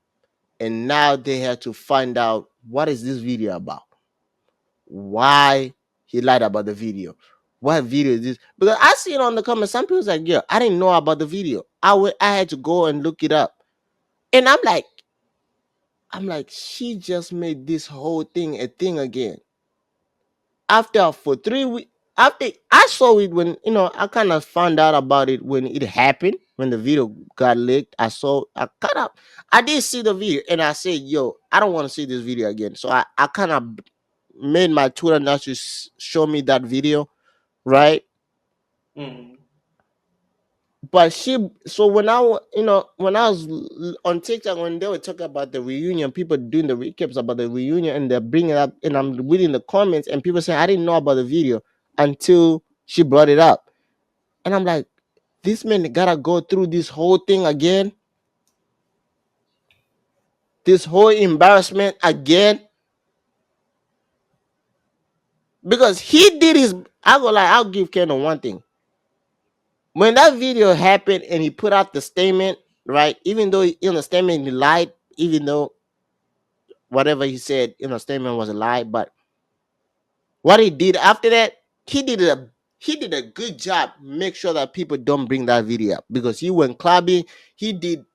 and now they had to find out what is this video about, why he lied about the video, what video is this, because I see it on the comments. Some people's like, yeah, I didn't know about the video. I had to go and look it up, and I'm like, she just made this whole thing a thing again. After for 3 weeks, after I saw it, when I kind of found out about it when it happened, when the video got leaked. I did see the video, and I said, "Yo, I don't want to see this video again." So I kind of made my Twitter not to show me that video, right? mm, But so when when I was on TikTok, when they were talking about the reunion, people doing the recaps about the reunion, and they're bringing it up, and I'm reading the comments, and people saying, I didn't know about the video. until she brought it up. And I'm like, this man gotta go through this whole thing again, this whole embarrassment again, because he did his. I go like, I'll give Ken one thing. When that video happened and he put out the statement, right? Even though in the statement he lied, even though whatever he said in the statement was a lie, but what he did after that, he did a he did a good job. Make sure that people don't bring that video up because he went clubbing. He did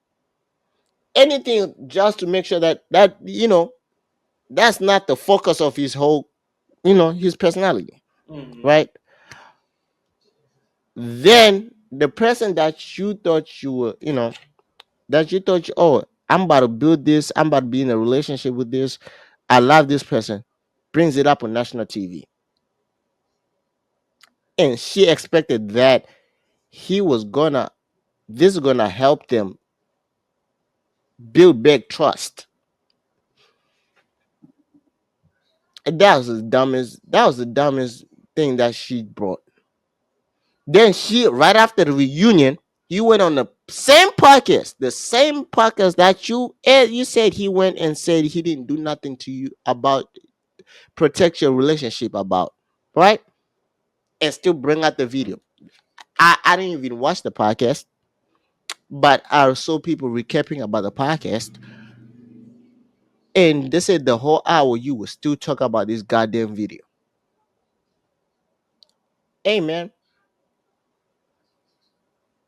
anything just to make sure that that's not the focus of his whole his personality, Mhm. right? Then the person that you thought you were, that you thought, oh, I'm about to build this, I'm about to be in a relationship with this, I love this person, brings it up on national TV. And she expected that he was gonna, this is gonna help them build back trust. And that was the dumbest thing that she brought. Then she, right after the reunion, he went on the same podcast that you said he went and said he didn't do nothing to you about protect your relationship about, right? And still bring out the video. I didn't even watch the podcast, but I saw people recapping about the podcast, and they said the whole hour you will still talk about this goddamn video. Hey man,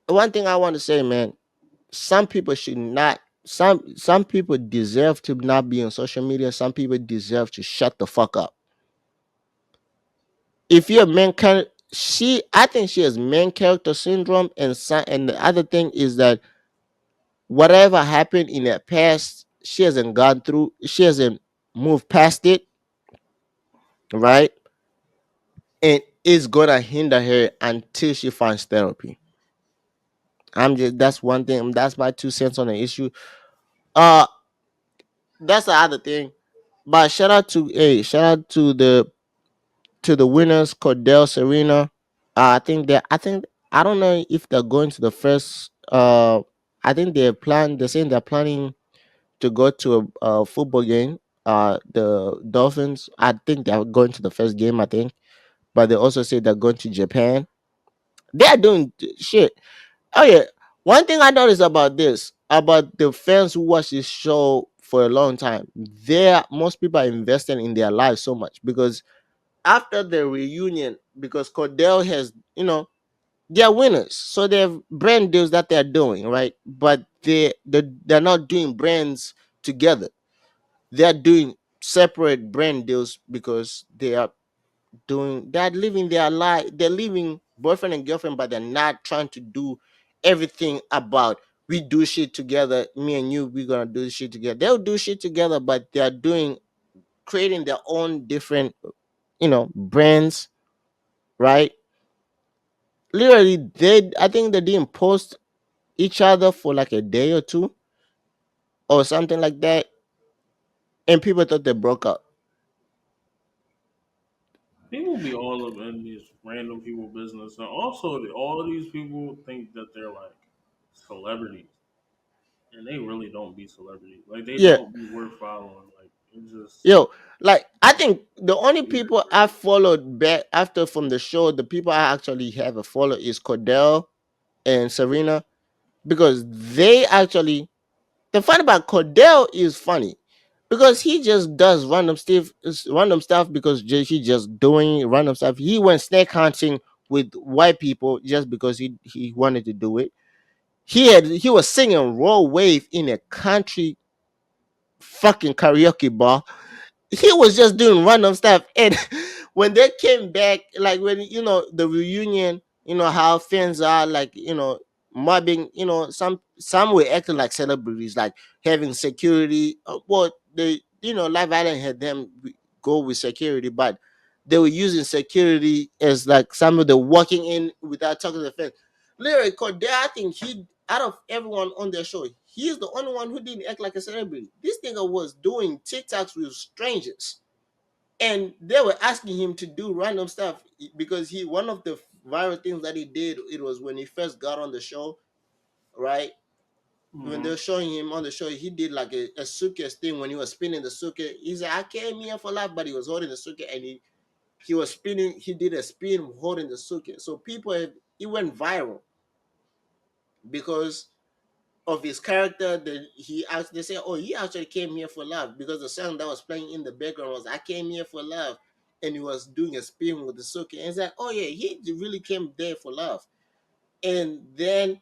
one thing I want to say, man, some people should not. Some people deserve to not be on social media. Some people deserve to shut the fuck up. If you're a main character, I think she has main character syndrome, and the other thing is that whatever happened in the past, she hasn't gone through. She hasn't moved past it, right? And it's gonna hinder her until she finds therapy. That's one thing. That's my 2 cents on the issue. Uh, that's the other thing. But shout out to the winners, Cordell, Serena. I think I don't know if they're going to the first. I think they're saying they're planning to go to a football game. The Dolphins. I think they're going to the first game. I think, but they also say they're going to Japan. They are doing shit. Oh yeah. One thing I noticed about the fans who watch this show for a long time, most people are investing in their lives so much because after the reunion, because Cordell has, they're winners, so they have brand deals that they're doing, right? But they're not doing brands together. They're doing separate brand deals because they're living their life. They're living boyfriend and girlfriend, but they're not trying to do everything about we do shit together. Me and you, we're gonna do shit together. They'll do shit together, but they're doing creating their own different, brands, right? Literally, I think they didn't post each other for like a day or two or something like that, and people thought they broke up. People be all up in these random people business, and also all these people think that they're like celebrities, and they really don't be celebrities. Like they Yeah, don't be worth following. Like it just yo, like I think the only weird. people I followed back after from the show, the people I actually have a follow is Cordell and Serena, because they actually, the fun about Cordell is funny because he just does random stuff because he just doing random stuff. He went snake hunting with white people just because he wanted to do it. He was singing Raw Wave in a country fucking karaoke bar. He was just doing random stuff. And when they came back, like when the reunion, how fans are like, mobbing, some were acting like celebrities, like having security. Well, they, Live Island had them go with security, but they were using security as like some of the walking in without talking to the fans. Literally, Cordell, I think he, out of everyone on their show, he's the only one who didn't act like a celebrity. This nigga was doing TikToks with strangers. And they were asking him to do random stuff because he one of the viral things that he did, it was when he first got on the show, right? When they Mm-hmm. were showing him on the show, he did like a suitcase thing when he was spinning the suitcase. He said, I came here for life, but he was holding the suitcase and he was spinning, he did a spin holding the suitcase. So it went viral because of his character. That they say, oh, he actually came here for love, because the song that was playing in the background was I came here for love, and he was doing a spin with the suitcase. And it's like, oh yeah, he really came there for love. And then,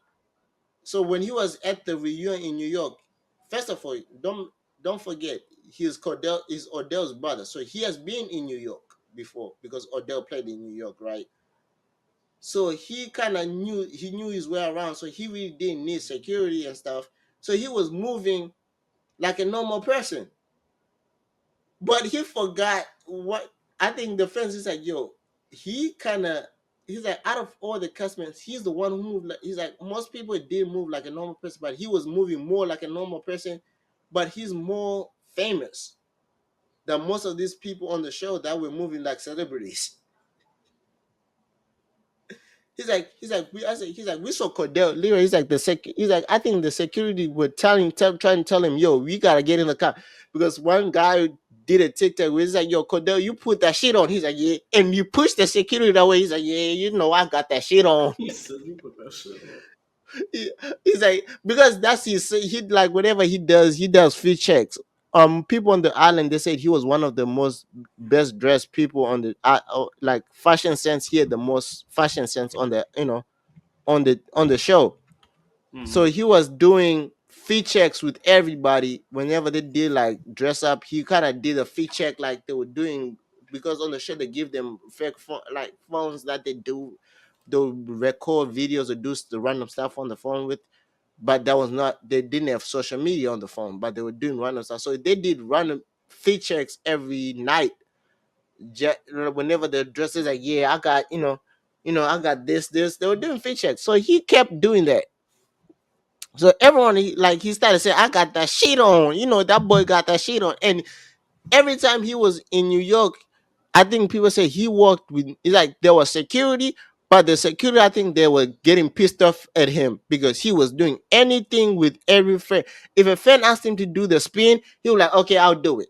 so when he was at the reunion in New York, first of all, don't forget is Odell's brother. So he has been in New York before because Odell played in New York, right? So he kind of knew his way around. So he really didn't need security and stuff. So he was moving like a normal person. But he forgot what I think the fans is like, yo, he kind of he's like, out of all the customers, he's the one who moved like, he's like, most people did move like a normal person, but he was moving more like a normal person, but he's more famous than most of these people on the show that were moving like celebrities. He's like, we saw Cordell. Literally, he's like, I think the security were trying to tell him, yo, we gotta get in the car. Because one guy did a TikTok where he's like, yo, Cordell, you put that shit on. He's like, yeah. And you push the security that way. He's like, yeah, you know, I got that shit on. He said you put that shit on. He's like, because that's he like whatever he does free checks. People on the island, they said he was one of the most best dressed people on the like fashion sense. He had the most fashion sense on the on the show. So Mm-hmm. he was doing fee checks with everybody whenever they did like dress up. He kind of did a fee check like they were doing, because on the show they give them fake like phones that they'll record videos or do the random stuff on the phone with. But that was not, they didn't have social media on the phone, but they were doing random stuff. So they did random fee checks every night. Whenever the dresses like, yeah, I got I got this. They were doing fee checks. So he kept doing that. So everyone he started saying, I got that shit on. That boy got that shit on. And every time he was in New York, I think people say he walked with, it's like there was security, but the security, I think they were getting pissed off at him because he was doing anything with every fan. If a fan asked him to do the spin, he was like, okay, I'll do it.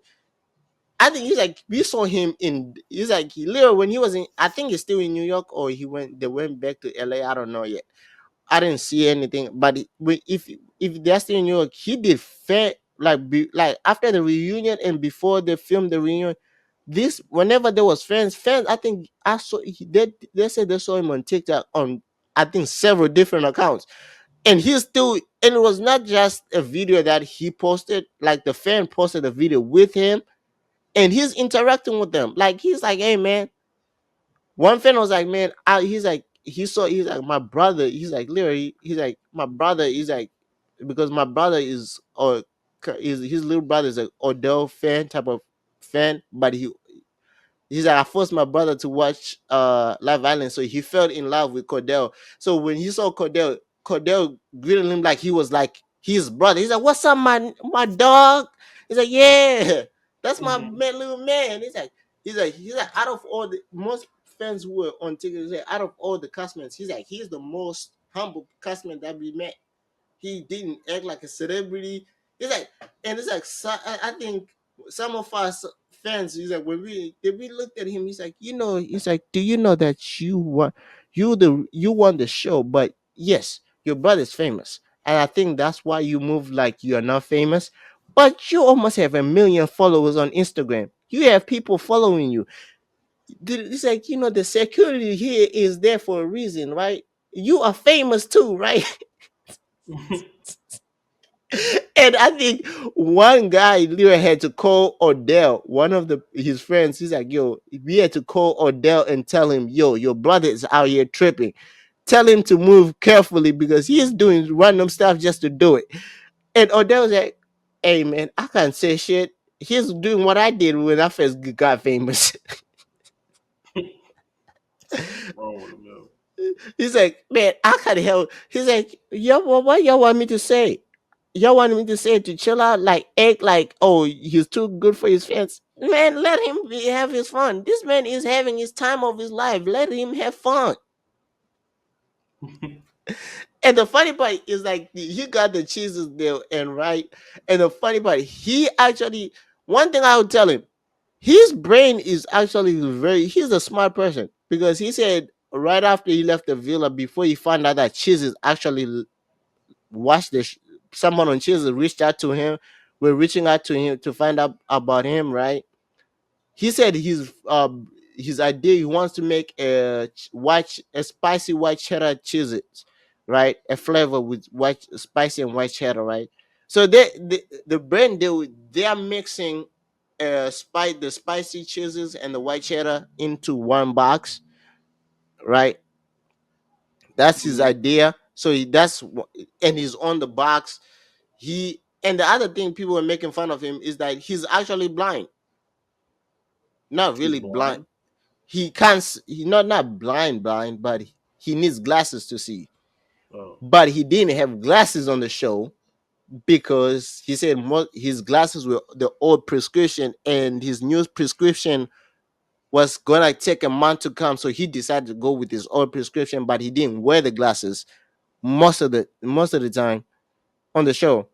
I think he's like, we saw him he's like, he literally, when he was in, I think he's still in New York, or they went back to LA. I don't know yet. I didn't see anything, but if they're still in New York, he did fair like after the reunion and before they filmed the reunion. This whenever there was fans, I think I saw they said they saw him on TikTok on, I think, several different accounts, and he's still, and it was not just a video that he posted, like the fan posted a video with him, and he's interacting with them, like he's like, hey man, one fan was like, man, he's like, he's like, my brother, he's like, literally, he's like, my brother, he's like, because my brother is his little brother is an Odell fan type of fan, but he's like, I forced my brother to watch Live Island, so he fell in love with Cordell. So when he saw Cordell greeted him like he was like his brother. He's like, what's up, my dog? He's like, yeah, that's my Mm-hmm. man, little man. He's like, out of all the most fans who were on TikTok, he's like, out of all the castmates, he's like, he's the most humble castmate that we met. He didn't act like a celebrity. It's like, and it's like, I think some of us fans, he's like, when we looked at him, he's like, he's like, do you know that you won the show, but yes, your brother's famous, and I think that's why you move like you are not famous, but you almost have 1 million followers on Instagram. You have people following you. It's like, the security here is there for a reason, right? You are famous too, right? And I think one guy literally had to call Odell, one of his friends. He's like, yo, we had to call Odell and tell him, yo, your brother is out here tripping. Tell him to move carefully because he's doing random stuff just to do it. And Odell's like, hey, man, I can't say shit. He's doing what I did when I first got famous. Wrong with him, yo. He's like, man, I can't help. He's like, yo, what y'all want me to say? Y'all want me to say to chill out, like act like, oh, he's too good for his fans. Man, let him have his fun. This man is having his time of his life. Let him have fun. And the funny part is like he got the cheeses there and right. And the funny part, he actually one thing I would tell him, his brain is actually he's a smart person because he said right after he left the villa before he found out that cheeses actually watched someone on cheeses reached out to him, were reaching out to him to find out about him, right? He said his idea he wants to make a spicy white cheddar cheeses, right? A flavor with white spicy and white cheddar, right? So the brand they are mixing the spicy cheeses and the white cheddar into one box, right? That's his Mhm. idea. So and he's on the box. And the other thing people were making fun of him is that he's actually blind. Not He's really blind. blind. He can't he not blind, but he needs glasses to see. Oh. But he didn't have glasses on the show because he said his glasses were the old prescription and his new prescription was gonna take a month to come, so he decided to go with his old prescription, but he didn't wear the glasses most of the time on the show.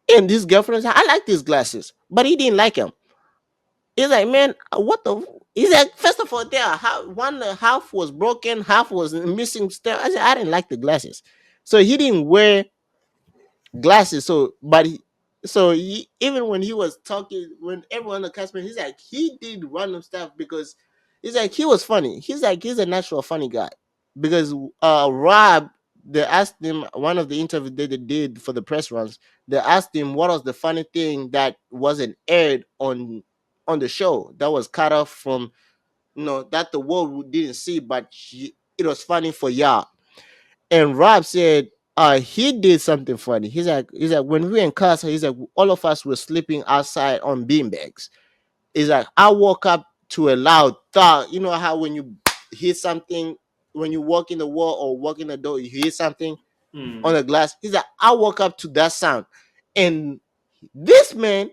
And his girlfriend said, I like these glasses, but he didn't like them. He's like, man, what the? He's like, first of all, one half was broken, half was missing stuff. I said, I didn't like the glasses, so he didn't wear glasses. Even when he was talking, when everyone in the cast, he's like, he did random stuff because he's like, he was funny. He's like, he's a natural funny guy because Rob. They asked him one of the interviews they did for the press runs. They asked him what was the funny thing that wasn't aired on the show that was cut off from that the world didn't see, but it was funny for y'all. And Rob said, he did something funny. He's like when we were in class, he's like all of us were sleeping outside on beanbags. He's like I woke up to a loud thud. You know how when you hear something when you walk in the wall or walk in the door, you hear something on Mm. the glass. He's like I woke up to that sound, and this man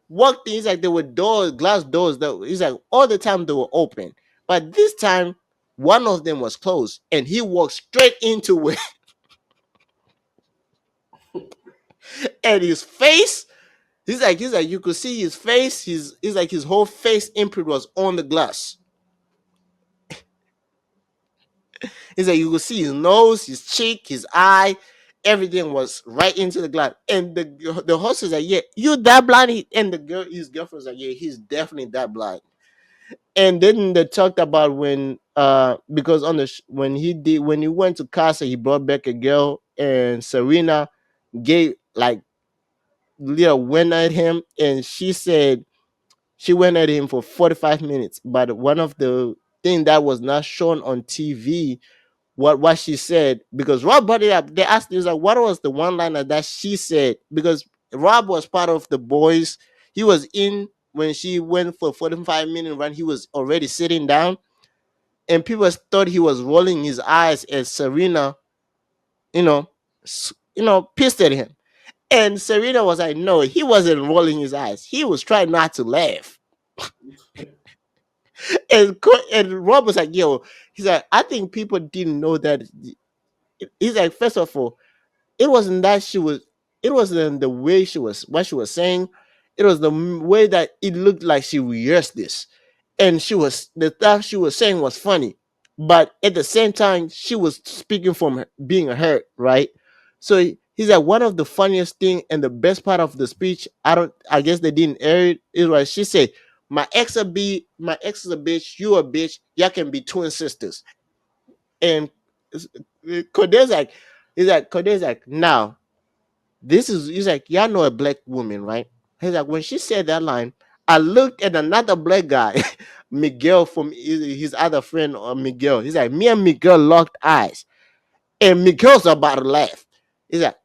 walked in. He's like there were glass doors that he's like all the time they were open, but this time one of them was closed, and he walked straight into it. And his face, he's like you could see his face. He's like his whole face imprint was on the glass. He's like you could see his nose, his cheek, his eye, everything was right into the glass. And the host is like, yeah, you that blind? And his girlfriend's like, yeah, he's definitely that blind. And then they talked about when because when he went to Casa, he brought back a girl, and Serena gave like little went at him, and she said she went at him for 45 minutes. But one of the thing that was not shown on TV, what she said, because Rob brought it up. They asked, he was like, what was the one liner that she said? Because Rob was part of the boys. He was in when she went for 45-minute run. He was already sitting down, and people thought he was rolling his eyes as Serena, you know, pissed at him. And Serena was like, no, he wasn't rolling his eyes. He was trying not to laugh. And Rob was like, yo, he's like, I think people didn't know that. He's like, first of all, it wasn't that it wasn't the way what she was saying. It was the way that it looked like she rehearsed this. And the stuff she was saying was funny. But at the same time, she was speaking from being hurt, right? So he's like, one of the funniest thing and the best part of the speech, I guess they didn't air it, is what she said, my ex is a bitch, you a bitch, y'all can be twin sisters. And Kode's like, Kode's like, now he's like, y'all know a black woman, right? He's like, when she said that line, I looked at another black guy, Miguel from his other friend, Miguel. He's like, me and Miguel locked eyes, and Miguel's about to laugh. He's like,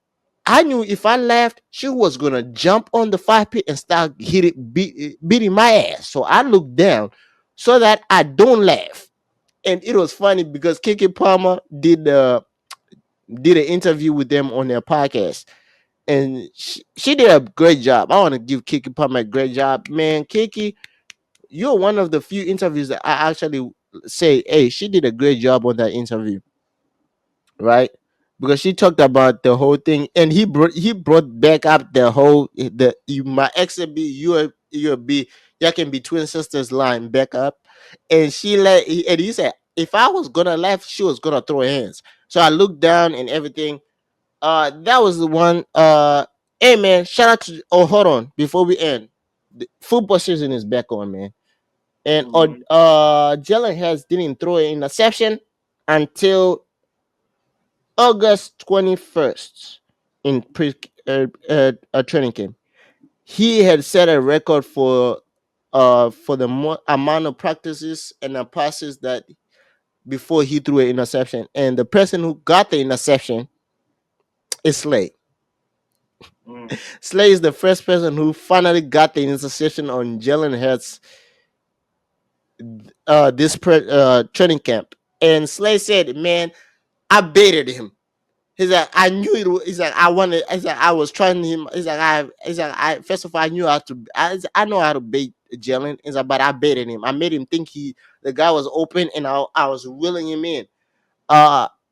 I knew if I laughed, she was gonna jump on the fire pit and start beating my ass. So I looked down so that I don't laugh. And it was funny because Kiki Palmer did an interview with them on their podcast, and she did a great job. I want to give Kiki Palmer a great job, man. Kiki, you're one of the few interviews that I actually say, hey, she did a great job on that interview, right? Because she talked about the whole thing, and he brought back up the whole the you my ex be you be you can be twin sisters line back up, and and he said if I was gonna laugh, she was gonna throw hands. So I looked down and everything. That was the one. Hey man, shout out to. Oh, hold on, before we end, the football season is back on, man, and Mhm. Jalen Hurts didn't throw an interception until August 21st in training camp. He had set a record for the amount of practices and passes that before he threw an interception. And the person who got the interception is Slay. Mhm. Slay is the first person who finally got the interception on Jalen Hurts training camp. And Slay said, "Man, I baited him." He's like, I knew it. He's like, I wanted. He's like, I was trying him. He's like, I first of all, I knew how to. I know how to bait Jalen. He's like, but I baited him. I made him think the guy was open, and I was reeling him in.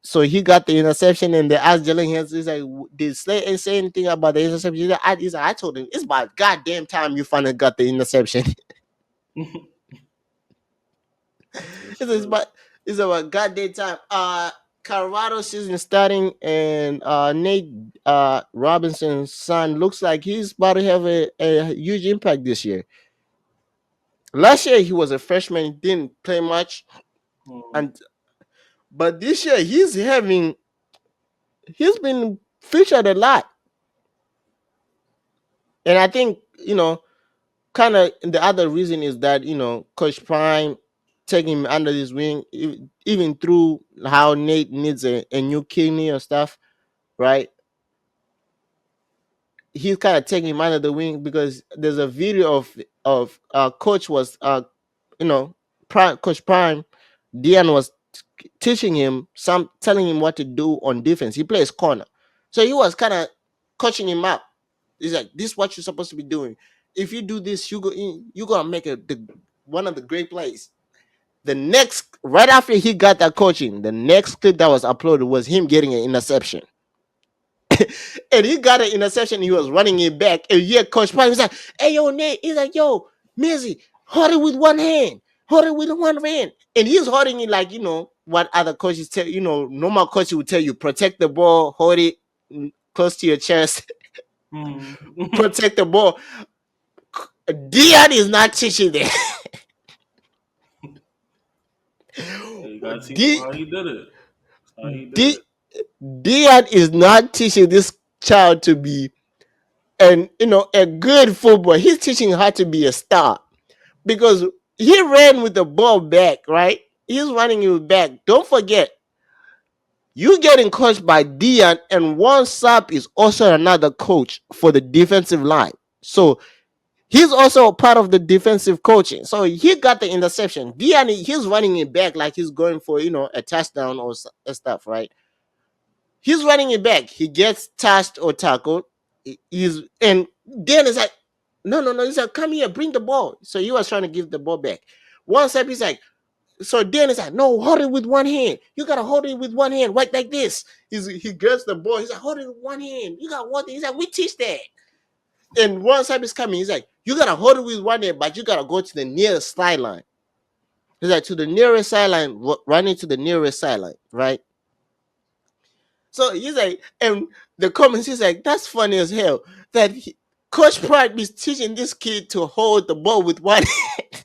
So he got the interception, and they asked Jalen Hurts. He's like, did Slay say anything about the interception? He's like, I told him it's about goddamn time you finally got the interception. That's It's true. about it's about goddamn time. Colorado season starting, and Nate Robinson's son looks like he's about to have a huge impact this year. Last year he was a freshman, he didn't play much, Mhm. and but this year he's been featured a lot, and I think kind of the other reason is that Coach Prime taking him under his wing, even through how Nate needs a new kidney or stuff, right? He's kind of taking him under the wing because there's a video of coach was Coach Prime Dion was teaching him telling him what to do on defense. He plays corner, so he was kind of coaching him up. He's like, this is what you're supposed to be doing. If you do this, you're gonna make one of the great plays. The next, right after he got that coaching, the next clip that was uploaded was him getting an interception. And he got an interception. He was running it back. And yeah, Coach Prime was like, hey, yo, Nate. He's like, yo, Mizzy, hold it with one hand. Hold it with one hand. And he's holding it like, what other coaches tell normal coaches would tell you, protect the ball, hold it close to your chest, Mhm. protect the ball. Dion is not teaching that. You gotta teach him D, how he did it. That's how he did D, it. Dion is not teaching this child to be a good football. He's teaching how to be a star because he ran with the ball back, right? He's running it back. Don't forget, you getting coached by Dion, and one sub is also another coach for the defensive line. So he's also a part of the defensive coaching. So he got the interception. Dion, he's running it back like he's going for a touchdown or stuff, right? He's running it back. He gets touched or tackled. And Dan is like, no, no, no. He's like, come here, bring the ball. So he was trying to give the ball back. One step, he's like, so Dan is like, no, hold it with one hand. You gotta hold it with one hand, right like this. He gets the ball. He's like, hold it with one hand. You got one thing. He's like, we teach that. And one step is coming. He's like, you gotta hold it with one hand, but you gotta go to the nearest sideline. He's like, to the nearest sideline, running to the nearest sideline, right? So he's like, and the comments, he's like, that's funny as hell. That Coach Pratt is teaching this kid to hold the ball with one hand.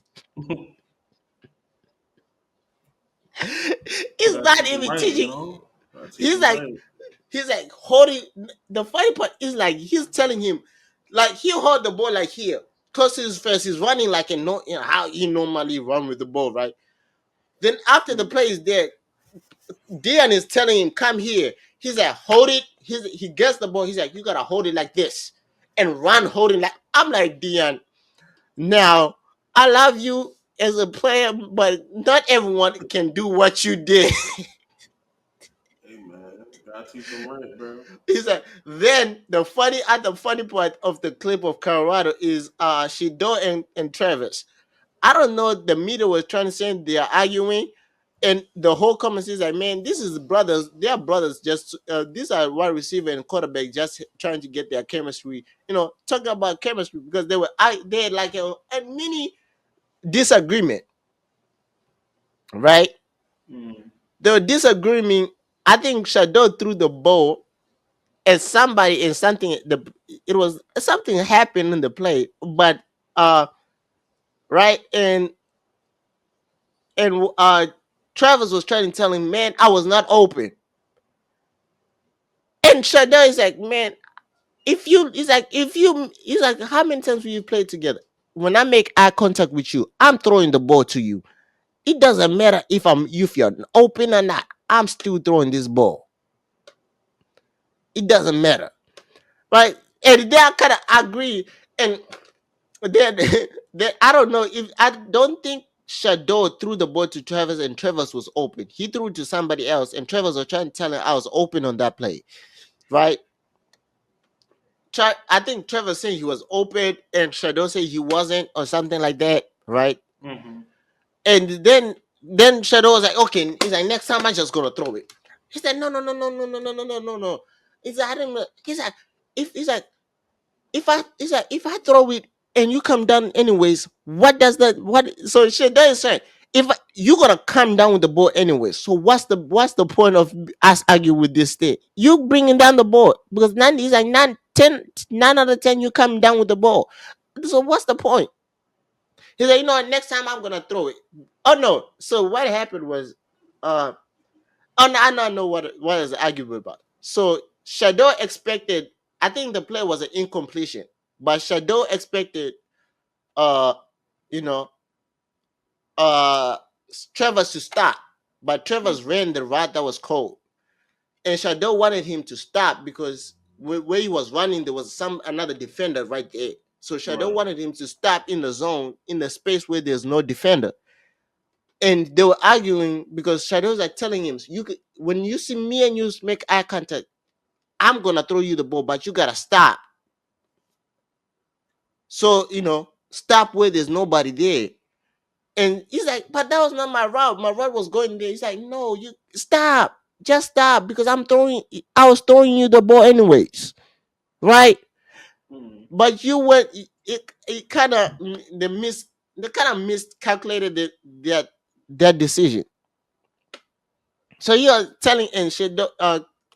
You He's gotta not teach him even right, teaching. Gotta teach He's him like, right. he's like holding. The funny part is like he's telling him, like he hold the ball like here, close to his face. He's running like how he normally run with the ball, right? Then after the play is there, Dion is telling him, come here. He's like, hold it. He gets the ball. He's like, you gotta hold it like this and run holding like. I'm like, Dion, now I love you as a player, but not everyone can do what you did. Hey man, gotta teach him right, bro. He's like, then the funny part of the clip of Colorado is Shador and Travis. I don't know. The media was trying to say they are arguing, and the whole comment is like, man, this is brothers. They are brothers. Just these are wide receiver and quarterback just trying to get their chemistry. Talking about chemistry because they had like a mini disagreement, right? Mm. They were disagreeing. I think Shadow threw the ball and somebody in something it was something happened in the play, but right and Travis was trying to tell him, man, I was not open. And Shadow is like, man, he's like, how many times will you play together? When I make eye contact with you, I'm throwing the ball to you. It doesn't matter if you're open or not. I'm still throwing this ball. It doesn't matter, right? And they kind of agree. And then, then I don't know if I don't think Shadow threw the ball to Travis and Travis was open. He threw it to somebody else, and Travis was trying to tell him I was open on that play, right? I think Trevor saying he was open and Shadow said he wasn't or something like that, right? Mm-hmm. And then Shadow was like, okay, he's like, next time I'm just gonna throw it. He said, no, no, no, no, no, no, no, no, no, no, no. He's like, I don't know. He's like, if I throw it and you come down anyways, what does that what? So Shadow is saying, if you're gonna come down with the ball anyway, so what's the point of us arguing with this thing? You bringing down the ball because nine is like 9 out of 10 you come down with the ball. So what's the point? He's like, next time I'm gonna throw it. Oh no! So what happened was, oh no, I don't know what is the argument about. So Shadow expected. I think the play was an incompletion, but Shadow expected, uh, you know, uh, Travers to stop, but Travers ran the route that was cold, and Shadow wanted him to stop because where he was running there was another defender right there. So Shadow Right. wanted him to stop in the zone in the space where there's no defender. And they were arguing because Shadow's like telling him, "You could, when you see me and you make eye contact, I'm gonna throw you the ball, but you gotta stop. So stop where there's nobody there." And he's like, "But that was not my route. My route was going there." He's like, "No, you stop, just stop because I was throwing you the ball anyways, right? Mm. But you went. It kind of they kind of miscalculated that decision." So you're telling and shit,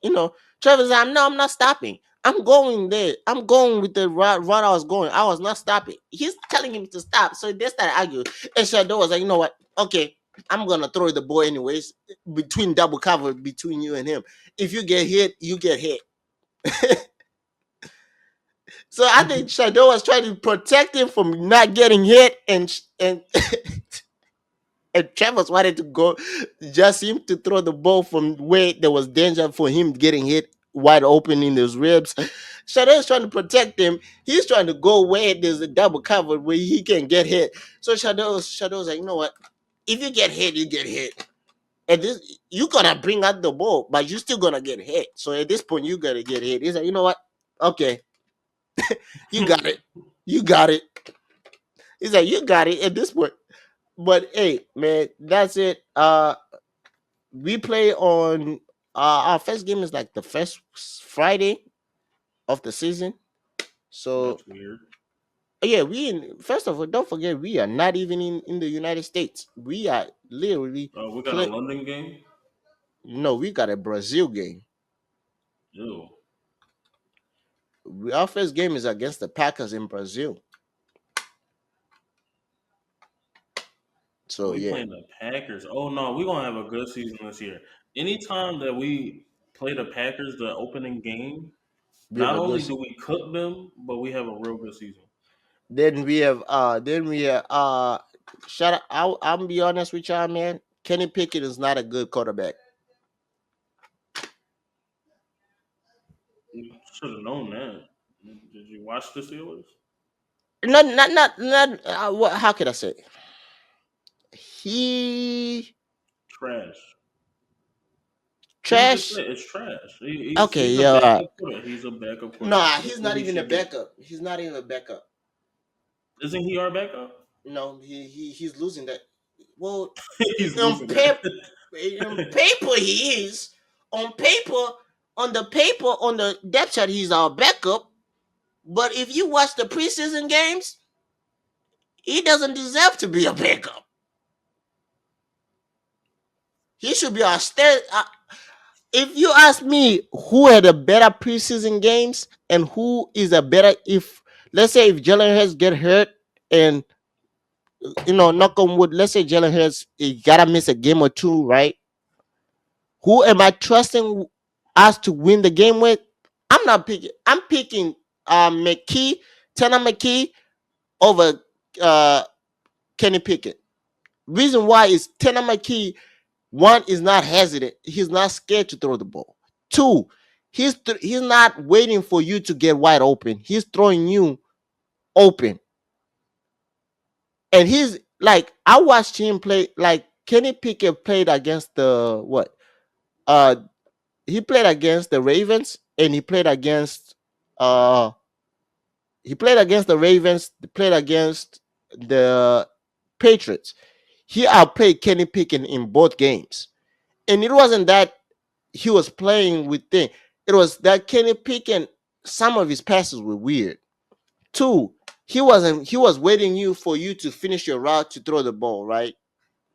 you know, Trevor's like, no, I'm not stopping. I'm going there. I'm going with the route I was going. I was not stopping. He's telling him to stop. So they started arguing. And Shadow was like, you know what? Okay, I'm gonna throw the ball anyways. Between double cover between you and him. If you get hit, you get hit. So I think Shadow was trying to protect him from not getting hit, and and Travis wanted to go, just him to throw the ball from where there was danger for him getting hit wide open in his ribs. Shadow is trying to protect him. He's trying to go where there's a double cover where he can get hit. So Shadow's like, you know what? If you get hit, you get hit. And this you gonna bring out the ball, but you're still gonna get hit. So at this point, you gotta get hit. He's like, you know what? Okay, you got it. You got it. He's like, you got it at this point. But hey, man, that's it. We play on our first game is like the first Friday of the season. So That's weird. yeah, first of all, don't forget we are not even in the United States. We are literally We got a play. London game. No, we got a Brazil game. Ew. Our first game is against the Packers in Brazil. So We yeah, playing the Packers. Oh no, we gonna have a good season this year. Anytime that we play the Packers, the opening game, we have not a good. only do we cook them, but we have a real good season. Then we have shut up. I'm be honest with y'all, man. Kenny Pickett is not a good quarterback. You should have known that. Did you watch the Steelers? Not. How can I say? He Trash. You just trash. said it's trash. Okay, He's a yeah. backup quarterback. He's a backup No, quarterback. That's he's what not he even a should be. backup. He's not even a backup. Isn't he our backup? No, he's losing that. Well, He's on losing paper, that. on paper he is. On paper, on the depth chart, he's our backup. But if you watch the preseason games, he doesn't deserve to be a backup. He should be our star. If you ask me who had a better preseason games and who is a better, if let's say if Jalen Hurts get hurt and knock on wood, let's say Jalen Hurts he gotta miss a game or two, right? Who am I trusting us to win the game with? I'm not picking. I'm picking McKee, Tanner McKee over uh, Kenny Pickett. Reason why is Tanner McKee. One is not hesitant. He's not scared to throw the ball. Two, he's not waiting for you to get wide open. He's throwing you open. And he's like I watched him play like Kenny Pickett played against the what? Uh he played against the Ravens and uh he played against the Ravens, he played against the Patriots. He outplayed Kenny Pickett in both games. And it wasn't that he was playing with thing. It was that Kenny Pickett, some of his passes were weird. Two, he was waiting you for you to finish your route to throw the ball, right?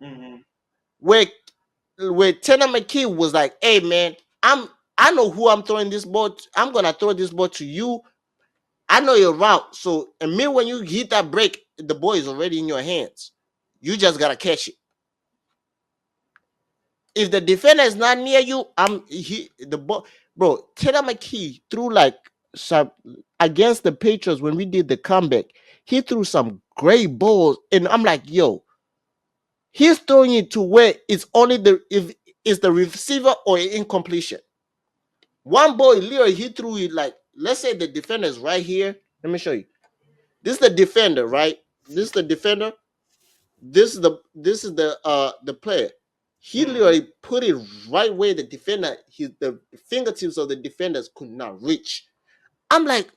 Mm-hmm. Where Tanner McKee was like, hey man, I know who I'm throwing this ball to. I'm gonna throw this ball to you. I know your route. So and me when you hit that break, the ball is already in your hands. You just gotta catch it. If the defender is not near you, the ball, bro. Tanner McKee threw like some against the Patriots when we did the comeback. He threw some great balls, and I'm like, yo, he's throwing it to where it's only the if it's the receiver or incompletion. One ball, literally, he threw it like, let's say the defender is right here. Let me show you. This is the defender, right? This is the defender. This is the player. He Mm-hmm. literally put it right where the fingertips of the defenders could not reach. I'm like,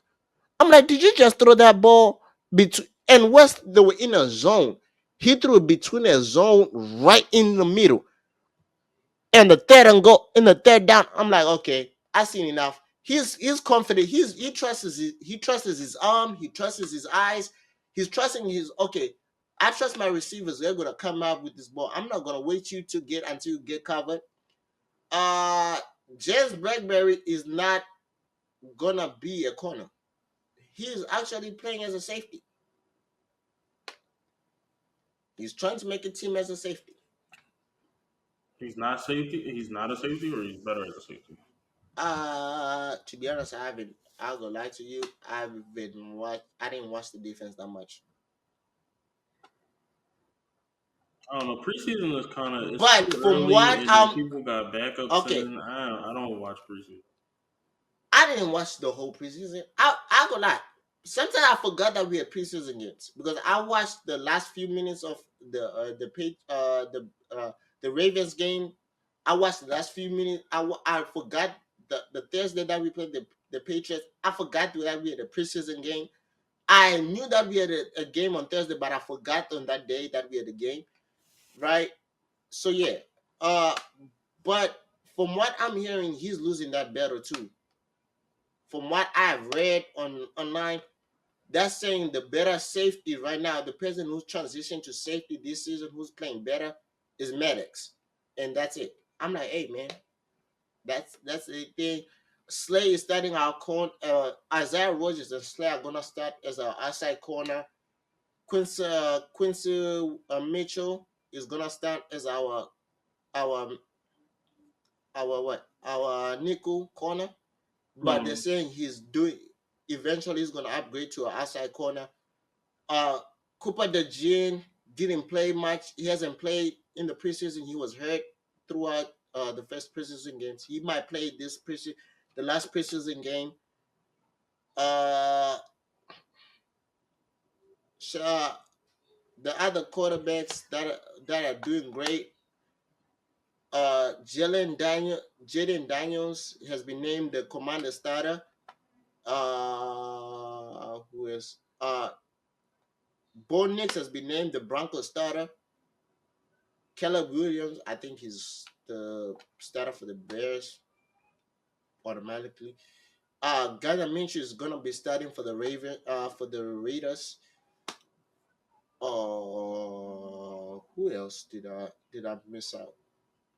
did you just throw that ball between and West? They were in a zone. He threw it between a zone right in the middle. And the third and go in the third down. I'm like, okay, I seen enough. He's confident. He trusts his arm. He trusts his eyes. He's trusting his okay. I trust my receivers. They're gonna come out with this ball. I'm not gonna wait you to get until you get covered. Uh, James Bradbury is not gonna be a corner. He's actually playing as a safety. He's trying to make a team as a safety. He's not safety. He's not a safety, or he's better as a safety. To be honest, I haven't. I'll go lie to you. I didn't watch the defense that much. I don't know. Preseason is kind of it's too But from early, what and then people got backups okay, in. I don't watch preseason. I didn't watch the whole preseason. I go lie. Sometimes I forgot that we had preseason games because I watched the last few minutes of the Ravens game. I watched the last few minutes. I forgot the Thursday that we played the Patriots. I forgot that we had a preseason game. I knew that we had a game on Thursday, but I forgot on that day that we had a game, right? So yeah. Uh, but from what I'm hearing, he's losing that battle too. From what I've read online, that's saying the better safety right now, the person who's transitioned to safety this season, who's playing better, is Maddox, and that's it. I'm like, hey man, that's the thing. Slay is starting our corner. Isaiah Rogers and Slay are gonna start as our outside corner. Quincy Mitchell is gonna start as our our nickel corner, but they're Hmm. saying he's doing eventually he's gonna upgrade to an outside corner. Uh, Cooper DeJean didn't play much. He hasn't played in the preseason. He was hurt throughout the first preseason games. He might play the last preseason game. Uh, so, the other quarterbacks that are doing great. Jaden Daniels has been named the commander starter. Who is Bo Nix has been named the Broncos starter. Caleb Williams, I think he's the starter for the Bears automatically. Gardner Minshew is gonna be starting for the for the Raiders. Who else did I miss out?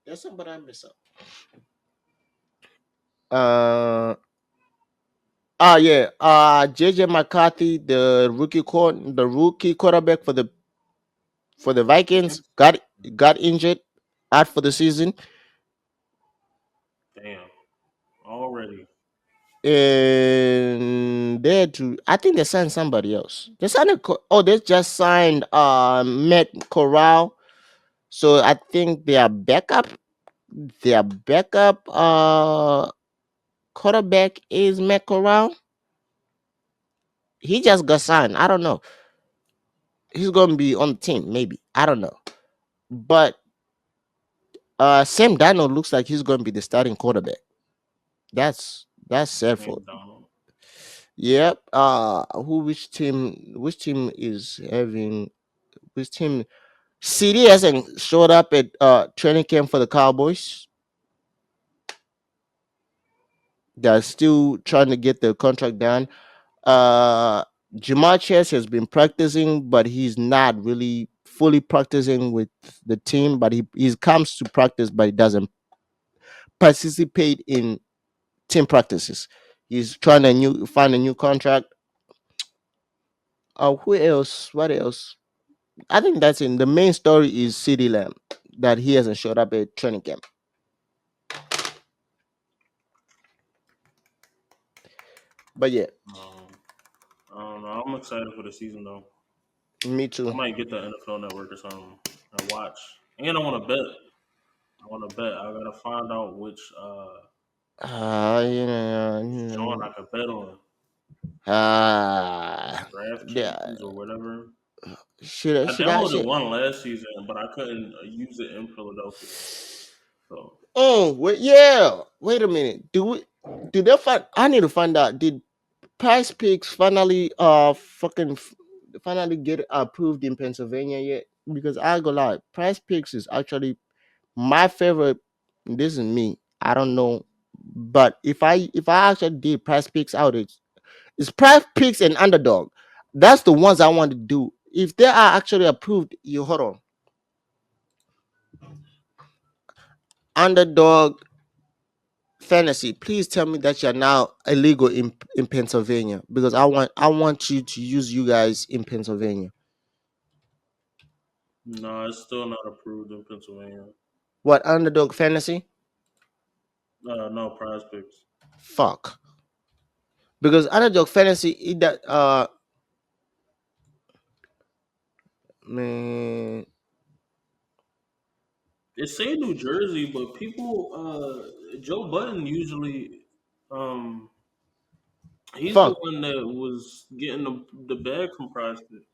There's somebody I miss out. Uh yeah. JJ McCarthy, the rookie quarterback for the Vikings, got injured out for the season. Damn. Already. And I think they signed somebody else. They just signed Matt Corral. So I think their backup quarterback is Matt Corral. He just got signed. I don't know. He's gonna be on the team, maybe. I don't know. But Sam Darnold looks like he's gonna be the starting quarterback. That's sad for. Sam Donald. Yep. Which team is having which team CD hasn't showed up at training camp for the Cowboys. They're still trying to get the contract done. Uh, Jamar Chase has been practicing, but he's not really fully practicing with the team. But he comes to practice, but he doesn't participate in team practices. He's trying to find a new contract. Who else? What else? I think that's in the main story is CD Lamb that he hasn't showed up at training camp. But yeah, I don't know. I'm excited for the season though. me I too. might get the NFL Network or something and watch. And I want to bet. I gotta find out which You know, joint I could bet on. yeah. DraftKings or whatever. I Should I downloaded say? one last season, but I couldn't use it in Philadelphia. So Oh wait, yeah. Wait a minute. Did they find? I need to find out. Did Price Picks finally get approved in Pennsylvania yet? Because I go lie, Price Picks is actually my favorite. This is me. I don't know, but if I actually did Price Picks out, it's Price Picks and Underdog. That's the ones I want to do. If they are actually approved, you hold on. Underdog Fantasy, please tell me that you're now illegal in Pennsylvania because I want you to use you guys in Pennsylvania. no, it's still not approved in Pennsylvania. What Underdog Fantasy? No Prize Picks. Fuck. Because Underdog Fantasy it that man It say New Jersey, but people Joe Button usually um he's the fuck. one that was getting the bag from Prize Picks.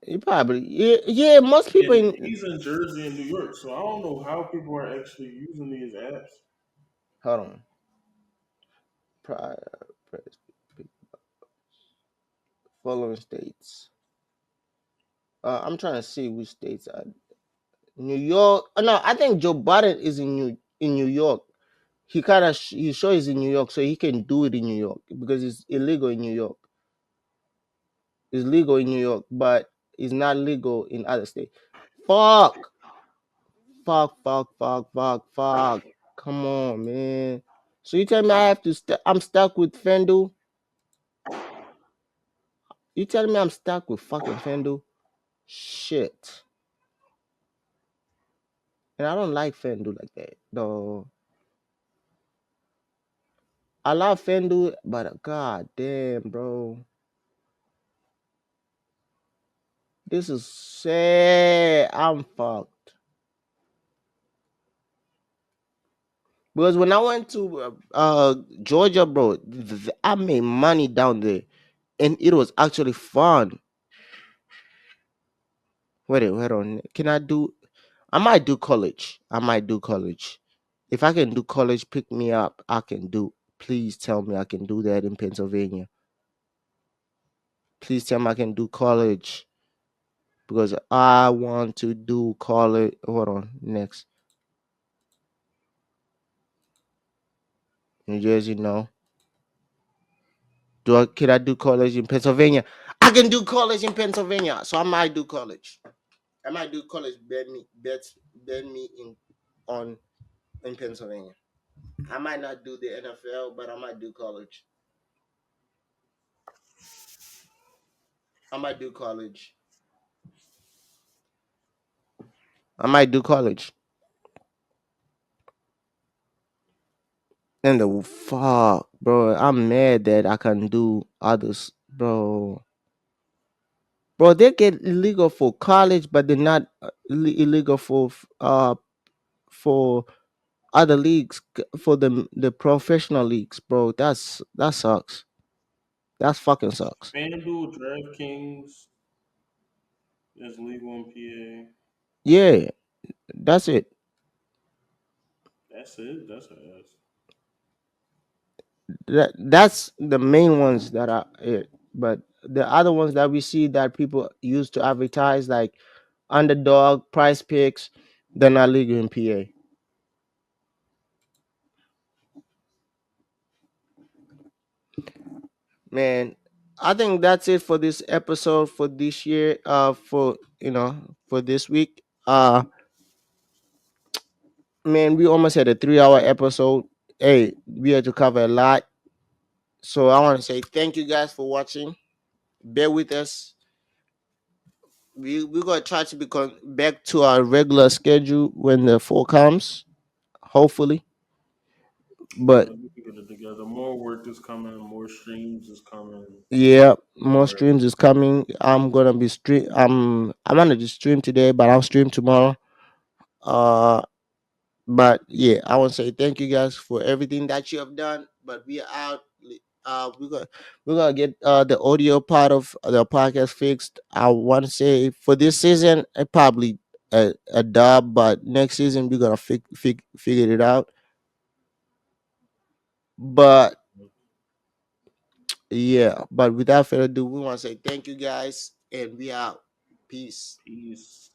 You probably yeah, most people And in he's in Jersey and New York, so I don't know how people are actually using these apps. hold on. Pri- pri- Following states. I'm trying to see which states are New York. No, I think Joe Biden is in New York. He sure he's in New York, so he can do it in New York because it's illegal in New York. It's legal in New York, but it's not legal in other states. Fuck, fuck. Come on, man. So you tell me I have to? I'm stuck with FanDuel. You telling me I'm stuck with fucking FanDuel? Shit. And I don't like FanDuel like that. No, I love FanDuel, but god damn, bro. This is sad. I'm fucked. Because when I went to Georgia, bro, I made money down there, and it was actually fun. Wait on. Can I do? I might do college. If I can do college, pick me up. I can do. Please tell me I can do that in Pennsylvania. Please tell me I can do college because I want to do college. Hold on, next. New Jersey, no. Can I do college in Pennsylvania? I can do college in Pennsylvania, so I might do college. I might do college. Bet me on in Pennsylvania. I might not do the NFL, but I might do college. I might do college. I might do college. And the fuck, bro, I'm mad that I can do others, bro. Bro, they get illegal for college, but they're not illegal for other leagues, for the professional leagues, bro. That sucks. That fucking sucks. FanDuel, DraftKings is legal in PA. Yeah, that's it. That's it. That's ass. That's the main ones that are it. But the other ones that we see that people use to advertise, like underdog, price picks, they're not legal in PA. Man, I think that's it for this episode for this year. For for this week. Man, we almost had a 3 hour episode. Hey, we had to cover a lot. So I want to say thank you guys for watching. Bear with us. We're gonna try to become back to our regular schedule when the fall comes, hopefully. Yeah, But we can get it together. More work is coming. More streams is coming. yeah, more More streams is coming. I'm gonna be stream. I'm gonna just stream today, but I'll stream tomorrow. Uh, but yeah, I want to say thank you guys for everything that you have done. But we are out. We're gonna get the audio part of the podcast fixed. I want to say for this season, probably a dub, but next season we're gonna figure it out. But yeah, but without further ado, we want to say thank you guys, and we out. Peace. peace.